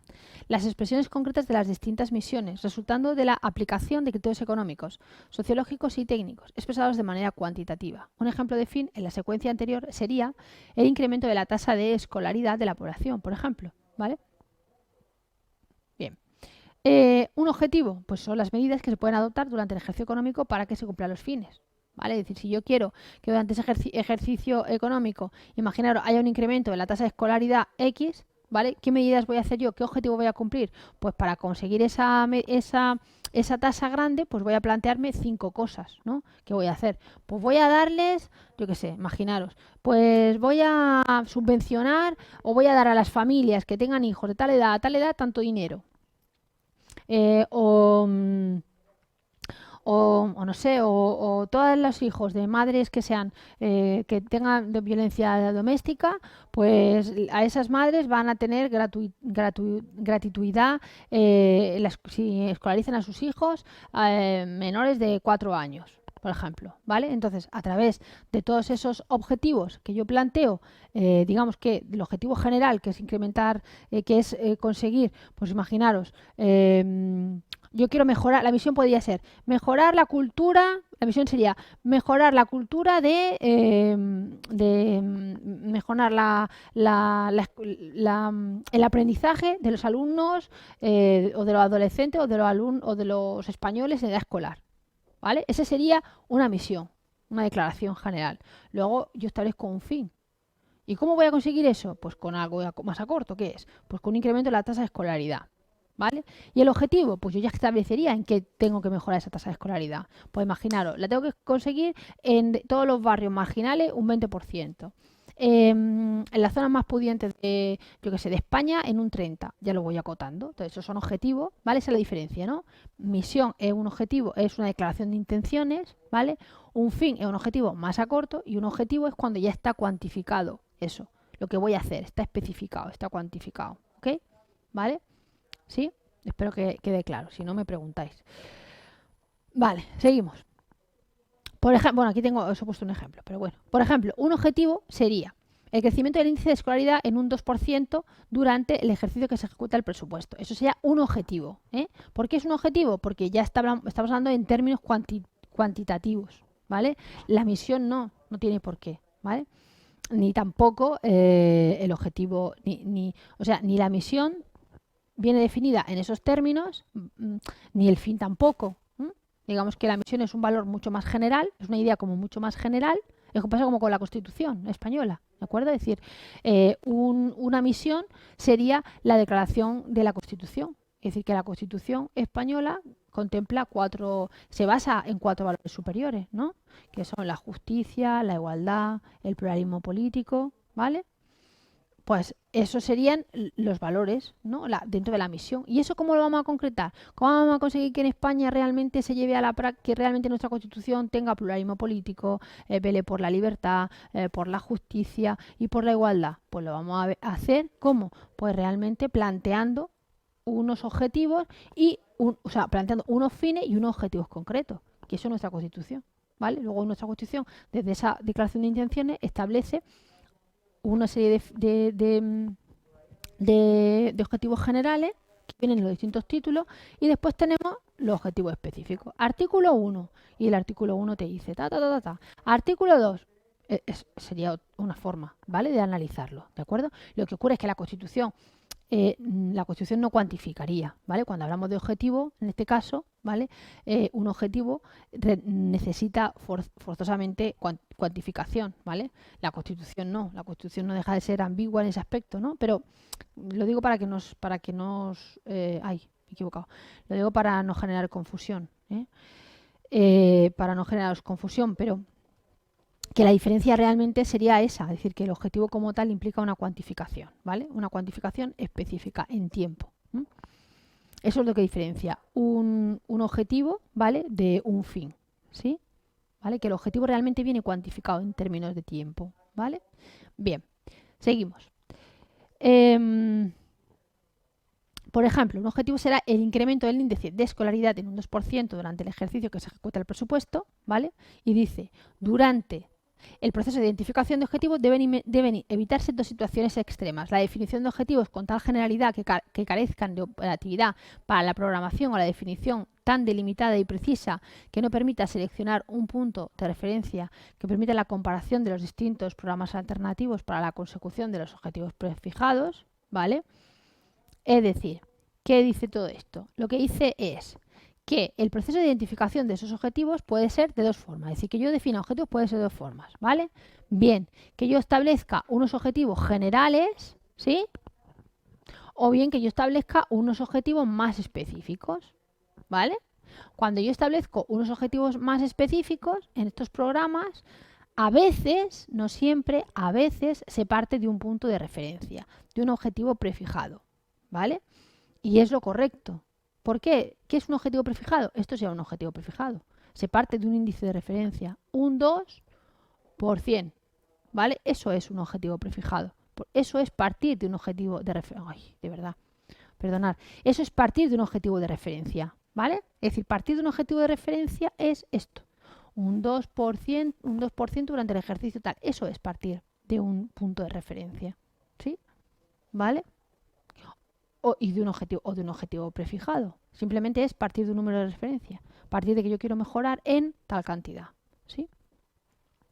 S1: las expresiones concretas de las distintas misiones, resultando de la aplicación de criterios económicos, sociológicos y técnicos, expresados de manera cuantitativa. Un ejemplo de fin en la secuencia anterior sería el incremento de la tasa de escolaridad de la población, por ejemplo, ¿vale? Bien. Un objetivo, pues son las medidas que se pueden adoptar durante el ejercicio económico para que se cumplan los fines. ¿Vale? Es decir, si yo quiero que durante ese ejercicio económico, imaginaros, haya un incremento de la tasa de escolaridad X, ¿vale? ¿Qué medidas voy a hacer yo? ¿Qué objetivo voy a cumplir? Pues para conseguir esa tasa grande, pues voy a plantearme 5 cosas, ¿no? ¿Qué voy a hacer? Pues voy a darles, yo qué sé, imaginaros, pues voy a subvencionar o voy a dar a las familias que tengan hijos de tal edad a tal edad tanto dinero. Eh, o, mm, o no sé, o todos los hijos de madres que sean que tengan de violencia doméstica, pues a esas madres van a tener gratuidad si escolarizan a sus hijos menores de 4 años. Por ejemplo, ¿vale? Entonces, a través de todos esos objetivos que yo planteo, digamos que el objetivo general, que es incrementar, que es conseguir, pues imaginaros, yo quiero mejorar, la misión podría ser mejorar la cultura, la misión sería mejorar la cultura de mejorar el aprendizaje de los alumnos o de los adolescentes o de los españoles en edad escolar, ¿vale? Esa sería una misión, una declaración general. Luego yo establezco un fin. ¿Y cómo voy a conseguir eso? Pues con algo más a corto, ¿qué es? Pues con un incremento de la tasa de escolaridad. ¿Vale? Y el objetivo, pues yo ya establecería en qué tengo que mejorar esa tasa de escolaridad. Pues imaginaros, la tengo que conseguir en todos los barrios marginales un 20%. En las zonas más pudientes de, yo que sé, de España en un 30%. Ya lo voy acotando. Entonces, esos son objetivos, ¿vale? Esa es la diferencia, ¿no? Misión es un objetivo, es una declaración de intenciones, ¿vale? Un fin es un objetivo más a corto y un objetivo es cuando ya está cuantificado eso. Lo que voy a hacer está especificado, está cuantificado, ¿ok? ¿Vale? ¿Sí? Espero que quede claro, si no me preguntáis. Vale, seguimos. Por ejemplo, bueno, aquí os he puesto un ejemplo, pero bueno. Por ejemplo, un objetivo sería el crecimiento del índice de escolaridad en un 2% durante el ejercicio que se ejecuta el presupuesto. Eso sería un objetivo. ¿Por qué es un objetivo? Porque ya estamos hablando en términos cuantitativos, ¿vale? La misión no tiene por qué, ¿vale? Ni tampoco el objetivo, o sea, ni la misión viene definida en esos términos, ni el fin tampoco. Digamos que la misión es un valor mucho más general, es una idea como mucho más general, es que pasa como con la Constitución española, ¿de acuerdo? Es decir, una misión sería la declaración de la Constitución, es decir, que la Constitución española contempla se basa en 4 valores superiores, ¿no? Que son la justicia, la igualdad, el pluralismo político, ¿vale? Pues esos serían los valores, ¿no? Dentro de la misión. ¿Y eso cómo lo vamos a concretar? ¿Cómo vamos a conseguir que en España realmente se lleve a la práctica, que realmente nuestra Constitución tenga pluralismo político, vele por la libertad, por la justicia y por la igualdad? Pues lo vamos a hacer, ¿cómo? Pues realmente planteando unos objetivos o sea, planteando unos fines y unos objetivos concretos, que eso es nuestra Constitución, ¿vale? Luego nuestra Constitución, desde esa declaración de intenciones, establece una serie de objetivos generales que vienen en los distintos títulos y después tenemos los objetivos específicos. Artículo 1, y el artículo 1 te dice Artículo 2, sería una forma, ¿vale?, de analizarlo, ¿de acuerdo? Lo que ocurre es que la Constitución no cuantificaría, ¿vale? Cuando hablamos de objetivo, en este caso, ¿vale? Un objetivo necesita forzosamente cuantificación, ¿vale? La Constitución no deja de ser ambigua en ese aspecto, ¿no? Pero lo digo para que nos, me he equivocado. Lo digo para no generar confusión, para no generaros confusión, pero que la diferencia realmente sería esa, es decir, que el objetivo como tal implica una cuantificación, ¿vale? Una cuantificación específica en tiempo. Eso es lo que diferencia un objetivo, ¿vale?, de un fin, ¿sí? ¿Vale? Que el objetivo realmente viene cuantificado en términos de tiempo, ¿vale? Bien, seguimos. Por ejemplo, un objetivo será el incremento del índice de escolaridad en un 2% durante el ejercicio que se ejecuta el presupuesto, ¿vale? Y dice, durante el proceso de identificación de objetivos deben evitarse 2 situaciones extremas. La definición de objetivos con tal generalidad que carezcan de operatividad para la programación o la definición tan delimitada y precisa que no permita seleccionar un punto de referencia que permita la comparación de los distintos programas alternativos para la consecución de los objetivos prefijados, ¿vale? Es decir, ¿qué dice todo esto? Lo que dice es que el proceso de identificación de esos objetivos puede ser de 2 formas. Es decir, que yo defina objetivos puede ser de 2 formas, ¿vale? Bien, que yo establezca unos objetivos generales, ¿sí? O bien que yo establezca unos objetivos más específicos, ¿vale? Cuando yo establezco unos objetivos más específicos en estos programas, a veces, no siempre, a veces se parte de un punto de referencia, de un objetivo prefijado, ¿vale? Y es lo correcto. ¿Por qué? ¿Qué es un objetivo prefijado? Esto sea un objetivo prefijado. Se parte de un índice de referencia, un 2%, ¿vale? Eso es un objetivo prefijado. Eso es partir de un objetivo de referencia. Ay, de verdad, perdonad. Eso es partir de un objetivo de referencia, ¿vale? Es decir, partir de un objetivo de referencia es esto. Un 2% durante el ejercicio tal. Eso es partir de un punto de referencia, ¿sí? ¿Vale? Y de un objetivo prefijado. Simplemente es partir de un número de referencia. Partir de que yo quiero mejorar en tal cantidad, ¿sí?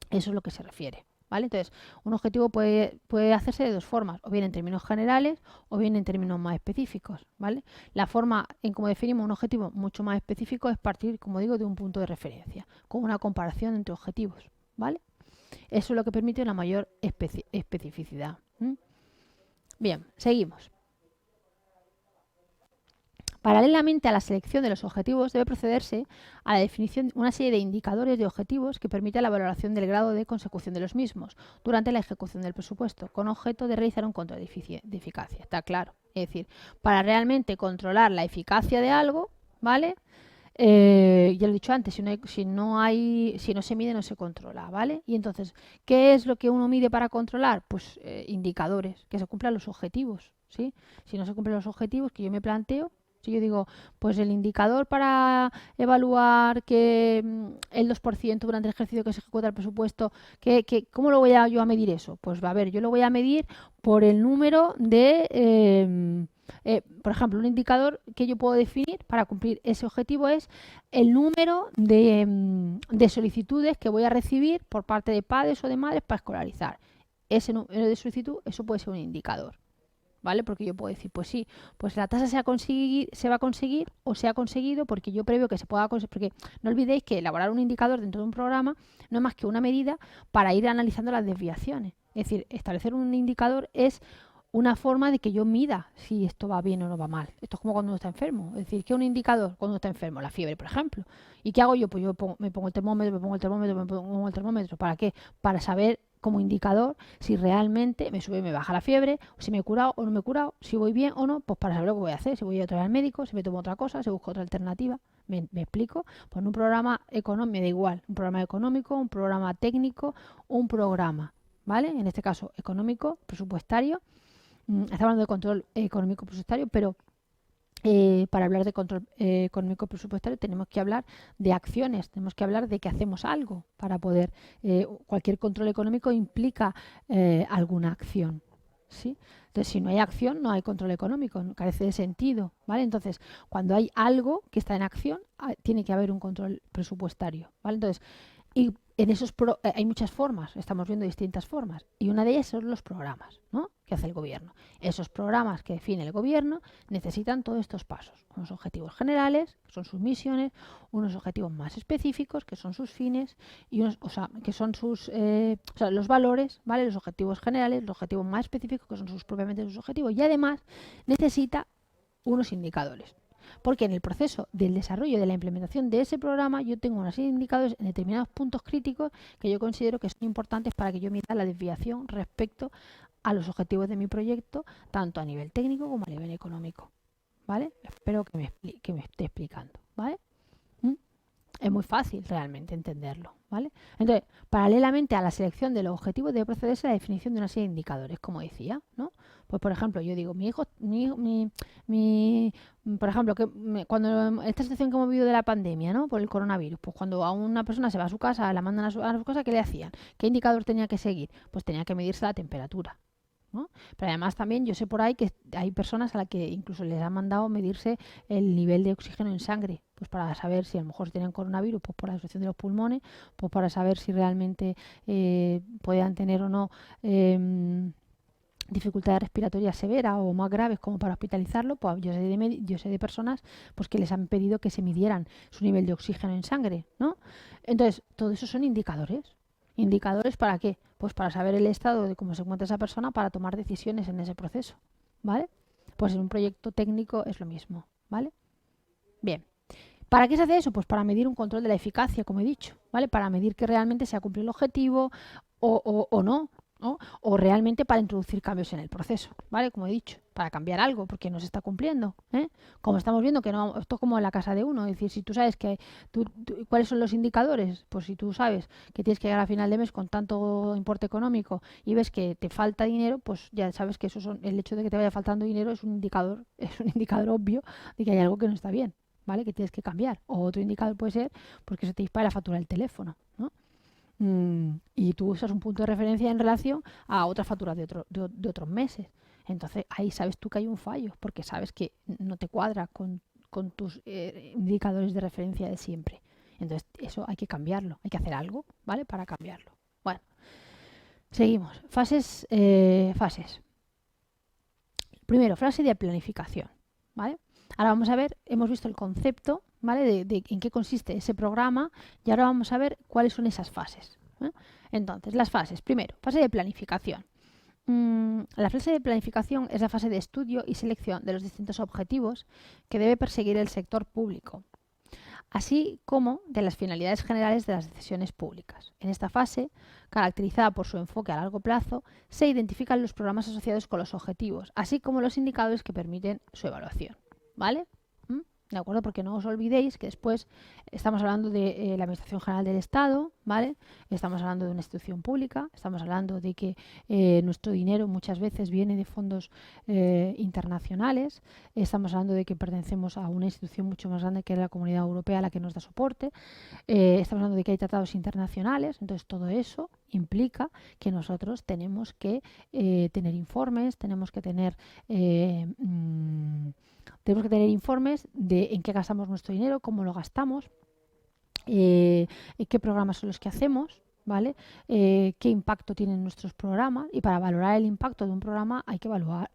S1: Eso es lo que se refiere, ¿vale? Entonces, un objetivo puede hacerse de 2 formas, o bien en términos generales o bien en términos más específicos, ¿vale? La forma en cómo definimos un objetivo mucho más específico es partir, como digo, de un punto de referencia, con una comparación entre objetivos, ¿vale? Eso es lo que permite una mayor especificidad. Bien, seguimos. Paralelamente a la selección de los objetivos, debe procederse a la definición de una serie de indicadores de objetivos que permitan la valoración del grado de consecución de los mismos durante la ejecución del presupuesto, con objeto de realizar un control de eficacia. Está claro. Es decir, para realmente controlar la eficacia de algo, ¿vale? Ya lo he dicho antes, si no se mide, no se controla, ¿vale? Y entonces, ¿qué es lo que uno mide para controlar? Pues indicadores, que se cumplan los objetivos, ¿sí? Si no se cumplen los objetivos que yo me planteo, Si yo digo, pues el indicador para evaluar que el 2% durante el ejercicio que se ejecuta el presupuesto, ¿cómo lo voy yo a medir eso? Pues a ver, yo lo voy a medir por el número de... por ejemplo, un indicador que yo puedo definir para cumplir ese objetivo es el número de solicitudes que voy a recibir por parte de padres o de madres para escolarizar. Ese número de solicitud, eso puede ser un indicador. ¿Vale? Porque yo puedo decir, pues sí, pues la tasa se va a conseguir o se ha conseguido porque yo preveo que se pueda conseguir. Porque no olvidéis que elaborar un indicador dentro de un programa no es más que una medida para ir analizando las desviaciones. Es decir, establecer un indicador es una forma de que yo mida si esto va bien o no va mal. Esto es como cuando uno está enfermo. Es decir, ¿qué es un indicador cuando uno está enfermo? La fiebre, por ejemplo. ¿Y qué hago yo? Pues yo me pongo el termómetro, me pongo el termómetro, me pongo el termómetro. ¿Para qué? Para saber como indicador si realmente me sube y me baja la fiebre, si me he curado o no me he curado, si voy bien o no, pues para saber lo que voy a hacer, si voy otra vez al médico, si me tomo otra cosa, si busco otra alternativa. ¿Me explico? Pues en un programa económico me da igual, un programa económico, un programa técnico, un programa, ¿vale? En este caso económico, presupuestario. Estamos hablando de control económico presupuestario, pero para hablar de control económico presupuestario tenemos que hablar de acciones, tenemos que hablar de que hacemos algo para poder, cualquier control económico implica alguna acción, ¿sí? Entonces, si no hay acción, no hay control económico, carece de sentido, ¿vale? Entonces, cuando hay algo que está en acción, tiene que haber un control presupuestario, ¿vale? Entonces, y en esos hay muchas formas, estamos viendo distintas formas, y una de ellas son los programas, ¿no? Que hace el gobierno. Esos programas que define el gobierno necesitan todos estos pasos, unos objetivos generales, que son sus misiones, unos objetivos más específicos, que son sus fines, y unos, o sea, que son sus, los valores, ¿vale? Los objetivos generales, los objetivos más específicos, que son propiamente sus objetivos, y además necesita unos indicadores. Porque en el proceso del desarrollo de la implementación de ese programa yo tengo una serie de indicadores en determinados puntos críticos que yo considero que son importantes para que yo mida la desviación respecto a los objetivos de mi proyecto, tanto a nivel técnico como a nivel económico. ¿Vale? Espero que me esté explicando. ¿Vale? Es muy fácil realmente entenderlo, ¿vale? Entonces, paralelamente a la selección de los objetivos debe procederse a la definición de una serie de indicadores, como decía, ¿no? Pues por ejemplo, yo digo, por ejemplo, cuando esta situación que hemos vivido de la pandemia, ¿no? Por el coronavirus, pues cuando a una persona se va a su casa, la mandan a su casa, ¿qué le hacían? ¿Qué indicador tenía que seguir? Pues tenía que medirse la temperatura, ¿no? Pero además también yo sé por ahí que hay personas a las que incluso les han mandado medirse el nivel de oxígeno en sangre, pues para saber si a lo mejor tienen coronavirus, pues por la situación de los pulmones, pues para saber si realmente podían tener o no dificultades respiratorias severas o más graves como para hospitalizarlo. Pues yo sé de personas pues que les han pedido que se midieran su nivel de oxígeno en sangre, ¿no? Entonces, todo eso son indicadores. ¿Indicadores para qué? Pues para saber el estado de cómo se encuentra esa persona para tomar decisiones en ese proceso, ¿vale? Pues en un proyecto técnico es lo mismo, ¿vale? Bien. ¿Para qué se hace eso? Pues para medir un control de la eficacia, como he dicho, ¿vale? Para medir que realmente se ha cumplido el objetivo o no, ¿no? O realmente para introducir cambios en el proceso, ¿vale? Como he dicho, para cambiar algo, porque no se está cumpliendo, ¿eh? Como estamos viendo que no, esto es como en la casa de uno, es decir, si tú sabes que cuáles son los indicadores, pues si tú sabes que tienes que llegar a final de mes con tanto importe económico y ves que te falta dinero, pues ya sabes que el hecho de que te vaya faltando dinero es un indicador obvio de que hay algo que no está bien, ¿vale? Que tienes que cambiar. O otro indicador puede ser porque se te dispara la factura del teléfono, ¿no? Y tú usas un punto de referencia en relación a otras facturas de otros meses. Entonces ahí sabes tú que hay un fallo, porque sabes que no te cuadra con tus indicadores de referencia de siempre. Entonces eso hay que cambiarlo, hay que hacer algo, ¿vale? Para cambiarlo. Bueno, seguimos. Fases. Primero, fase de planificación, ¿vale? Ahora vamos a ver, hemos visto el concepto, ¿vale? De en qué consiste ese programa y ahora vamos a ver cuáles son esas fases, ¿eh? Entonces, las fases. Primero, fase de planificación. La fase de planificación es la fase de estudio y selección de los distintos objetivos que debe perseguir el sector público, así como de las finalidades generales de las decisiones públicas. En esta fase, caracterizada por su enfoque a largo plazo, se identifican los programas asociados con los objetivos, así como los indicadores que permiten su evaluación. ¿Vale? ¿De acuerdo? Porque no os olvidéis que después estamos hablando de la Administración General del Estado, ¿vale? Estamos hablando de una institución pública, estamos hablando de que nuestro dinero muchas veces viene de fondos internacionales, estamos hablando de que pertenecemos a una institución mucho más grande que la Comunidad Europea, la que nos da soporte, estamos hablando de que hay tratados internacionales, entonces todo eso implica que nosotros tenemos que tener informes, tenemos que tener informes de en qué gastamos nuestro dinero, cómo lo gastamos, qué programas son los que hacemos, ¿vale? Qué impacto tienen nuestros programas, y para valorar el impacto de un programa hay que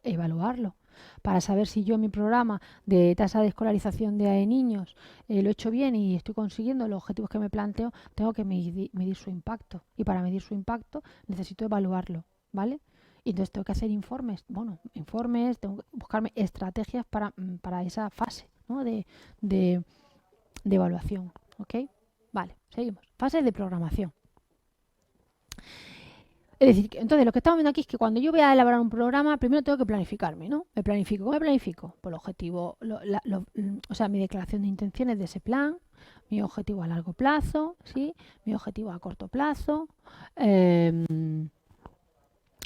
S1: evaluarlo. Para saber si yo mi programa de tasa de escolarización de niños lo he hecho bien y estoy consiguiendo los objetivos que me planteo, tengo que medir su impacto. Y para medir su impacto necesito evaluarlo, ¿vale? Y entonces tengo que hacer informes, tengo que buscarme estrategias para esa fase, ¿no? de evaluación, ¿ok? Vale, seguimos. Fase de programación. Es decir, entonces lo que estamos viendo aquí es que cuando yo voy a elaborar un programa, primero tengo que planificarme, ¿no? Me planifico. ¿Cómo me planifico? Por el objetivo, o sea, mi declaración de intenciones de ese plan, mi objetivo a largo plazo, ¿sí? Mi objetivo a corto plazo,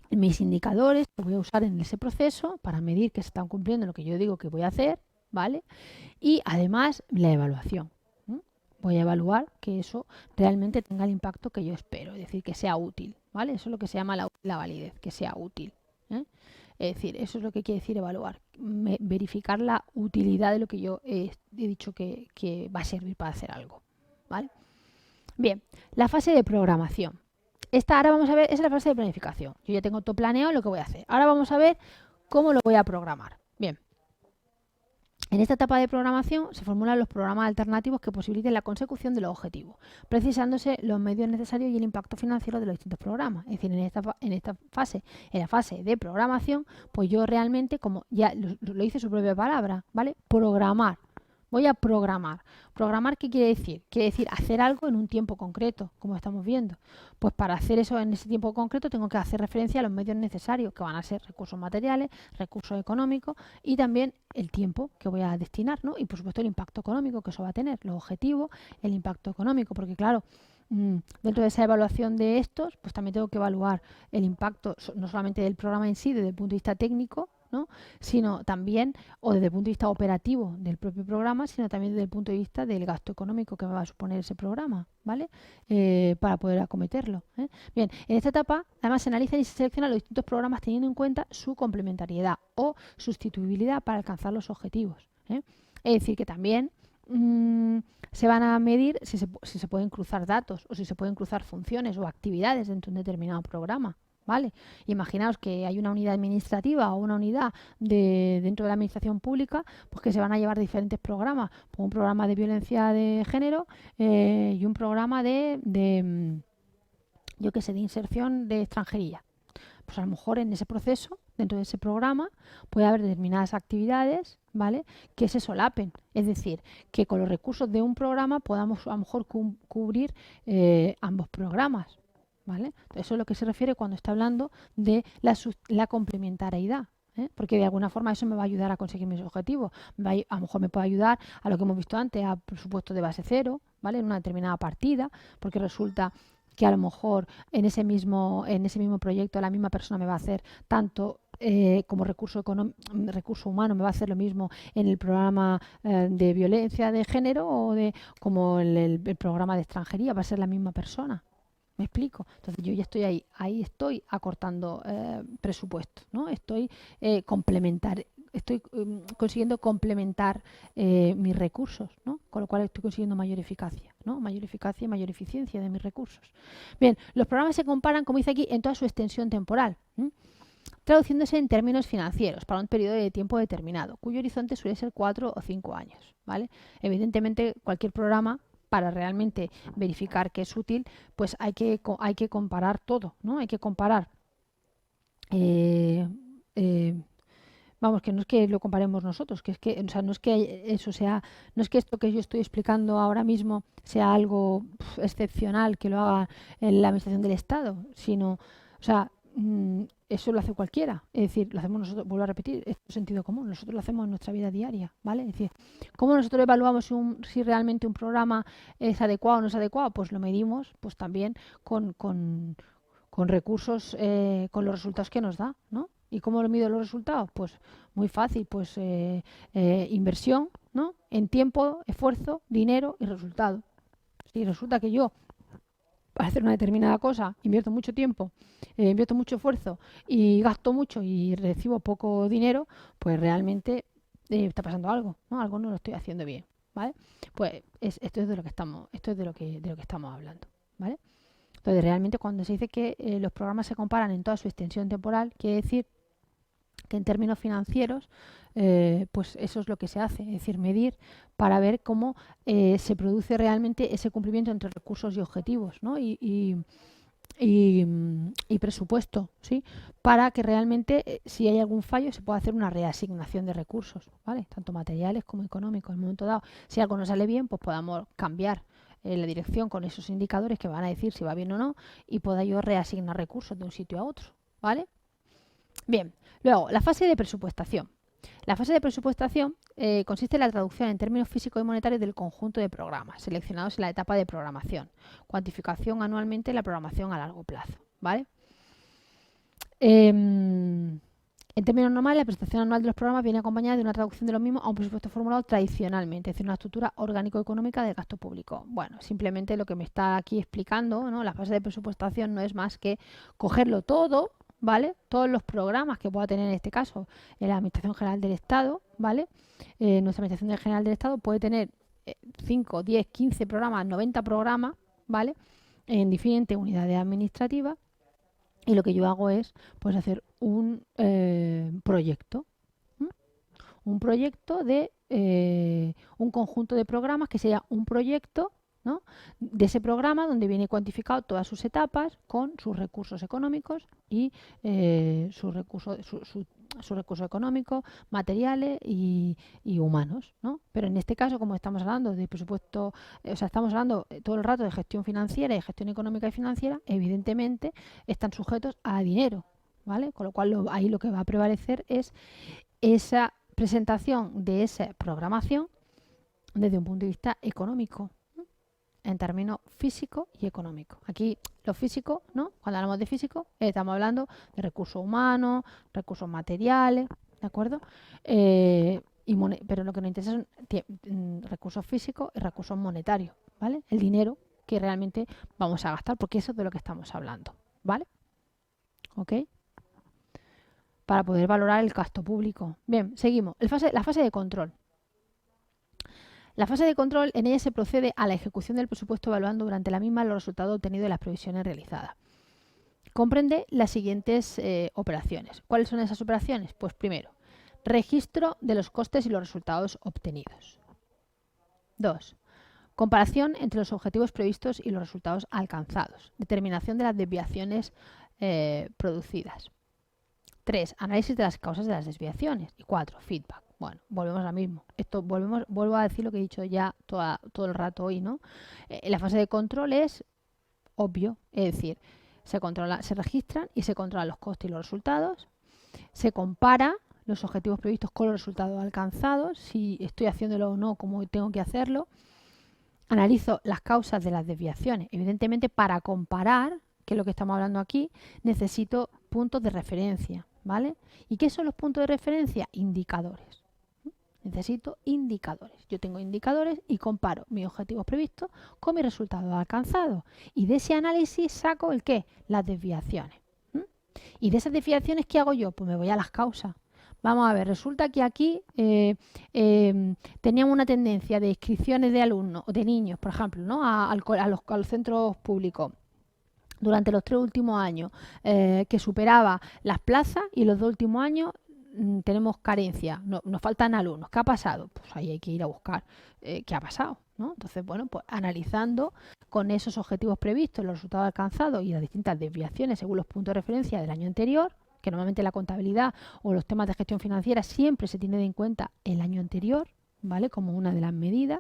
S1: mis indicadores que voy a usar en ese proceso para medir que se están cumpliendo lo que yo digo que voy a hacer, ¿vale? Y además la evaluación. Voy a evaluar que eso realmente tenga el impacto que yo espero, es decir, que sea útil, ¿vale? Eso es lo que se llama la validez, que sea útil, ¿eh? Es decir, eso es lo que quiere decir evaluar, verificar la utilidad de lo que yo he dicho que va a servir para hacer algo, ¿vale? Bien, la fase de programación. Esta ahora vamos a ver, es la fase de planificación. Yo ya tengo todo planeado lo que voy a hacer. Ahora vamos a ver cómo lo voy a programar. Bien. En esta etapa de programación se formulan los programas alternativos que posibiliten la consecución de los objetivos, precisándose los medios necesarios y el impacto financiero de los distintos programas. Es decir, en esta fase, en la fase de programación, pues yo realmente, como ya lo dice su propia palabra, ¿vale? Programar. Voy a programar. ¿Programar qué quiere decir? Quiere decir hacer algo en un tiempo concreto, como estamos viendo. Pues para hacer eso en ese tiempo concreto tengo que hacer referencia a los medios necesarios, que van a ser recursos materiales, recursos económicos y también el tiempo que voy a destinar, ¿no? Y por supuesto el impacto económico que eso va a tener, los objetivos, el impacto económico, porque claro, dentro de esa evaluación de estos, pues también tengo que evaluar el impacto no solamente del programa en sí, desde el punto de vista técnico, ¿no? Sino también, o desde el punto de vista operativo del propio programa, sino también desde el punto de vista del gasto económico que me va a suponer ese programa, ¿vale? Para poder acometerlo, ¿eh? Bien, en esta etapa además se analizan y se seleccionan los distintos programas teniendo en cuenta su complementariedad o sustituibilidad para alcanzar los objetivos, ¿eh? Es decir, que también se van a medir si se pueden cruzar datos o si se pueden cruzar funciones o actividades dentro de un determinado programa, ¿vale? Imaginaos que hay una unidad administrativa o una unidad dentro de la administración pública, pues que se van a llevar diferentes programas, pues un programa de violencia de género y un programa yo qué sé, de inserción de extranjería. Pues a lo mejor en ese proceso, dentro de ese programa, puede haber determinadas actividades, ¿vale?, que se solapen. Es decir, que con los recursos de un programa podamos a lo mejor cubrir ambos programas, ¿vale? Eso es lo que se refiere cuando está hablando de la complementariedad, ¿eh? Porque de alguna forma eso me va a ayudar a conseguir mis objetivos. A lo mejor me puede ayudar a lo que hemos visto antes, a presupuesto de base cero, ¿vale?, en una determinada partida, porque resulta que a lo mejor en ese mismo proyecto la misma persona me va a hacer tanto como recurso humano, me va a hacer lo mismo en el programa de violencia de género o como el programa de extranjería, va a ser la misma persona. ¿Me explico? Entonces yo ya estoy ahí estoy acortando presupuestos, ¿no? Estoy consiguiendo complementar mis recursos, ¿no? Con lo cual estoy consiguiendo mayor eficacia, ¿no? Mayor eficacia y mayor eficiencia de mis recursos. Bien, los programas se comparan, como dice aquí, en toda su extensión temporal, traduciéndose en términos financieros para un periodo de tiempo determinado, cuyo horizonte suele ser 4 o 5 años, ¿vale? Evidentemente, cualquier programa, para realmente verificar que es útil, pues hay que comparar todo, ¿no? Hay que comparar, vamos, que no es que lo comparemos nosotros, o sea, no es que eso sea, no es que esto que yo estoy explicando ahora mismo sea algo excepcional que lo haga en la administración del Estado, sino, o sea, eso lo hace cualquiera. Es decir, lo hacemos nosotros, vuelvo a repetir, es sentido común, nosotros lo hacemos en nuestra vida diaria, ¿vale? Es decir, ¿cómo nosotros evaluamos si realmente un programa es adecuado o no es adecuado? Pues lo medimos pues también con recursos, con los resultados que nos da, ¿no? ¿Y cómo lo mido los resultados? Pues muy fácil, pues inversión, ¿no? En tiempo, esfuerzo, dinero y resultado. Si resulta que yo para hacer una determinada cosa invierto mucho tiempo, invierto mucho esfuerzo y gasto mucho y recibo poco dinero, pues realmente está pasando algo, ¿no? Algo no lo estoy haciendo bien, ¿vale? Pues esto es de lo que estamos hablando, ¿vale? Entonces, realmente cuando se dice que los programas se comparan en toda su extensión temporal, quiere decir que en términos financieros, pues eso es lo que se hace, es decir, medir para ver cómo se produce realmente ese cumplimiento entre recursos y objetivos, ¿no? Y presupuesto, ¿sí? Para que realmente, si hay algún fallo, se pueda hacer una reasignación de recursos, ¿vale? Tanto materiales como económicos. En un momento dado, si algo no sale bien, pues podamos cambiar la dirección con esos indicadores que van a decir si va bien o no y pueda yo reasignar recursos de un sitio a otro, ¿vale? Bien, luego, la fase de presupuestación. La fase de presupuestación consiste en la traducción en términos físicos y monetarios del conjunto de programas seleccionados en la etapa de programación, cuantificación anualmente de la programación a largo plazo, ¿vale? En términos normales, la presentación anual de los programas viene acompañada de una traducción de los mismos a un presupuesto formulado tradicionalmente, es decir, una estructura orgánico-económica del gasto público. Bueno, simplemente lo que me está aquí explicando, ¿no? La fase de presupuestación no es más que cogerlo todo, ¿vale? Todos los programas que pueda tener en este caso en la Administración General del Estado, ¿vale? Nuestra Administración General del Estado puede tener 5, 10, 15 programas, 90 programas, ¿vale? En diferentes unidades administrativas. Y lo que yo hago es pues hacer un proyecto. ¿M? Un proyecto de un conjunto de programas que sería un proyecto, ¿no? De ese programa donde viene cuantificado todas sus etapas con sus recursos económicos y sus recursos económicos, materiales y humanos, ¿no? Pero en este caso, como estamos hablando de presupuesto, o sea, estamos hablando todo el rato de gestión financiera y gestión económica y financiera, evidentemente están sujetos a dinero, ¿vale? Con lo cual ahí lo que va a prevalecer es esa presentación de esa programación desde un punto de vista económico, ¿no? En términos físico y económico. Aquí lo físico, ¿no? Cuando hablamos de físico, estamos hablando de recursos humanos, recursos materiales, ¿de acuerdo? Pero lo que nos interesa son recursos físicos y recursos monetarios, ¿vale? El dinero que realmente vamos a gastar, porque eso es de lo que estamos hablando, ¿vale? ¿Ok? Para poder valorar el gasto público. Bien, seguimos. La fase de control. La fase de control, en ella se procede a la ejecución del presupuesto evaluando durante la misma los resultados obtenidos de las previsiones realizadas. Comprende las siguientes operaciones. ¿Cuáles son esas operaciones? Pues primero, registro de los costes y los resultados obtenidos. 2. Comparación entre los objetivos previstos y los resultados alcanzados. Determinación de las desviaciones producidas. 3. Análisis de las causas de las desviaciones. Y 4. Feedback. Bueno, volvemos a lo mismo. Vuelvo a decir lo que he dicho ya todo el rato hoy, ¿no? La fase de control es obvio, es decir, se registran y se controlan los costes y los resultados, se compara los objetivos previstos con los resultados alcanzados, si estoy haciéndolo o no, como tengo que hacerlo, analizo las causas de las desviaciones. Evidentemente, para comparar, que es lo que estamos hablando aquí, necesito puntos de referencia, ¿vale? ¿Y qué son los puntos de referencia? Indicadores. Necesito indicadores. Yo tengo indicadores y comparo mis objetivos previstos con mis resultados alcanzados. Y de ese análisis saco el qué? Las desviaciones. Y de esas desviaciones, ¿qué hago yo? Pues me voy a las causas. Vamos a ver, resulta que aquí teníamos una tendencia de inscripciones de alumnos, de niños, por ejemplo, ¿no? a los centros públicos durante los 3 últimos años, que superaba las plazas, y los 2 últimos años tenemos carencia, nos faltan alumnos. ¿Qué ha pasado? Pues ahí hay que ir a buscar qué ha pasado, ¿no? Entonces, bueno, pues analizando con esos objetivos previstos, los resultados alcanzados y las distintas desviaciones según los puntos de referencia del año anterior, que normalmente la contabilidad o los temas de gestión financiera siempre se tiene en cuenta el año anterior, ¿vale? Como una de las medidas.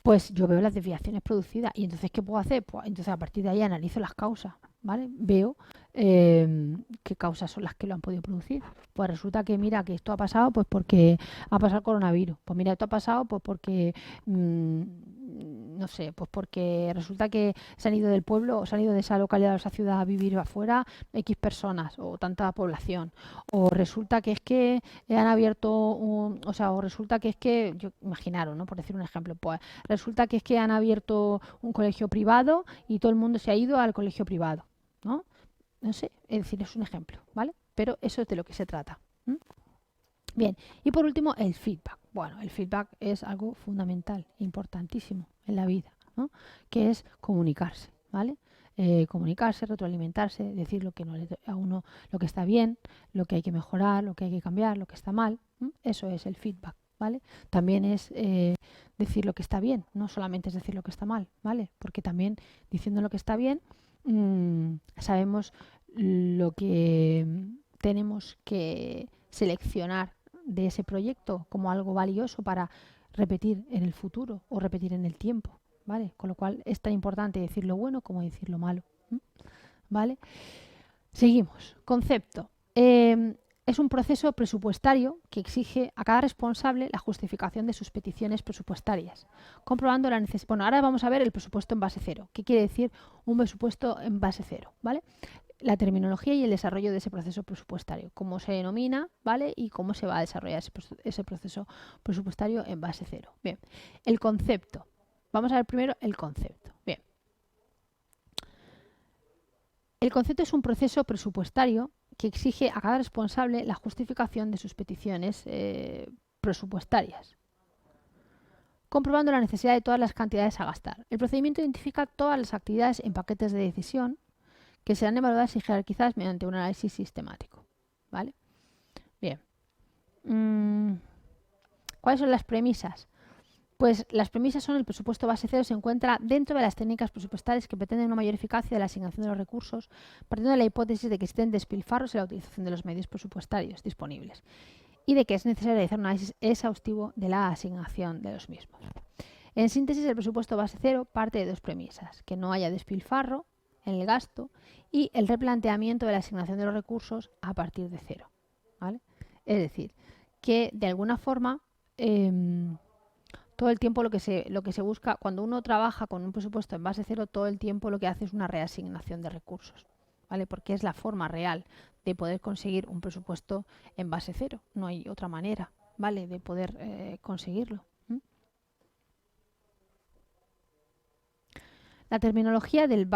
S1: Pues yo veo las desviaciones producidas y entonces, ¿qué puedo hacer? Pues entonces a partir de ahí analizo las causas, ¿vale? Veo ¿Qué causas son las que lo han podido producir? Pues resulta que mira que esto ha pasado pues porque ha pasado el coronavirus. Pues mira, esto ha pasado pues porque no sé, pues porque resulta que se han ido del pueblo o se han ido de esa localidad o esa ciudad a vivir afuera X personas o tanta población. O resulta que es que han abierto o sea, o resulta que es que, yo imaginaron, ¿no? Por decir un ejemplo, pues resulta que es que han abierto un colegio privado y todo el mundo se ha ido al colegio privado, ¿no? No sé, es decir, es un ejemplo, ¿vale? Pero eso es de lo que se trata. ¿Mm? Bien, y por último, el feedback. Bueno, el feedback es algo fundamental, importantísimo en la vida, ¿no? Que es comunicarse, ¿vale? Comunicarse, retroalimentarse, decir lo que no le, a uno, lo que está bien, lo que hay que mejorar, lo que hay que cambiar, lo que está mal. ¿Mm? Eso es el feedback, ¿vale? También es decir lo que está bien, no solamente es decir lo que está mal, ¿vale? Porque también diciendo lo que está bien, sabemos lo que tenemos que seleccionar de ese proyecto como algo valioso para repetir en el futuro o repetir en el tiempo, ¿vale? Con lo cual es tan importante decir lo bueno como decir lo malo, ¿vale? Seguimos. Concepto. Es un proceso presupuestario que exige a cada responsable la justificación de sus peticiones presupuestarias, comprobando la necesidad. Bueno, ahora vamos a ver el presupuesto en base cero. ¿Qué quiere decir un presupuesto en base cero? ¿Vale? La terminología y el desarrollo de ese proceso presupuestario, cómo se denomina, ¿vale? Y cómo se va a desarrollar ese proceso presupuestario en base cero. Bien, el concepto. Vamos a ver primero el concepto. Bien. El concepto es un proceso presupuestario que exige a cada responsable la justificación de sus peticiones presupuestarias, comprobando la necesidad de todas las cantidades a gastar. El procedimiento identifica todas las actividades en paquetes de decisión que serán evaluadas y jerarquizadas mediante un análisis sistemático. ¿Vale? Bien. ¿Cuáles son las premisas? Pues las premisas son: el presupuesto base cero se encuentra dentro de las técnicas presupuestarias que pretenden una mayor eficacia de la asignación de los recursos, partiendo de la hipótesis de que existen despilfarros en la utilización de los medios presupuestarios disponibles y de que es necesario realizar un análisis exhaustivo de la asignación de los mismos. En síntesis, el presupuesto base cero parte de dos premisas: que no haya despilfarro en el gasto y el replanteamiento de la asignación de los recursos a partir de cero, ¿vale? Es decir, que de alguna forma todo el tiempo lo que se busca, cuando uno trabaja con un presupuesto en base cero, todo el tiempo lo que hace es una reasignación de recursos, ¿vale? Porque es la forma real de poder conseguir un presupuesto en base cero. No hay otra manera, ¿vale?, de poder conseguirlo. La terminología del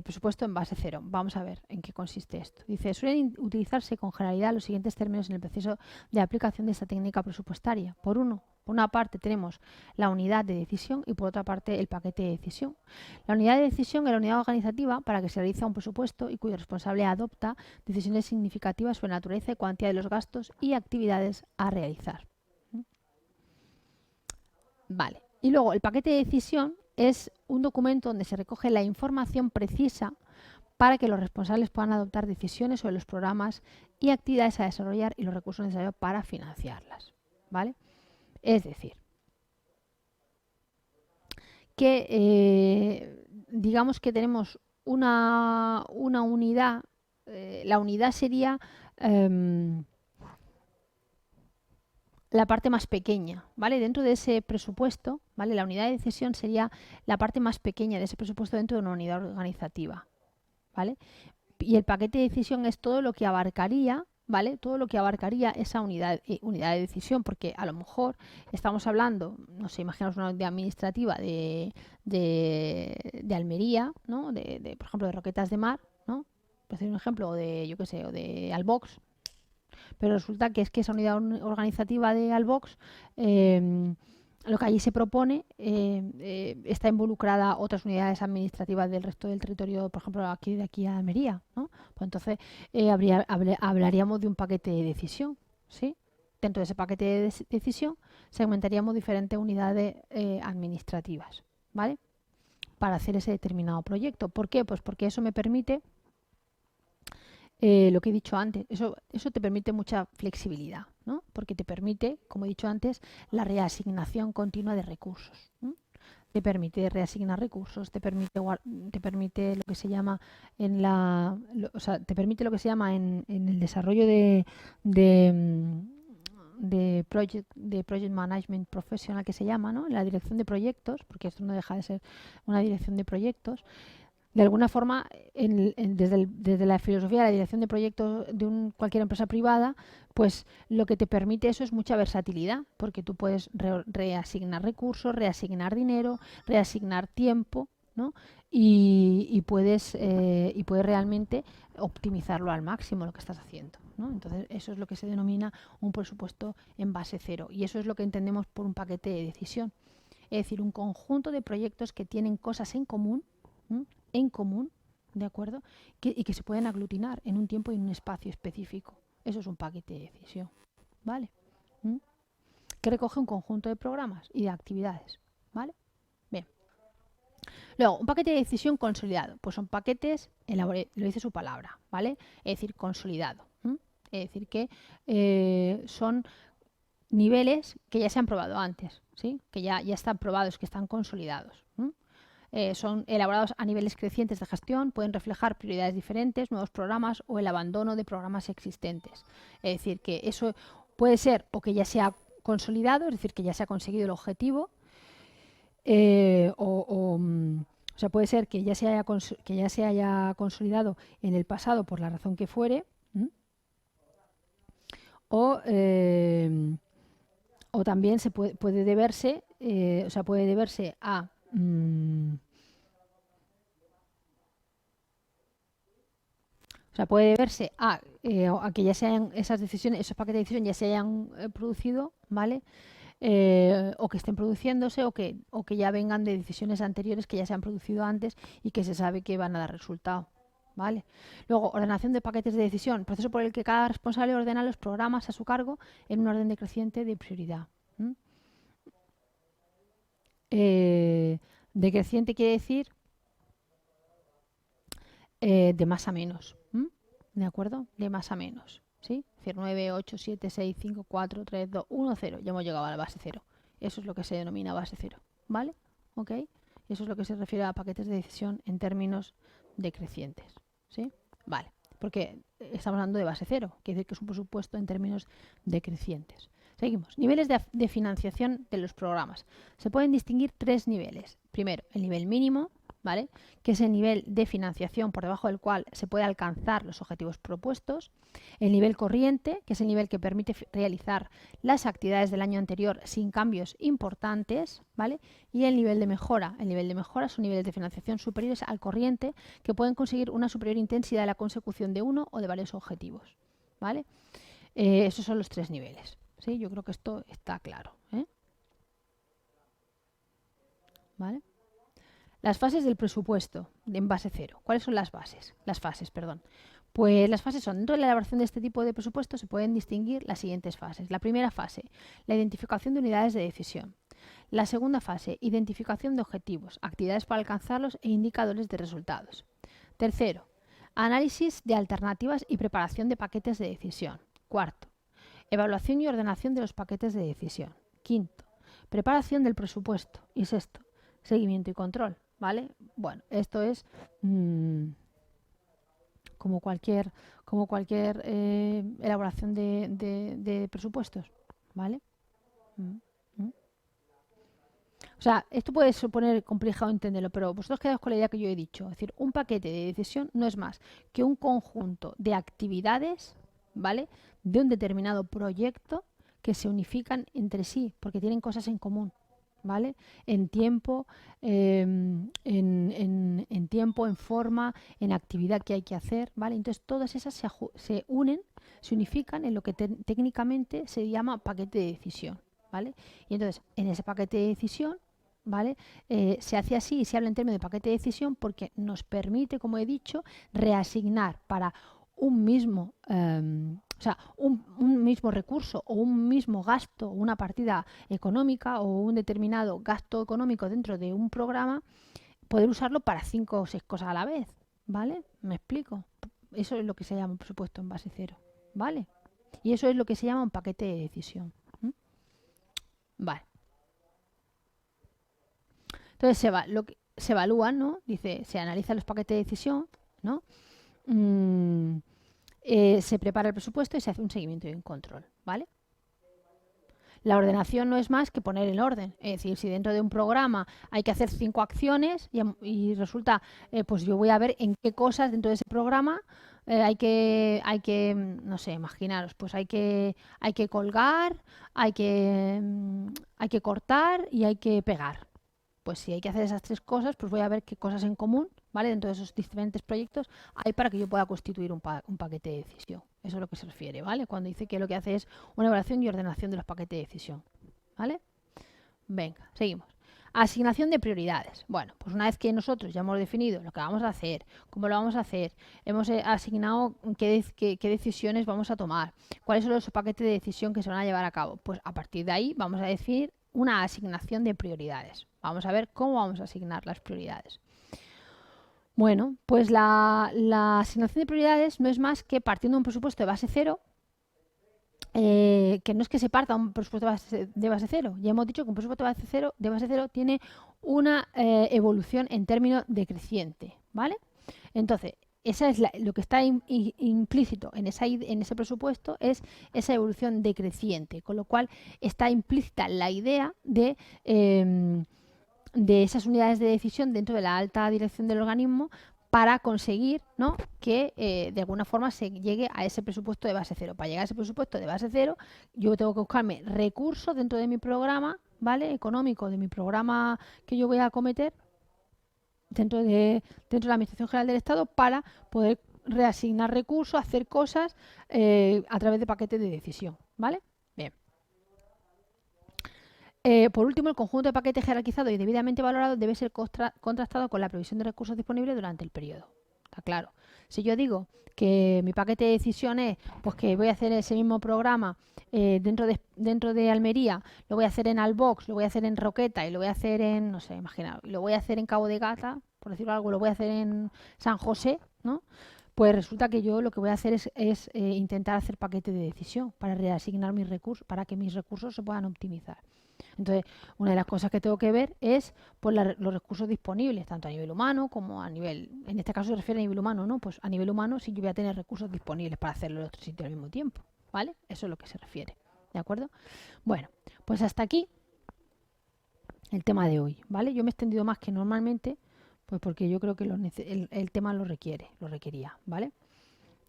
S1: presupuesto en base cero. Vamos a ver en qué consiste esto. Dice, suelen utilizarse con generalidad los siguientes términos en el proceso de aplicación de esta técnica presupuestaria. Por una parte tenemos la unidad de decisión y por otra parte el paquete de decisión. La unidad de decisión es la unidad organizativa para que se realiza un presupuesto y cuyo responsable adopta decisiones significativas sobre la naturaleza y cuantía de los gastos y actividades a realizar. Vale. Y luego el paquete de decisión es un documento donde se recoge la información precisa para que los responsables puedan adoptar decisiones sobre los programas y actividades a desarrollar y los recursos necesarios para financiarlas, ¿vale? Es decir, que digamos que tenemos una unidad, la unidad sería la parte más pequeña, ¿vale? Dentro de ese presupuesto, ¿vale? La unidad de decisión sería la parte más pequeña de ese presupuesto dentro de una unidad organizativa, ¿vale? Y el paquete de decisión es todo lo que abarcaría, ¿vale? Todo lo que abarcaría esa unidad de decisión, porque a lo mejor estamos hablando, no sé, imaginaos una unidad administrativa de Almería, ¿no? Por ejemplo, de Roquetas de Mar, ¿no? Por decir un ejemplo, o de, yo qué sé, o de Albox. Pero resulta que es que esa unidad organizativa de Albox, lo que allí se propone, está involucrada otras unidades administrativas del resto del territorio, por ejemplo, de aquí a Almería, ¿no? Pues entonces hablaríamos de un paquete de decisión, ¿sí? Dentro de ese paquete de decisión segmentaríamos diferentes unidades administrativas, ¿vale? Para hacer ese determinado proyecto. ¿Por qué? Pues porque eso me permite lo que he dicho antes, eso te permite mucha flexibilidad, ¿no? Porque te permite, como he dicho antes, la reasignación continua de recursos, ¿no? te permite reasignar recursos, te permite lo que se llama o sea, te permite lo que se llama en el desarrollo de, de project management professional, que se llama, ¿no? La dirección de proyectos, porque esto no deja de ser una dirección de proyectos. De alguna forma, desde la filosofía de la dirección de proyectos de cualquier empresa privada, pues lo que te permite eso es mucha versatilidad, porque tú puedes reasignar recursos, reasignar dinero, reasignar tiempo, ¿no? Y puedes realmente optimizarlo al máximo lo que estás haciendo, ¿no? Entonces, eso es lo que se denomina un presupuesto en base cero, y eso es lo que entendemos por un paquete de decisión. Es decir, un conjunto de proyectos que tienen cosas en común, ¿m? En común, ¿de acuerdo? Y que se pueden aglutinar en un tiempo y en un espacio específico. Eso es un paquete de decisión, ¿vale? ¿Mm? Que recoge un conjunto de programas y de actividades, ¿vale? Bien. Luego, un paquete de decisión consolidado. Pues son paquetes, lo dice su palabra, ¿vale? Es decir, consolidado. ¿M? Es decir, que son niveles que ya se han probado antes, ¿sí? Que ya están probados, que están consolidados. Son elaborados a niveles crecientes de gestión, pueden reflejar prioridades diferentes, nuevos programas o el abandono de programas existentes. Es decir, que eso puede ser o que ya se ha consolidado, es decir, que ya se ha conseguido el objetivo, o sea, puede ser que ya se haya consolidado en el pasado por la razón que fuere, o, o también puede deberse, o sea, puede deberse a o sea, puede deberse a que ya se hayan esas decisiones, esos paquetes de decisión ya se hayan producido, ¿vale? O que estén produciéndose o que ya vengan de decisiones anteriores que ya se han producido antes y que se sabe que van a dar resultado, ¿vale? Luego, ordenación de paquetes de decisión, proceso por el que cada responsable ordena los programas a su cargo en un orden decreciente de prioridad. Decreciente quiere decir de más a menos. ¿De acuerdo? De más a menos. ¿Sí? Es decir, 9, 8, 7, 6, 5, 4, 3, 2, 1, 0. Ya hemos llegado a la base 0. Eso es lo que se denomina base 0. ¿Vale? ¿Ok? Eso es lo que se refiere a paquetes de decisión en términos decrecientes. ¿Sí? Vale. Porque estamos hablando de base 0. Quiere decir que es un presupuesto en términos decrecientes. Seguimos. Niveles de financiación de los programas. Se pueden distinguir 3 niveles. Primero, el nivel mínimo, ¿vale? Que es el nivel de financiación por debajo del cual se puede alcanzar los objetivos propuestos. El nivel corriente, que es el nivel que permite realizar las actividades del año anterior sin cambios importantes, ¿vale? Y el nivel de mejora. El nivel de mejora son niveles de financiación superiores al corriente que pueden conseguir una superior intensidad en la consecución de uno o de varios objetivos, ¿vale? Esos son los 3 niveles. ¿Sí? Yo creo que esto está claro, ¿vale? Las fases del presupuesto en base 0. ¿Cuáles son las bases? Las fases, perdón. Pues las fases son, dentro de la elaboración de este tipo de presupuesto se pueden distinguir las siguientes fases. La primera fase, la identificación de unidades de decisión. La segunda fase, identificación de objetivos, actividades para alcanzarlos e indicadores de resultados. Tercero, análisis de alternativas y preparación de paquetes de decisión. Cuarto, evaluación y ordenación de los paquetes de decisión. Quinto, preparación del presupuesto. Y sexto, seguimiento y control. ¿Vale? Bueno, esto es como cualquier elaboración de presupuestos. ¿Vale? O sea, esto puede suponer complicado entenderlo, pero vosotros quedaos con la idea que yo he dicho. Es decir, un paquete de decisión no es más que un conjunto de actividades, ¿vale? De un determinado proyecto que se unifican entre sí, porque tienen cosas en común, ¿vale? En tiempo, en tiempo, en forma, en actividad que hay que hacer, ¿vale? Entonces todas esas se unen, se unifican en lo que técnicamente se llama paquete de decisión, ¿vale? Y entonces en ese paquete de decisión, ¿vale? Se hace así y se habla en términos de paquete de decisión porque nos permite, como he dicho, reasignar para un mismo, o sea, un mismo recurso o un mismo gasto, una partida económica o un determinado gasto económico dentro de un programa, poder usarlo para 5 o 6 cosas a la vez, ¿vale? ¿Me explico? Eso es lo que se llama un presupuesto en base cero, ¿vale? Y eso es lo que se llama un paquete de decisión. Vale. Entonces se evalúan, ¿no? Dice, se analizan los paquetes de decisión, ¿no? Se prepara el presupuesto y se hace un seguimiento y un control, ¿vale? La ordenación no es más que poner el orden. Es decir, si dentro de un programa hay que hacer 5 acciones y resulta, pues yo voy a ver en qué cosas dentro de ese programa no sé, imaginaros, pues hay que colgar, hay que cortar y hay que pegar. Pues si hay que hacer esas 3 cosas, pues voy a ver qué cosas en común, ¿vale? Dentro de esos diferentes proyectos hay para que yo pueda constituir un paquete de decisión. Eso es lo que se refiere, ¿vale? Cuando dice que lo que hace es una evaluación y ordenación de los paquetes de decisión, ¿vale? Venga, seguimos. Asignación de prioridades. Bueno, pues una vez que nosotros ya hemos definido lo que vamos a hacer, cómo lo vamos a hacer, hemos asignado qué decisiones vamos a tomar, cuáles son los paquetes de decisión que se van a llevar a cabo, pues a partir de ahí vamos a decir una asignación de prioridades. Vamos a ver cómo vamos a asignar las prioridades. Bueno, pues la asignación de prioridades no es más que partiendo de un presupuesto de base cero, que no es que se parta un presupuesto de base cero. Ya hemos dicho que un presupuesto de base cero tiene una evolución en términos decreciente, ¿vale? Entonces, esa es lo que está implícito en ese presupuesto es esa evolución decreciente, con lo cual está implícita la idea de esas unidades de decisión dentro de la alta dirección del organismo para conseguir, ¿no?, que de alguna forma se llegue a ese presupuesto de base cero. Para llegar a ese presupuesto de base cero, yo tengo que buscarme recursos dentro de mi programa, ¿vale?, económico, de mi programa que yo voy a acometer dentro de la Administración General del Estado para poder reasignar recursos, hacer cosas a través de paquetes de decisión, ¿vale? Bien. Por último, el conjunto de paquetes jerarquizados y debidamente valorados debe ser contrastado con la previsión de recursos disponibles durante el periodo. Está claro. Si yo digo que mi paquete de decisión es pues que voy a hacer ese mismo programa dentro de Almería, lo voy a hacer en Albox, lo voy a hacer en Roqueta y lo voy a hacer en, no sé, imaginaos, lo voy a hacer en Cabo de Gata, por decirlo algo, lo voy a hacer en San José, ¿no? Pues resulta que yo lo que voy a hacer es intentar hacer paquete de decisión para reasignar mis recursos, para que mis recursos se puedan optimizar. Entonces, una de las cosas que tengo que ver es pues, los recursos disponibles, tanto a nivel humano como a nivel, en este caso se refiere a nivel humano, ¿no? Pues a nivel humano sí yo voy a tener recursos disponibles para hacerlo en otro sitio al mismo tiempo, ¿vale? Eso es lo que se refiere, ¿de acuerdo? Bueno, pues hasta aquí el tema de hoy, ¿vale? Yo me he extendido más que normalmente, pues porque yo creo que el tema lo requería, ¿vale?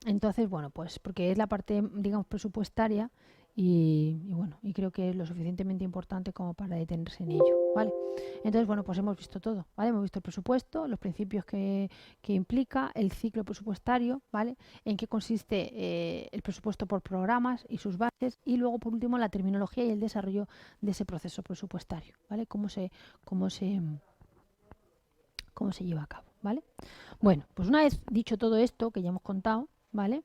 S1: Entonces, bueno, pues porque es la parte, digamos, presupuestaria y bueno, y creo que es lo suficientemente importante como para detenerse en ello, ¿vale? Entonces, bueno, pues hemos visto todo, ¿vale? Hemos visto el presupuesto, los principios que implica, el ciclo presupuestario, ¿vale? En qué consiste el presupuesto por programas y sus bases y luego, por último, la terminología y el desarrollo de ese proceso presupuestario, ¿vale? Cómo se lleva a cabo, ¿vale? Bueno, pues una vez dicho todo esto que ya hemos contado, ¿vale?